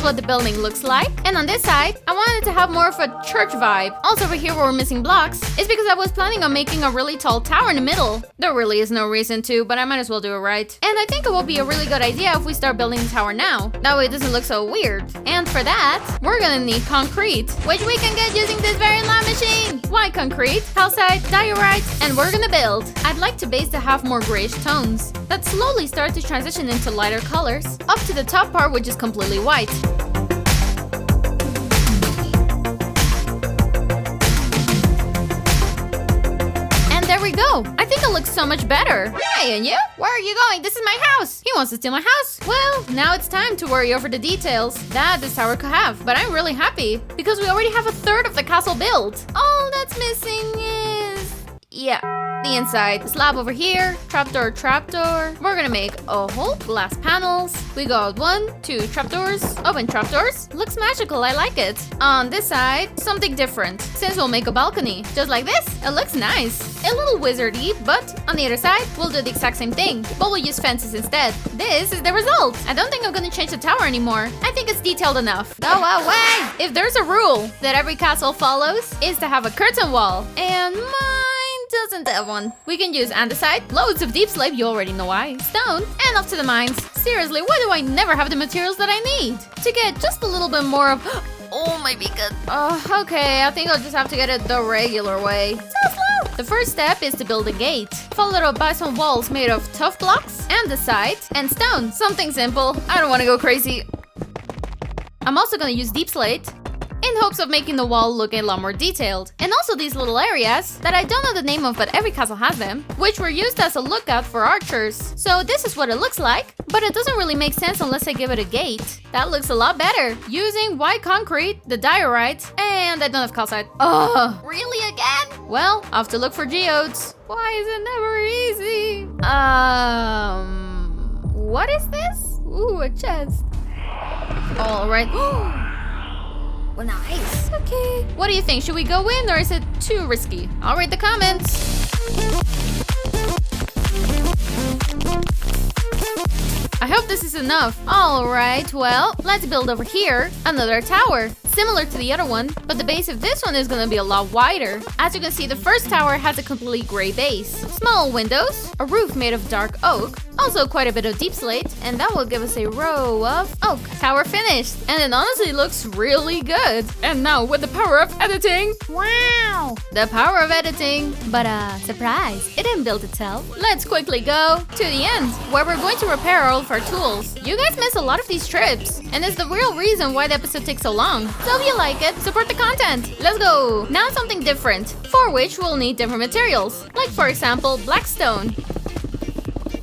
What the building looks like. And on this side, I wanted to have more of a church vibe. Also over here where we're missing blocks is because I was planning on making a really tall tower in the middle. There really is no reason to, but I might as well do it right. And I think it will be a really good idea if we start building the tower now. That way it doesn't look so weird. And for that, we're gonna need concrete, which we can get using this very lime machine. White concrete, calcite, diorite, and we're gonna build. I'd like the base to have more grayish tones that slowly start to transition into lighter colors, up to the top part which is completely white. There we go. I think it looks so much better. Hey, and you? Where are you going? This is my house. He wants to steal my house. Well, now it's time to worry over the details that this tower could have. But I'm really happy because we already have a third of the castle built. All that's missing is... yeah, the inside. Slab over here, trapdoor. We're gonna make a hole, glass panels. We got 1, 2 trapdoors, open trapdoors. Looks magical, I like it. On this side, something different, since we'll make a balcony. Just like this, it looks nice. A little wizardy, but on the other side, we'll do the exact same thing, but we'll use fences instead. This is the result. I don't think I'm gonna change the tower anymore. I think it's detailed enough. Go away! If there's a rule that every castle follows, is to have a curtain wall. And mine doesn't have one. We can use andesite, loads of deep slate, you already know why, stone, and off to the mines. Seriously, why do I never have the materials that I need? To get just a little bit more of... oh my beacon. Okay, I think I'll just have to get it the regular way. So slow! The first step is to build a gate, followed up by some walls made of tough blocks, andesite, and stone. Something simple. I don't want to go crazy. I'm also gonna use deep slate, in hopes of making the wall look a lot more detailed. And also these little areas that I don't know the name of, but every castle has them, which were used as a lookout for archers. So this is what it looks like, but it doesn't really make sense unless I give it a gate. That looks a lot better. Using white concrete, the diorite, and I don't have calcite. Ugh, really again? Well, I'll have to look for geodes. Why is it never easy? What is this? Ooh, a chest. All right. Well, nice. Okay. What do you think? Should we go in or is it too risky? I'll read the comments. I hope this is enough. All right, well, let's build over here another tower. Similar to the other one, but the base of this one is gonna be a lot wider. As you can see, the first tower has a complete gray base. Small windows, a roof made of dark oak, also quite a bit of deep slate, and that will give us a row of oak. Tower finished, and it honestly looks really good. And now with the power of editing, wow! The power of editing. But surprise, it didn't build itself. Let's quickly go to the end, where we're going to repair all of our tools. You guys miss a lot of these trips, and it's the real reason why the episode takes so long. So if you like it, support the content. Let's go! Now something different, for which we'll need different materials. Like for example, black stone.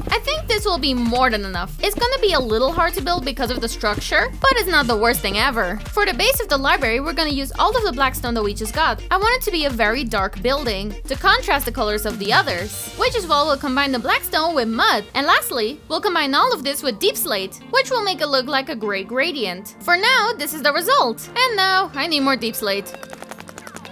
I think this will be more than enough. It's gonna be a little hard to build because of the structure, but it's not the worst thing ever. For the base of the library, we're gonna use all of the black stone that we just got. I want it to be a very dark building, to contrast the colors of the others, which is why we'll combine the black stone with mud. And lastly, we'll combine all of this with deep slate, which will make it look like a gray gradient. For now, this is the result. And now, I need more deep slate.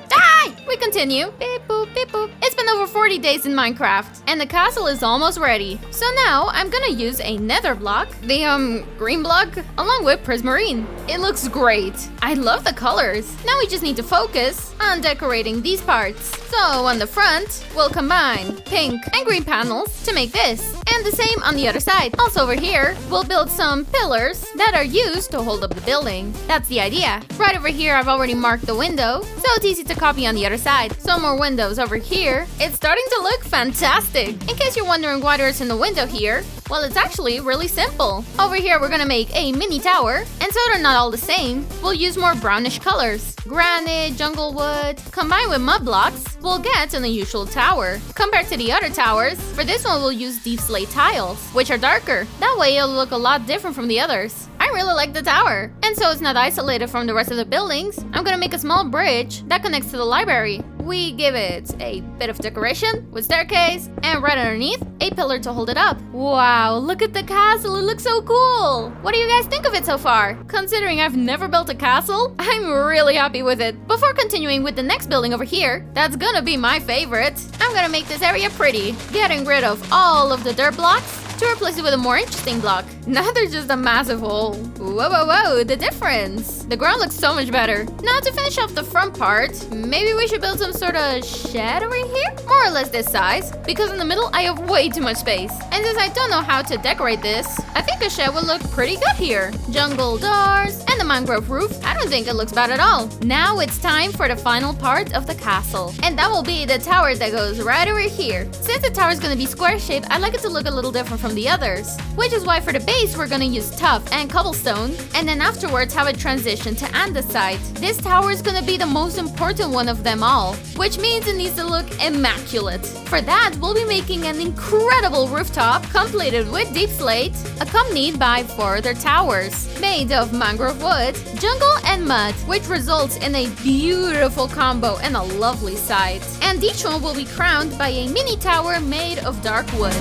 Die! We continue. Beep boop, beep boop. It's been over 40 days in Minecraft, and the castle is almost ready. So now I'm gonna use a nether block, the green block, along with prismarine. It looks great. I love the colors. Now we just need to focus on decorating these parts. So on the front, we'll combine pink and green panels to make this, and the same on the other side. Also over here, we'll build some pillars that are used to hold up the building. That's the idea. Right over here, I've already marked the window, so it's easy to copy on the other side. Some more windows over here. It's starting to look fantastic. In case you're wondering why there's in the window here, Well, it's actually really simple. Over here, we're gonna make a mini tower, and so they're not all the same, we'll use more brownish colors. Granite, jungle wood, combined with mud blocks, we'll get an unusual tower. Compared to the other towers, for this one we'll use deep slate tiles, which are darker. That way it'll look a lot different from the others. I really like the tower. And so it's not isolated from the rest of the buildings, I'm gonna make a small bridge that connects to the library. We give it a bit of decoration with staircase, and right underneath, a pillar to hold it up. Wow, look at the castle, it looks so cool! What do you guys think of it so far? Considering I've never built a castle, I'm really happy with it. Before continuing with the next building over here, that's gonna be my favorite. I'm gonna make this area pretty, getting rid of all of the dirt blocks to replace it with a more interesting block. Now there's just a massive hole. Whoa, whoa, whoa, the difference. The ground looks so much better. Now to finish off the front part, maybe we should build some sort of shed over here? More or less this size, because in the middle I have way too much space. And since I don't know how to decorate this, I think a shed would look pretty good here. Jungle doors and the mangrove roof, I don't think it looks bad at all. Now it's time for the final part of the castle. And that will be the tower that goes right over here. Since the tower is going to be square shaped, I like it to look a little different from the others. Which is why for the base we're gonna use tuff and cobblestone, and then afterwards have it transition to andesite. This tower is gonna be the most important one of them all, which means it needs to look immaculate. For that, we'll be making an incredible rooftop completed with deep slate, accompanied by 4 other towers made of mangrove wood, jungle, and mud, which results in a beautiful combo and a lovely sight. And each one will be crowned by a mini tower made of dark wood.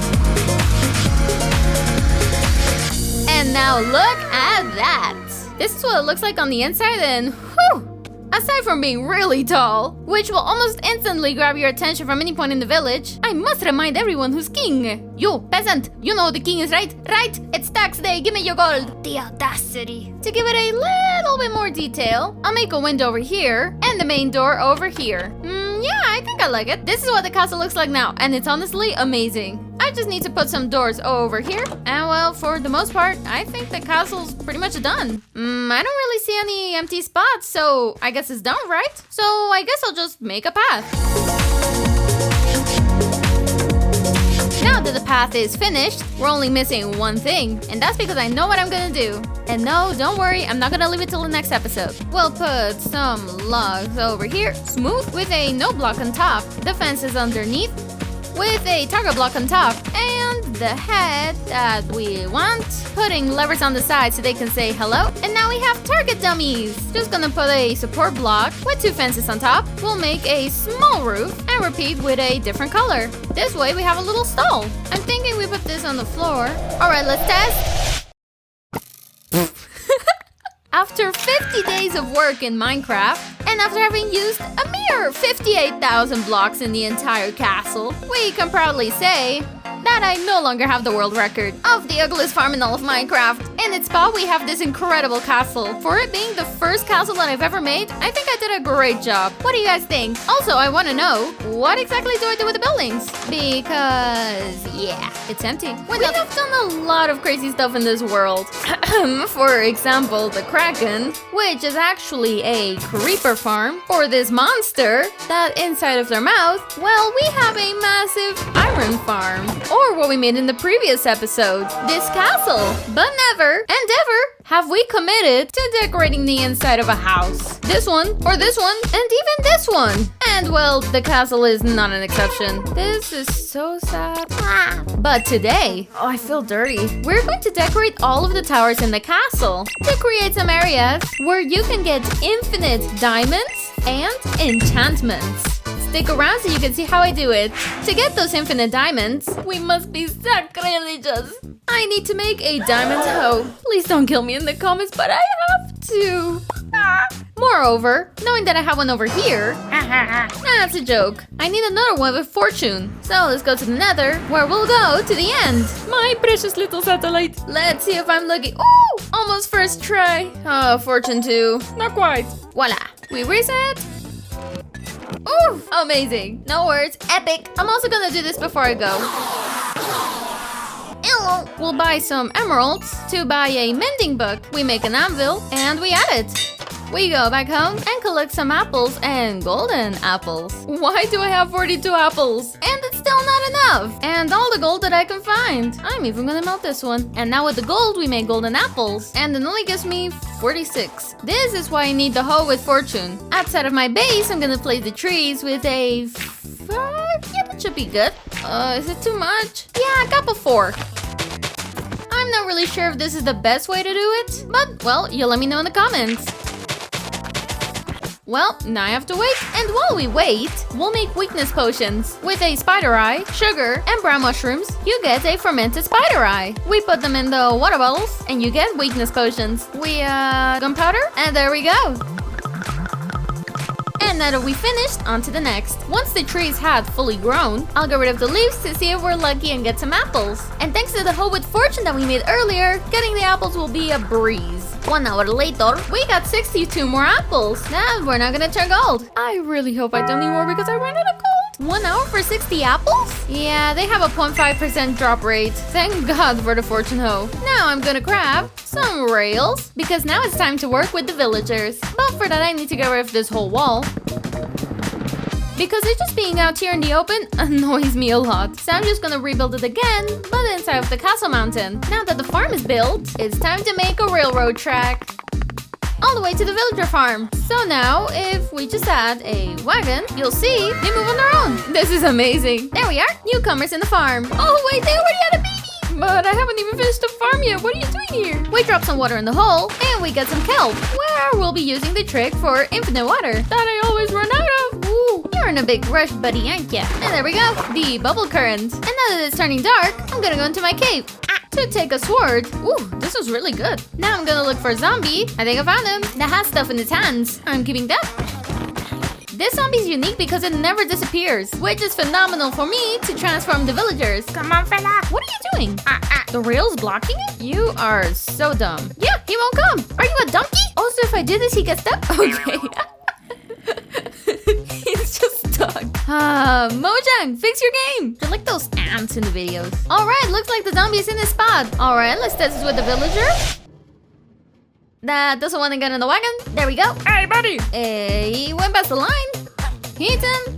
And now look at that! This is what it looks like on the inside, and whew! Aside from being really tall, which will almost instantly grab your attention from any point in the village, I must remind everyone who's king. You, peasant, you know who the king is, right? Right? It's tax day, give me your gold. The audacity. To give it a little bit more detail, I'll make a window over here, and the main door over here. Yeah, I think I like it. This is what the castle looks like now, and it's honestly amazing. I just need to put some doors over here. And well, for the most part, I think the castle's pretty much done. I don't really see any empty spots, so I guess it's done, right? So I guess I'll just make a path. Now that the path is finished, we're only missing one thing, and that's because I know what I'm gonna do. And no, don't worry, I'm not gonna leave it till the next episode. We'll put some logs over here, smooth, with a no block on top. The fence is underneath, with a target block on top, and the head that we want, putting levers on the side so they can say hello. And now we have target dummies. Just gonna put a support block with 2 fences on top. We'll make a small roof and repeat with a different color. This way we have a little stall. I'm thinking we put this on the floor. Alright, let's test. After 50 days of work in Minecraft, and after having used a mere 58,000 blocks in the entire castle, we can proudly say that I no longer have the world record of the ugliest farm in all of Minecraft. In its spot, we have this incredible castle. For it being the first castle that I've ever made, I think I did a great job. What do you guys think? Also, I want to know, what exactly do I do with the buildings? Because, yeah, it's empty. We have done a lot of crazy stuff in this world. For example, the Kraken, which is actually a creeper farm. For this monster, that inside of their mouth, well, we have a massive iron farm. Or what we made in the previous episode, this castle. But never and ever have we committed to decorating the inside of a house. This one, or this one, and even this one. And well, the castle is not an exception. This is so sad. But today, oh, I feel dirty. We're going to decorate all of the towers in the castle to create some areas where you can get infinite diamonds and enchantments. Stick around so you can see how I do it. To get those infinite diamonds, we must be sacrilegious. I need to make a diamond hoe. Please don't kill me in the comments, but I have to. Moreover, knowing that I have one over here, that's a joke. I need another one with fortune. So let's go to the Nether, where we'll go to the end. My precious little satellite. Let's see if I'm lucky. Ooh, almost first try. Oh, fortune 2. Not quite. Voila. We reset. Ooh, amazing. No words. Epic. I'm also gonna do this before I go. We'll buy some emeralds to buy a mending book. We make an anvil and we add it. We go back home and collect some apples and golden apples. Why do I have 42 apples? And it's still not enough. And all the gold that I can find. I'm even gonna melt this one. And now with the gold, we make golden apples. And it only gives me 46. This is why I need the hoe with fortune. Outside of my base, I'm gonna place the trees with a 5. Yeah, that should be good. Is it too much? Yeah, a couple 4. I'm not really sure if this is the best way to do it, but, well, you'll let me know in the comments. Well, now I have to wait, and while we wait, we'll make weakness potions. With a spider eye, sugar, and brown mushrooms, you get a fermented spider eye. We put them in the water bottles, and you get weakness potions. Gunpowder, and there we go. And now that we finished, on to the next. Once the trees had fully grown, I'll get rid of the leaves to see if we're lucky and get some apples. And thanks to the hoe with fortune that we made earlier, getting the apples will be a breeze. 1 hour later, we got 62 more apples. Now we're not gonna turn gold. I really hope I don't need more because I ran out of gold. 1 hour for 60 apples? Yeah, they have a 0.5% drop rate. Thank God for the fortune hoe. Now I'm gonna grab some rails because now it's time to work with the villagers. But for that, I need to get rid of this whole wall, because it just being out here in the open annoys me a lot. So I'm just gonna rebuild it again, but inside of the castle mountain. Now that the farm is built, it's time to make a railroad track all the way to the villager farm. So now, if we just add a wagon, you'll see they move on their own. This is amazing. There we are, newcomers in the farm. Oh wait, they already had a baby. But I haven't even finished the farm yet. What are you doing here? We drop some water in the hole, and we get some kelp, where we'll be using the trick for infinite water that I always run out of. Ooh, you're in a big rush, buddy, aren't ya? And there we go, the bubble current. And now that it's turning dark, I'm gonna go into my cave to take a sword. Ooh, this was really good. Now I'm gonna look for a zombie. I think I found him. That has stuff in his hands. I'm keeping that. This zombie's unique because it never disappears, which is phenomenal for me to transform the villagers. Come on, fella. What are you doing? The rail's blocking it? You are so dumb. Yeah, he won't come. Are you a donkey? Also, if I do this, he gets stuck? Okay. He's just stuck. Mojang, fix your game. They're like those ants in the videos. All right, looks like the zombie is in his spot. All right, let's test this with the villager. That doesn't want to get in the wagon. There we go. Hey, buddy. He went past the line. Hit him.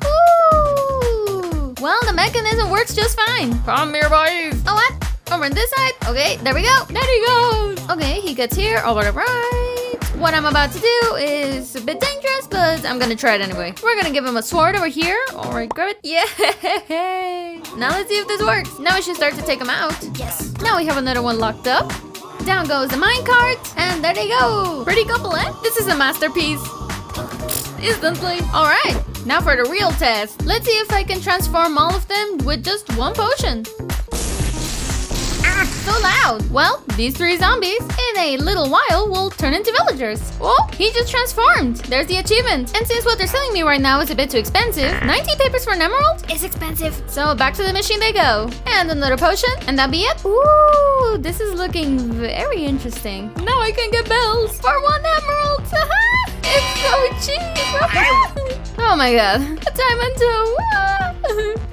Ooh. Well, the mechanism works just fine. Come here, boys. Oh, what? Over on this side. Okay, there we go. There he goes. Okay, he gets here. Over the right. What I'm about to do is a bit dangerous, but I'm gonna try it anyway. We're gonna give him a sword over here. All right, grab it. Yay. Now let's see if this works. Now we should start to take him out. Yes. Now we have another one locked up. Down goes the minecart, and there they go. Pretty couple, eh? This is a masterpiece. Instantly. All right, now for the real test. Let's see if I can transform all of them with just 1 potion. So loud. Well, these 3 zombies in a little while will turn into villagers. Oh, he just transformed. There's the achievement. And since what they're selling me right now is a bit too expensive, 19 papers for an emerald? It's expensive. So back to the machine they go. And another potion, and that'll be it. Ooh, this is looking very interesting. Now I can get bells for 1 emerald. It's so cheap. Oh my god, a diamond toe.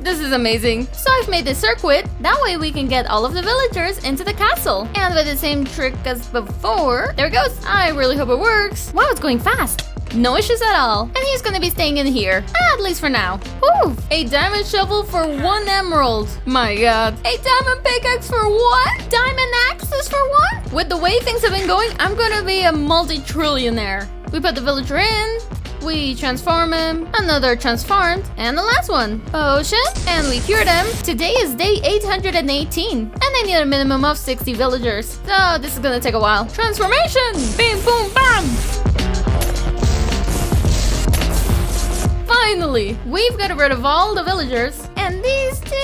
This is amazing. So I've made this circuit. That way we can get all of the villagers into the castle. And with the same trick as before. There it goes. I really hope it works. Wow, it's going fast. No issues at all. And he's gonna be staying in here. At least for now. Ooh, a diamond shovel for 1 emerald. My god. A diamond pickaxe for 1? Diamond axes for 1? With the way things have been going, I'm gonna be a multi-trillionaire. We put the villager in. We transform him, another transformed, and the last one. Potion, and we cure them. Today is day 818, and I need a minimum of 60 villagers. So this is gonna take a while. Transformation! Bing, boom, bam! Finally, we've got rid of all the villagers, and these two.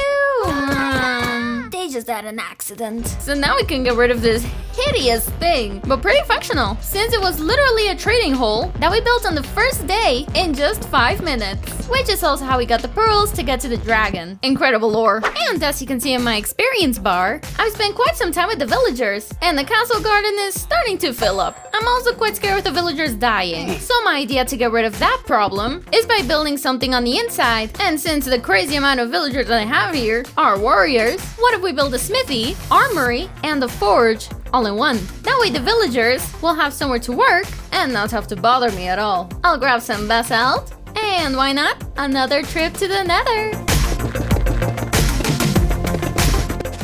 They just had an accident. So now we can get rid of this hideous thing, but pretty functional, since it was literally a trading hole that we built on the first day in just 5 minutes. Which is also how we got the pearls to get to the dragon. Incredible lore. And as you can see in my experience bar, I've spent quite some time with the villagers, and the castle garden is starting to fill up. I'm also quite scared with the villagers dying. So my idea to get rid of that problem is by building something on the inside. And since the crazy amount of villagers that I have here are warriors, what if we build build a smithy, armory, and a forge all in one. That way the villagers will have somewhere to work and not have to bother me at all. I'll grab some basalt, and why not? Another trip to the Nether.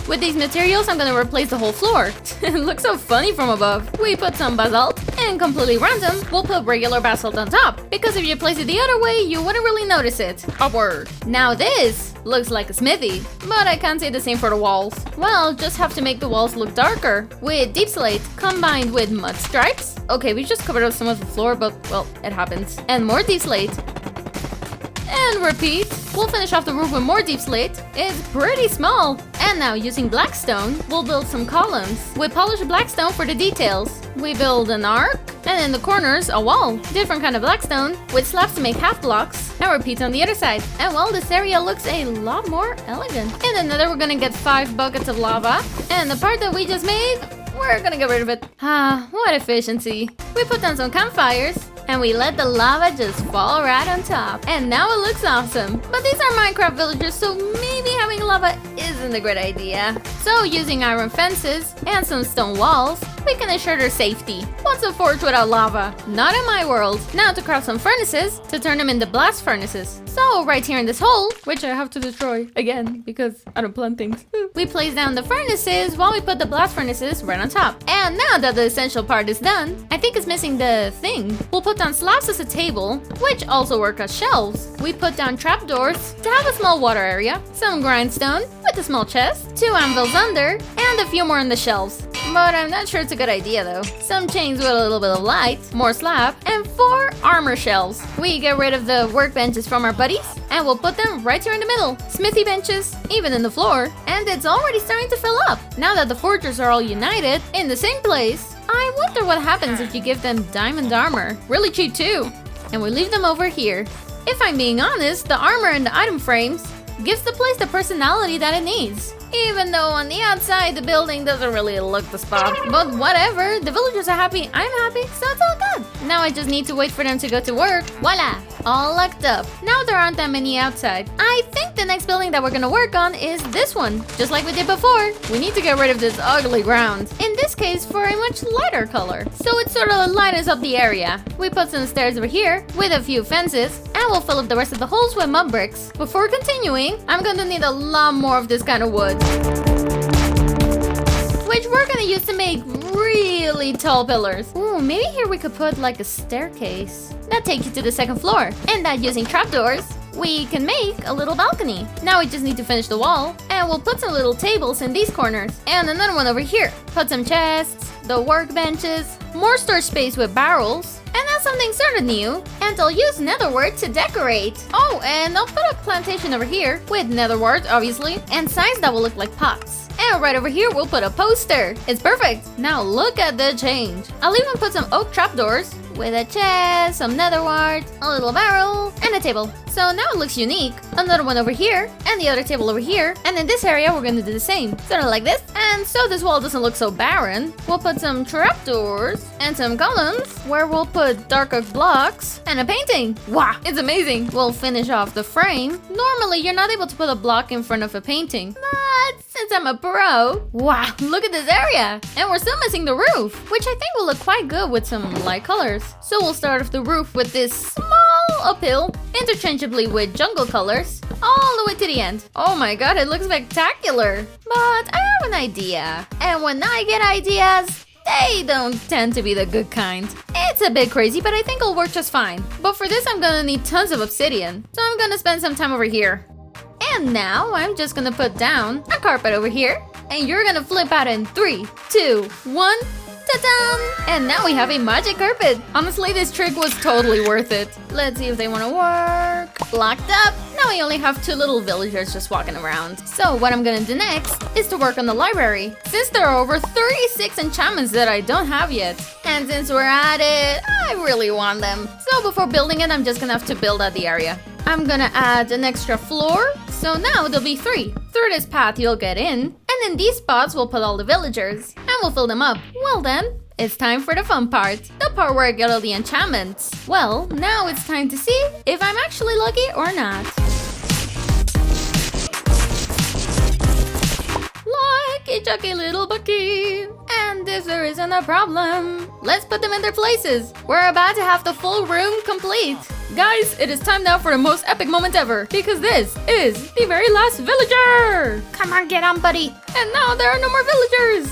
With these materials, I'm gonna replace the whole floor. It looks so funny from above. We put some basalt, and completely random, we'll put regular basalt on top. Because if you place it the other way, you wouldn't really notice it. Upward. Now this looks like a smithy, but I can't say the same for the walls. Well, just have to make the walls look darker with deep slate combined with mud stripes. Okay, we just covered up some of the floor, but well, it happens. And more deep slate. And repeat. We'll finish off the roof with more deep slate. It's pretty small. And now using blackstone, we'll build some columns with polished blackstone for the details. We build an arc, and in the corners, a wall. Different kind of blackstone with slabs to make half blocks. And repeat on the other side. And well, this area looks a lot more elegant. In the Nether, we're gonna get 5 buckets of lava. And the part that we just made, we're gonna get rid of it. Ah, what efficiency. We put down some campfires, and we let the lava just fall right on top. And now it looks awesome. But these are Minecraft villagers, so maybe having lava isn't a great idea. So using iron fences and some stone walls, we can ensure their safety. What's a forge without lava? Not in my world. Now to craft some furnaces to turn them into blast furnaces. So right here in this hole, which I have to destroy again because I don't plant things, we place down the furnaces while we put the blast furnaces right on top. And now that the essential part is done, I think it's missing the thing. We'll put down slabs as a table, which also work as shelves. We put down trapdoors to have a small water area, some grindstone with a small chest, 2 anvils under, and a few more in the shelves. But I'm not sure it's a good idea though. Some chains with a little bit of light, more slab, and 4 armor shelves. We get rid of the workbenches from our buddies, and we'll put them right here in the middle. Smithy benches, even in the floor, and it's already starting to fill up. Now that the forgers are all united in the same place, I wonder what happens if you give them diamond armor. Really cheap too. And we leave them over here. If I'm being honest, the armor and the item frames gives the place the personality that it needs. Even though on the outside, the building doesn't really look the spot. But whatever, the villagers are happy, I'm happy, so it's all good. Now I just need to wait for them to go to work. Voila! All locked up. Now there aren't that many outside. I think the next building that we're gonna work on is this one. Just like we did before, we need to get rid of this ugly ground. In this case, for a much lighter color. So it sort of lightens up the area. We put some stairs over here with a few fences, and we'll fill up the rest of the holes with mud bricks. Before continuing, I'm gonna need a lot more of this kind of wood, which we're gonna use to make really tall pillars. Ooh, maybe here we could put like a staircase that takes you to the 2nd floor. And that using trapdoors, we can make a little balcony. Now we just need to finish the wall, and we'll put some little tables in these corners. And another one over here. Put some chests, the workbenches, more storage space with barrels, and that's something sort of new. And I'll use netherwort to decorate. Oh, and I'll put a plantation over here with netherwort, obviously, and signs that will look like pots. And right over here, we'll put a poster. It's perfect. Now look at the change. I'll even put some oak trapdoors with a chest, some netherwort, a little barrel, and a table. So now it looks unique. Another one over here, and the other table over here. And in this area, we're gonna do the same. Sort of like this. And so this wall doesn't look so barren, we'll put some trapdoors and some columns where we'll put dark oak blocks and a painting. Wow, it's amazing. We'll finish off the frame. Normally, you're not able to put a block in front of a painting, but since I'm a pro, wow, look at this area. And we're still missing the roof, which I think will look quite good with some light colors. So we'll start off the roof with this small uphill, interchangeably with jungle colors, all the way to the end. Oh my god, it looks spectacular. But I have an idea. And when I get ideas, they don't tend to be the good kind. It's a bit crazy, but I think it'll work just fine. But for this, I'm gonna need tons of obsidian. So I'm gonna spend some time over here. And now I'm just gonna put down a carpet over here. And you're gonna flip out in 3, 2, 1. Ta-da! And now we have a magic carpet. Honestly, this trick was totally worth it. Let's see if they want to work. Locked up. Now we only have 2 little villagers just walking around. So what I'm gonna do next is to work on the library, since there are over 36 enchantments that I don't have yet. And since we're at it, I really want them. So before building it, I'm just gonna have to build out the area. I'm gonna add an extra floor, so now there'll be 3. Through this path you'll get in, and in these spots we'll put all the villagers, and we'll fill them up. Well then, it's time for the fun part, the part where I get all the enchantments. Well, now it's time to see if I'm actually lucky or not. Chucky little Bucky. And if there isn't a problem, let's put them in their places. We're about to have the full room complete. Guys, it is time now for the most epic moment ever, because this is the very last villager. Come on, get on, buddy. And now there are no more villagers.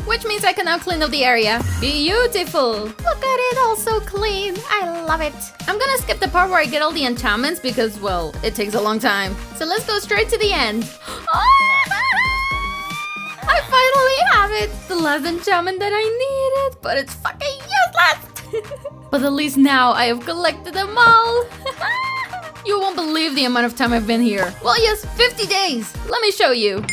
Which means I can now clean up the area. Beautiful. Look at it, all so clean. I love it. I'm gonna skip the part where I get all the enchantments because, well, it takes a long time. So let's go straight to the end. I finally have it! The last enchantment that I needed, but it's fucking useless! But at least now I have collected them all! You won't believe the amount of time I've been here. Well, yes, 50 days! Let me show you.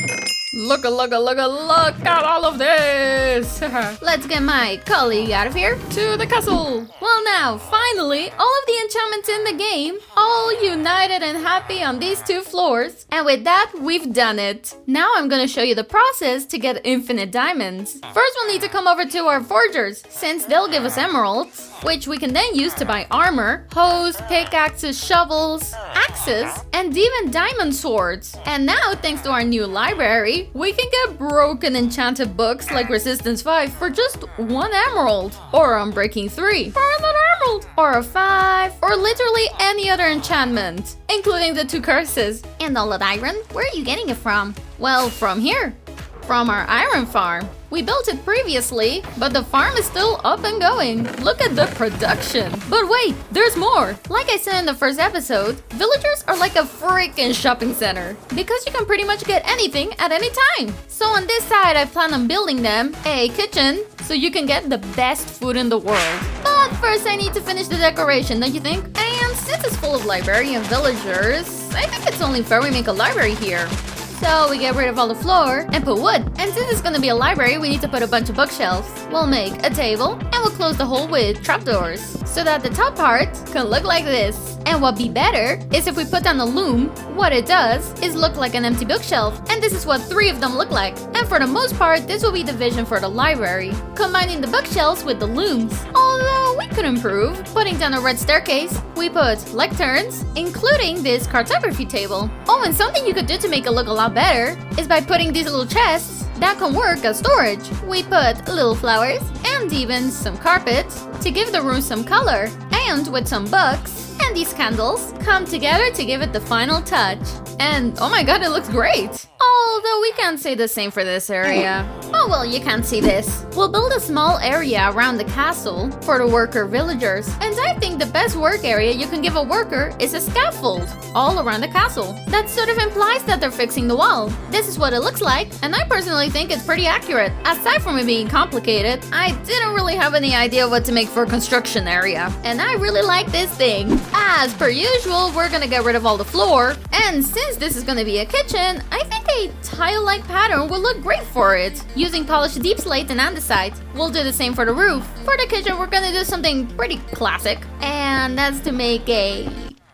Look at all of this! Let's get my colleague out of here to the castle! Well now, finally, all of the enchantments in the game, all united and happy on these 2 floors. And with that, we've done it. Now I'm gonna show you the process to get infinite diamonds. First, we'll need to come over to our forgers, since they'll give us emeralds, which we can then use to buy armor, hoes, pickaxes, shovels, axes, and even diamond swords. And now, thanks to our new library, we can get broken enchanted books like Resistance 5 for just 1 emerald, or Unbreaking 3 for another emerald, or a 5, or literally any other enchantment, including the 2 curses. And all that iron? Where are you getting it from? Well, from here. From our iron farm. We built it previously, but the farm is still up and going. Look at the production. But wait, there's more. Like I said in the first episode, villagers are like a freaking shopping center because you can pretty much get anything at any time. So on this side, I plan on building them a kitchen so you can get the best food in the world. But first, I need to finish the decoration, don't you think? And since it's full of librarian villagers, I think it's only fair we make a library here. So we get rid of all the floor and put wood. And since it's gonna be a library, we need to put a bunch of bookshelves. We'll make a table and we'll close the hole with trapdoors so that the top part can look like this. And what'd be better is if we put down a loom, what it does is look like an empty bookshelf. And this is what 3 of them look like. And for the most part, this will be the vision for the library, combining the bookshelves with the looms. Although we could improve. Putting down a red staircase, we put lecterns, including this cartography table. Oh, and something you could do to make it look a lot better is by putting these little chests that can work as storage. We put little flowers and even some carpet to give the room some color. And with some books and these candles come together to give it the final touch. And oh my god, it looks great! Although we can't say the same for this area. Oh well, you can't see this. We'll build a small area around the castle for the worker villagers. And I think the best work area you can give a worker is a scaffold all around the castle. That sort of implies that they're fixing the wall. This is what it looks like, and I personally think it's pretty accurate. Aside from it being complicated, I didn't really have any idea what to make for a construction area. And I really like this thing. As per usual, we're gonna get rid of all the floor. And since this is gonna be a kitchen, I think a tile-like pattern will look great for it, using polished deep slate and andesite. We'll do the same for the roof. For the kitchen, we're gonna do something pretty classic, and that's to make a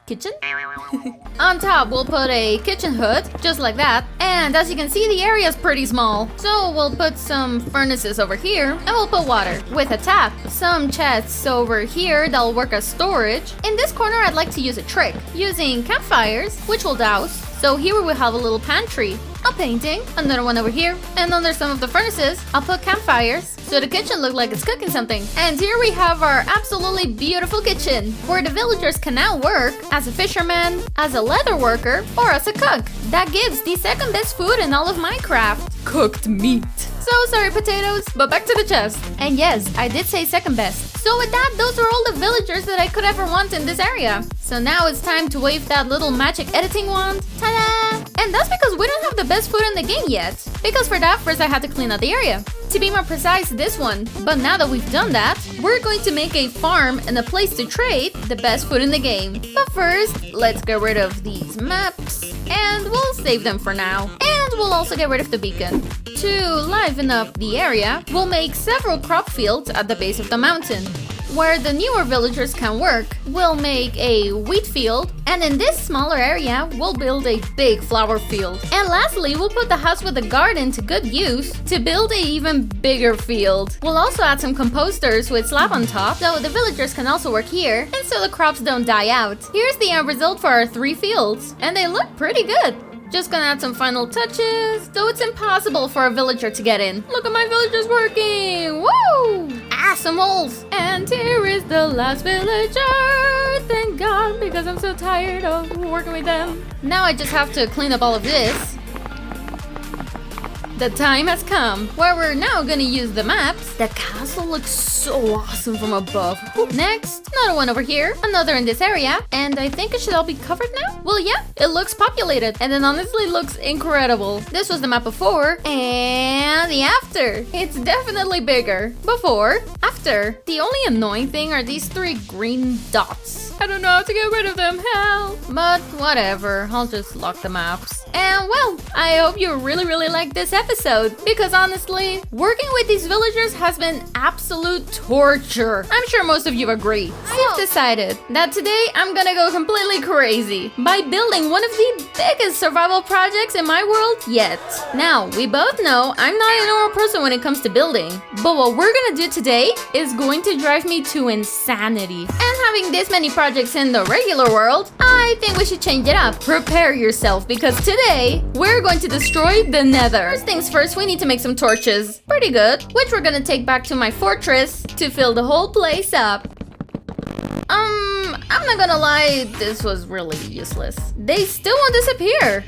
kitchen? On top, we'll put a kitchen hood, just like that. And as you can see, the area is pretty small. So we'll put some furnaces over here, and we'll put water with a tap. Some chests over here that'll work as storage. In this corner, I'd like to use a trick, using campfires, which we'll douse. So here we have a little pantry, a painting, another one over here, and under some of the furnaces, I'll put campfires so the kitchen looks like it's cooking something. And here we have our absolutely beautiful kitchen, where the villagers can now work as a fisherman, as a leather worker, or as a cook. That gives the second best food in all of Minecraft: cooked meat. So sorry, potatoes, but back to the chest. And yes, I did say second best. So with that, those are all the villagers that I could ever want in this area. So now it's time to wave that little magic editing wand. Ta-da! And that's because we don't have the best food in the game yet. Because for that, first I had to clean out the area. To be more precise, this one. But now that we've done that, we're going to make a farm and a place to trade the best food in the game. But first, let's get rid of these maps. And we'll save them for now. And we'll also get rid of the beacon. To liven up the area, we'll make several crop fields at the base of the mountain, where the newer villagers can work. We'll make a wheat field, and in this smaller area, we'll build a big flower field. And lastly, we'll put the house with the garden to good use to build a even bigger field. We'll also add some composters with slab on top, so the villagers can also work here, and so the crops don't die out. Here's the end result for our 3 fields, and they look pretty good. Just gonna add some final touches, though it's impossible for a villager to get in. Look at my villagers working! Woo! Ah, some holes! And here is the last villager! Thank God, because I'm so tired of working with them. Now I just have to clean up all of this. The time has come where we're now gonna use the maps. The castle looks so awesome from above. Next, another one over here, another in this area, and I think it should all be covered now. Well, yeah, it looks populated, and it honestly looks incredible. This was the map before, and the after. It's definitely bigger. Before, after. The only annoying thing are these 3 green dots. I don't know how to get rid of them, hell. But whatever, I'll just lock the maps. And well, I hope you really like this episode, because honestly, working with these villagers has been absolute torture. I'm sure most of you agree. I've decided that today I'm gonna go completely crazy by building one of the biggest survival projects in my world yet. Now, we both know I'm not a normal person when it comes to building, but what we're gonna do today is going to drive me to insanity. And having this many projects in the regular world, I think we should change it up. Prepare yourself, because today we're going to destroy the Nether. First things first, we need to make some torches. Pretty good. Which we're gonna take back to my fortress to fill the whole place up. I'm not gonna lie, this was really useless. They still won't disappear.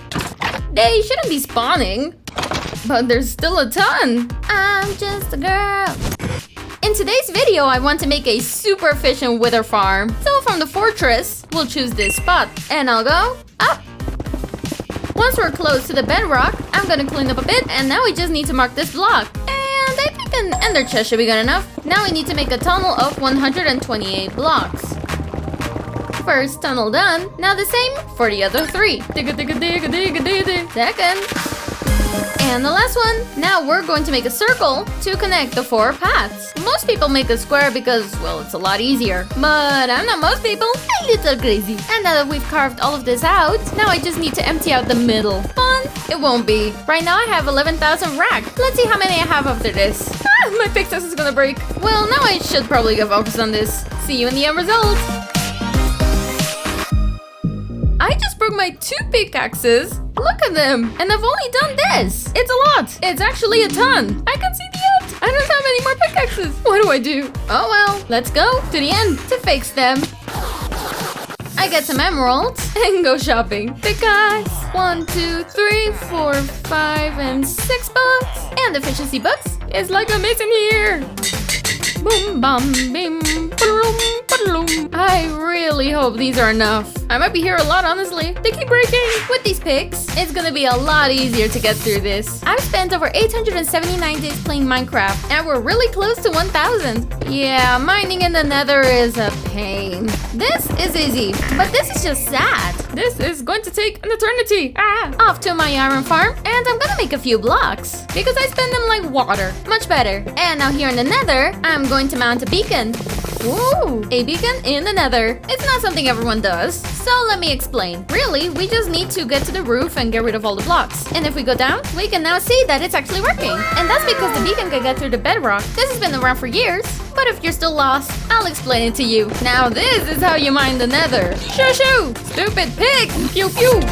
They shouldn't be spawning, but there's still a ton. I'm just a girl. In today's video, I want to make a super efficient wither farm. So from the fortress, we'll choose this spot, and I'll go up. Once we're close to the bedrock, I'm gonna clean up a bit, and now we just need to mark this block. And I think an ender chest should be good enough. Now we need to make a tunnel of 128 blocks. First tunnel done. Now the same for the other 3. Second. And the last one. Now we're going to make a circle to connect the 4 paths. Most people make a square because, well, it's a lot easier. But I'm not most people. I'm a little crazy. And now that we've carved all of this out, now I just need to empty out the middle. Fun? It won't be. Right now I have 11,000 rack. Let's see how many I have after this. My pickaxe is gonna break. Well, now I should probably get focused on this. See you in the end result. I just broke my 2 pickaxes. Look at them. And I've only done this. It's a lot. It's actually a ton. I can see the end. I don't have any more pickaxes. What do I do? Oh well, let's go to the end to fix them. I get some emeralds and go shopping. Because 1, 2, 3, 4, 5, and 6 bucks. And efficiency bucks is like a missing here. Boom, bam, bim, ba-dum. I really hope these are enough. I might be here a lot, honestly. They keep breaking. With these picks, it's gonna be a lot easier to get through this. I've spent over 879 days playing Minecraft, and we're really close to 1,000. Yeah, mining in the Nether is a pain. This is easy, but this is just sad. This is going to take an eternity. Off to my iron farm, and I'm gonna make a few blocks, because I spend them like water. Much better. And now here in the Nether, I'm going to mount a beacon. Ooh, a beacon in the Nether. It's not something everyone does, so let me explain. Really, we just need to get to the roof and get rid of all the blocks. And if we go down, we can now see that it's actually working. And that's because the beacon can get through the bedrock. This has been around for years, but if you're still lost, I'll explain it to you. Now this is how you mine the Nether. Shoo shoo! Stupid pig! Pew pew!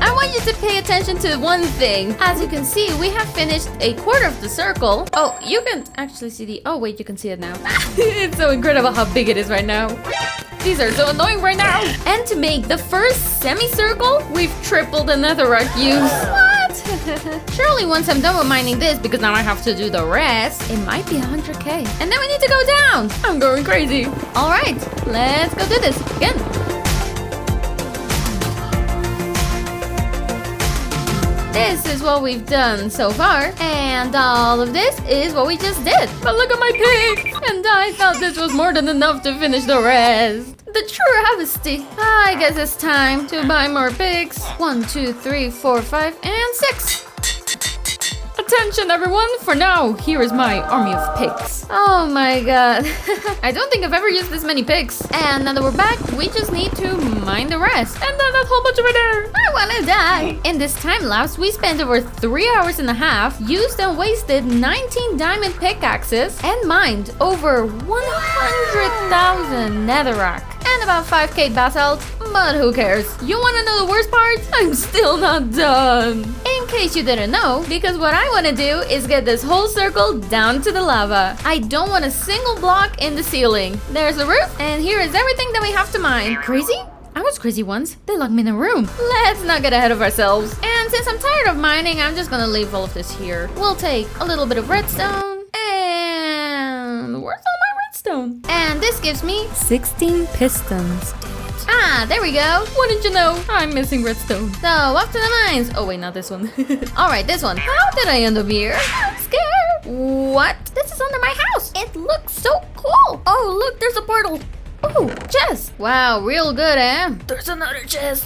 I want you to pay attention to one thing. As you can see, we have finished a quarter of the circle. Oh, you can actually see the... Oh, wait, you can see it now. It's so incredible how big it is right now. These are so annoying right now. And to make the first semicircle, we've tripled the netherrack use. What? Surely once I'm done with mining this, because now I have to do the rest, it might be 100k. And then we need to go down. I'm going crazy. All right, let's go do this again. This is what we've done so far, and all of this is what we just did. But look at my pig! And I thought this was more than enough to finish the rest. The travesty. I guess it's time to buy more pigs. 1, 2, 3, 4, 5, and 6. Attention everyone, for now, here is my army of pigs. Oh my god. I don't think I've ever used this many pigs. And now that we're back, we just need to mine the rest. And then that whole bunch over there. I wanna die. In this time lapse, we spent over 3 hours and a half, used and wasted 19 diamond pickaxes, and mined over 100,000 netherrack. And about 5k basalt, But who cares? You wanna know the worst part? I'm still not done. In case you didn't know, because what I wanna do is get this whole circle down to the lava. I don't want a single block in the ceiling. There's the roof, and here is everything that we have to mine. Crazy? I was crazy once. They locked me in a room. Let's not get ahead of ourselves. And since I'm tired of mining, I'm just gonna leave all of this here. We'll take a little bit of redstone. And where's all my redstone? And this gives me 16 pistons. Ah, there we go. Wouldn't you know? I'm missing redstone. So, off to the mines. Oh, wait, not this one. Alright, this one. How did I end up here? I'm scared. What? This is under my house. It looks so cool. Oh, look, there's a portal. Ooh, chest. Wow, real good, eh? There's another chest.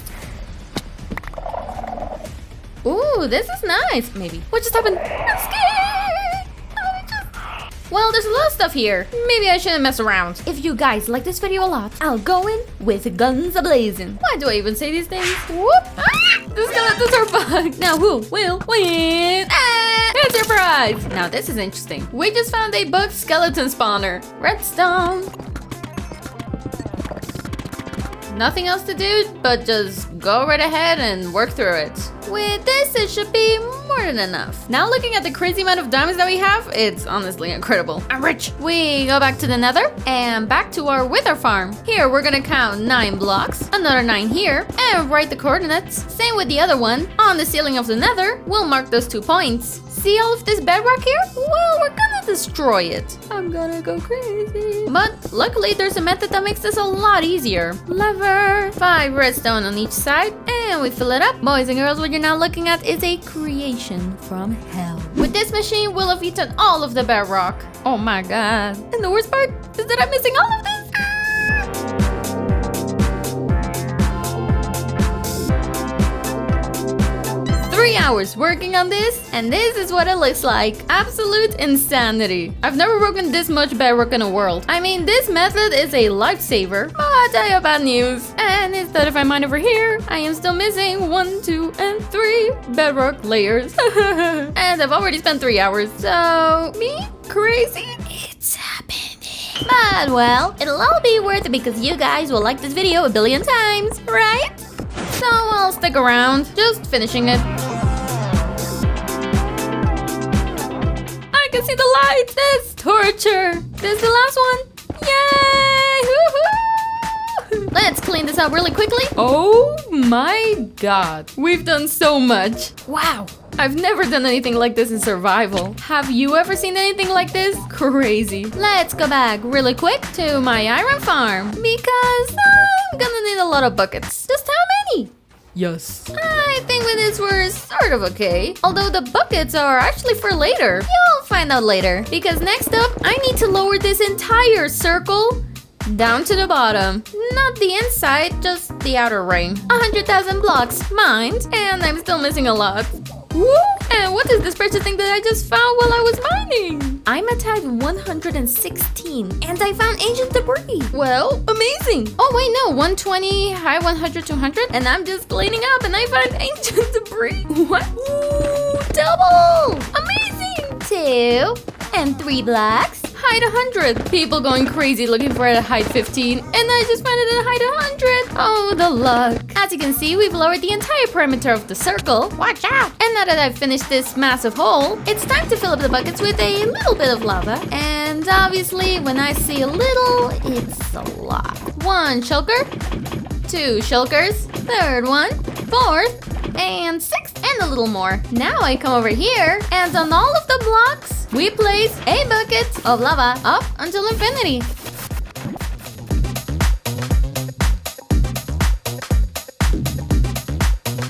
Ooh, this is nice. Maybe. What just happened? I'm scared. Well, there's a lot of stuff here. Maybe I shouldn't mess around. If you guys like this video a lot, I'll go in with guns a-blazing. Why do I even say these things? Whoop! Ah, the skeletons are bugged. Now who will win? Ah, it's a surprise. Now this is interesting. We just found a bugged skeleton spawner. Redstone. Nothing else to do but just go right ahead and work through it. With this, it should be more than enough. Now looking at the crazy amount of diamonds that we have, it's honestly incredible. I'm rich. We go back to the Nether and back to our wither farm. Here, we're gonna count 9 blocks, another 9 here, and write the coordinates. Same with the other one. On the ceiling of the Nether, we'll mark those 2 points. See all of this bedrock here? Well, we're gonna destroy it. I'm gonna go crazy. But luckily, there's a method that makes this a lot easier. Lever, 5 redstone on each side, and we fill it up. Boys and girls, what you're now looking at is a creation from hell. With this machine, we'll have eaten all of the bedrock. Oh my god. And the worst part is that I'm missing all of this. 3 hours working on this, and this is what it looks like. Absolute insanity. I've never broken this much bedrock in a world. I mean, this method is a lifesaver, but I have bad news. And instead if I mine over here, I am still missing 1, 2, and 3 bedrock layers. And I've already spent 3 hours, so me? Crazy? It's happening. But well, it'll all be worth it because you guys will like this video a billion times, right? So I'll stick around, just finishing it. I can see the light! That's torture! This is the last one! Yay! Woohoo! Let's clean this up really quickly. Oh my god. We've done so much. Wow. I've never done anything like this in survival. Have you ever seen anything like this? Crazy. Let's go back really quick to my iron farm because I'm gonna need a lot of buckets. Just how many? Yes. I think with this we're sort of okay. Although the buckets are actually for later. You'll find out later. Because next up, I need to lower this entire circle down to the bottom. Not the inside, just the outer ring. 100,000 blocks mined, and I'm still missing a lot. Woo! And what is this precious thing that I just found while I was mining? I'm at type 116, and I found ancient debris. Well, amazing. Oh wait, no, 120, high 100, 200, and I'm just cleaning up, and I found ancient debris. What? Ooh, double! Amazing! 2 and 3 blocks. Height 100. People going crazy looking for it at height 15, and I just found it at height 100. Oh, the luck. As you can see, we've lowered the entire perimeter of the circle. Watch out. And now that I've finished this massive hole, it's time to fill up the buckets with a little bit of lava. And obviously, when I see a little, it's a lot. 1 shulker, 2 shulkers, 3rd one, 4th, and 6th, and a little more. Now I come over here, and on all of the blocks, we place a bucket of lava up until infinity.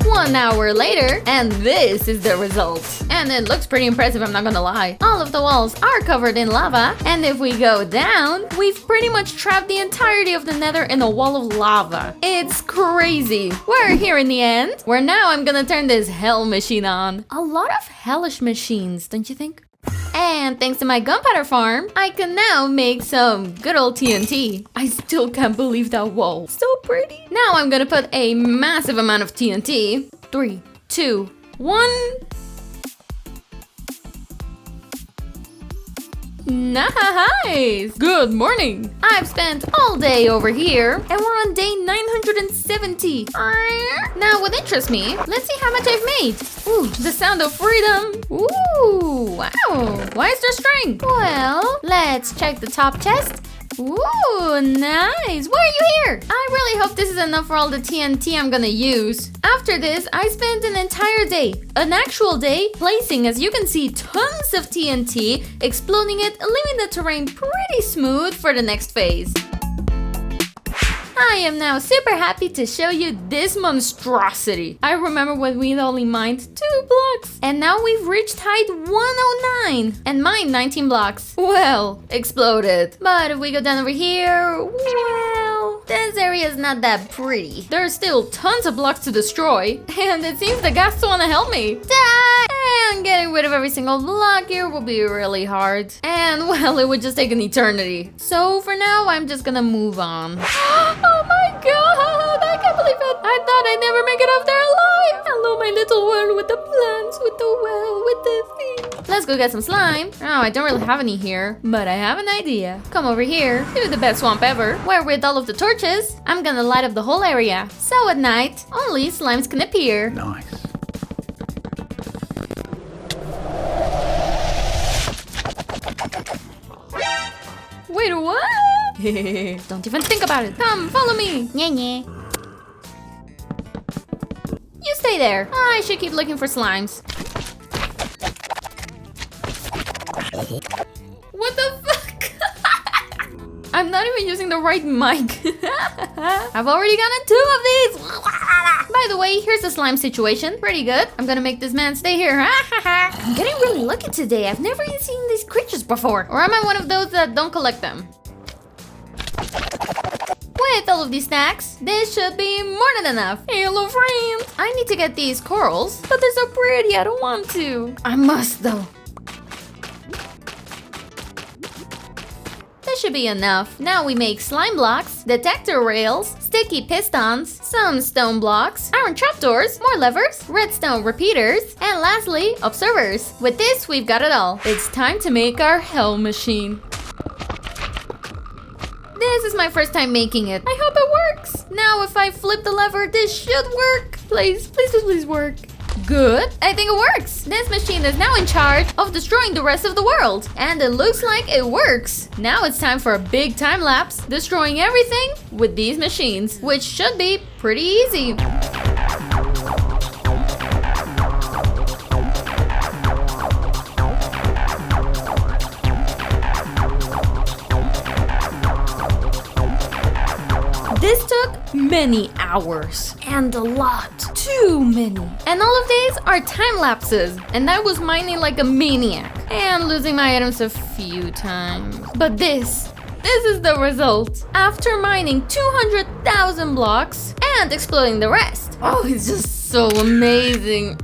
One hour later, and this is the result. And it looks pretty impressive, I'm not gonna lie. All of the walls are covered in lava, and if we go down, we've pretty much trapped the entirety of the Nether in a wall of lava. It's crazy. We're here in the end, where now I'm gonna turn this hell machine on. A lot of hellish machines, don't you think? And thanks to my gunpowder farm, I can now make some good old TNT. I still can't believe that wall. So pretty. Now I'm gonna put a massive amount of TNT. 3, 2, 1. Nice! Good morning! I've spent all day over here, and we're on day 970. Now, what interests me, let's see how much I've made. Ooh, the sound of freedom. Ooh, wow. Why is there string? Well, let's check the top chest. Ooh, nice! Why are you here? I really hope this is enough for all the TNT I'm gonna use. After this, I spent an entire day, an actual day, placing, as you can see, tons of TNT, exploding it, leaving the terrain pretty smooth for the next phase. I am now super happy to show you this monstrosity. I remember when we'd only mined 2 blocks. And now we've reached height 109 and mined 19 blocks. Well, exploded. But if we go down over here, well, this area is not that pretty. There's still tons of blocks to destroy. And it seems the ghasts want to help me. And getting rid of every single block here will be really hard. And well, it would just take an eternity. So for now, I'm just gonna move on. Oh my god, I can't believe it. I thought I'd never make it off there alive. Hello, my little world with the plants, with the well, with the thing. Let's go get some slime. Oh, I don't really have any here, but I have an idea. Come over here to the best swamp ever, where with all of the torches, I'm gonna light up the whole area. So at night, only slimes can appear. Nice. Wait, what? Don't even think about it. Come, follow me. Yeah. You stay there. I should keep looking for slimes. What the fuck? I'm not even using the right mic. I've already gotten 2 of these. By the way, here's the slime situation. Pretty good. I'm gonna make this man stay here. I'm getting really lucky today. I've never even seen these creatures before. Or am I one of those that don't collect them? With all of these snacks, this should be more than enough. Hey, hello, friend. I need to get these corals, but they're so pretty. I don't want to. I must, though. This should be enough. Now we make slime blocks, detector rails, sticky pistons, some stone blocks, iron trapdoors, more levers, redstone repeaters, and lastly, observers. With this, we've got it all. It's time to make our hell machine. This is my first time making it. I hope it works. Now if I flip the lever, this should work. Please, please, please, please work. Good. I think it works. This machine is now in charge of destroying the rest of the world. And it looks like it works. Now it's time for a big time lapse, destroying everything with these machines, which should be pretty easy. This took many hours. And a lot. Too many. And all of these are time lapses. And I was mining like a maniac. And losing my items a few times. But this is the result. After mining 200,000 blocks and exploding the rest. Oh, it's just so amazing.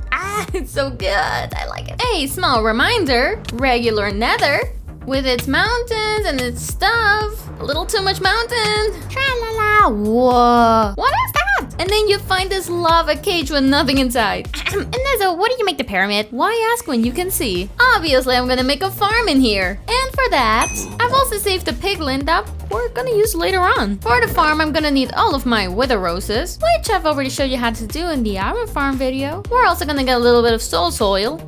It's so good. I like it. A small reminder, regular Nether, with its mountains and its stuff. A little too much mountain. Tra-la-la. Whoa. What is that? And then you find this lava cage with nothing inside. Nezo, what did you make the pyramid? Why ask when you can see? Obviously, I'm gonna make a farm in here. And for that, I've also saved a piglin that we're gonna use later on. For the farm, I'm gonna need all of my wither roses, which I've already showed you how to do in the iron farm video. We're also gonna get a little bit of soul soil,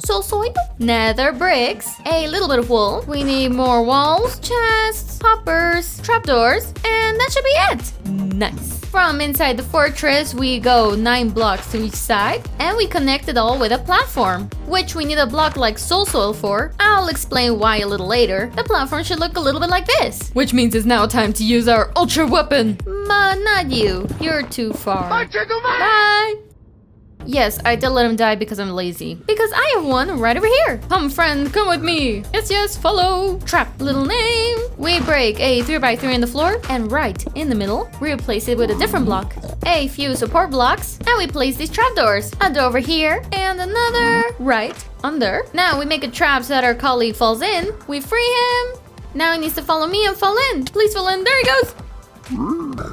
nether bricks, a little bit of wool. We need more walls, chests, hoppers, trapdoors, and that should be it. Nice. From inside the fortress, we go 9 blocks to each side, and we connect it all with a platform, which we need a block like soul soil for. I'll explain why a little later. The platform should look a little bit like this, which means it's now time to use our ultra weapon. But not you. You're too far. Bye. Yes, I did let him die because I'm lazy. Because I have one right over here. Come friend, come with me. Yes, follow. Trap, little name. We break a 3x3 in the floor, and right in the middle, we replace it with a different block. A few support blocks, and we place these trapdoors. A door over here, and another right under. Now we make a trap so that our colleague falls in. We free him. Now he needs to follow me and fall in. Please fall in. There he goes.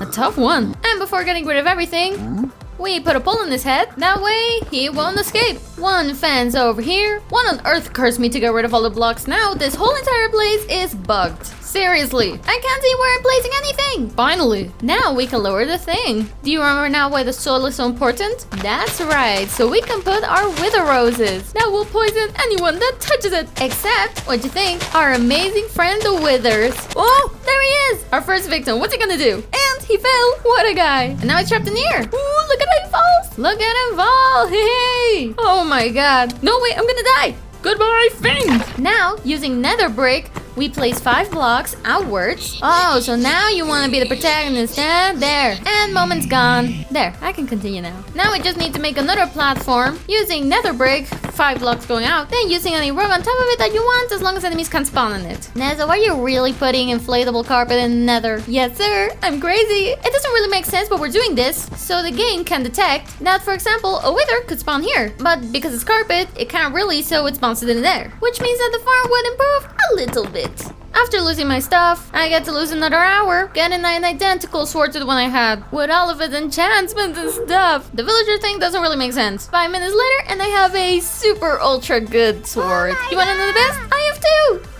A tough one. And before getting rid of everything, We put a pole in his head. That way, he won't escape. One fence over here. What on earth cursed me to get rid of all the blocks? Now this whole entire place is bugged. Seriously, I can't see where I'm placing anything. Finally, now we can lower the thing. Do you remember now why the soil is so important? That's right, so we can put our wither roses. That will poison anyone that touches it. Except, what you think? Our amazing friend the withers. Oh, there he is! Our first victim. What's he gonna do? And he fell. What a guy. And now he's trapped in here. Ooh, look at how he falls. Look at him fall. Hey! Oh my god. No, wait, I'm gonna die. Goodbye, thing! Now, using nether brick, we place 5 blocks outwards. Oh, so now you want to be the protagonist, eh? There. And moment's gone. There, I can continue now. Now we just need to make another platform using nether brick, 5 blocks going out, then using any rug on top of it that you want as long as enemies can't spawn on it. Nezo, are you really putting inflatable carpet in nether? Yes, sir. I'm crazy. It doesn't really make sense, but we're doing this so the game can detect that, for example, a wither could spawn here. But because it's carpet, it can't really, so it spawns it in there. Which means that the farm would improve a little bit. After losing my stuff, I get to lose another hour, getting an identical sword to the one I had, with all of its enchantments and stuff. The villager thing doesn't really make sense. 5 minutes later, and I have a super ultra good sword. You wanna know the best? I have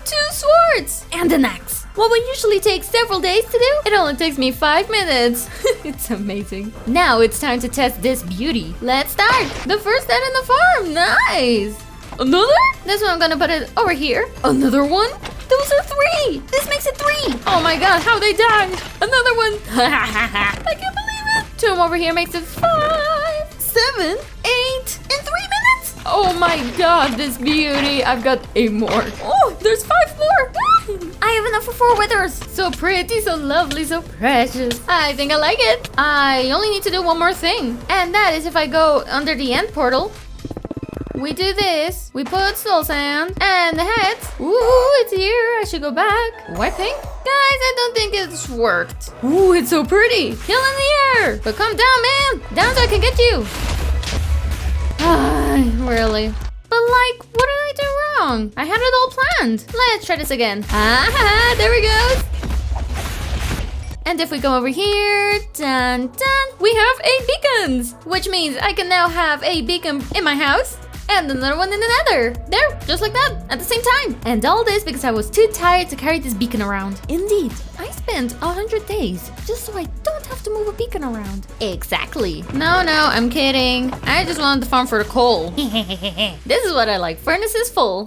2 swords! And an axe. What would usually take several days to do, it only takes me 5 minutes. It's amazing. Now it's time to test this beauty. Let's start. The first dead in the farm. Nice. Another? This one I'm gonna put it over here. Another one? Those are 3! This makes it 3! Oh my god, how they died! Another one! I can't believe it! 2 over here makes it 5, 7, 8, in 3 minutes! Oh my god, this beauty! I've got 8 more. Oh, there's 5 more! I have enough for 4 withers! So pretty, so lovely, so precious. I think I like it. I only need to do one more thing. And that is if I go under the end portal. We do this, we put soul sand, and the heads. Ooh, it's here, I should go back. What thing? Guys, I don't think it's worked. Ooh, it's so pretty. Hill in the air. But come down, man. Down so I can get you. Ah, really? But like, what did I do wrong? I had it all planned. Let's try this again. Ah, there we go. And if we go over here, dun dun, we have 8 beacons. Which means I can now have a beacon in my house. And another one in the nether. There, just like that, at the same time. And all this because I was too tired to carry this beacon around. Indeed, I spent 100 days just so I don't have to move a beacon around. Exactly. No, I'm kidding. I just wanted the farm for the coal. This is what I like, furnaces full.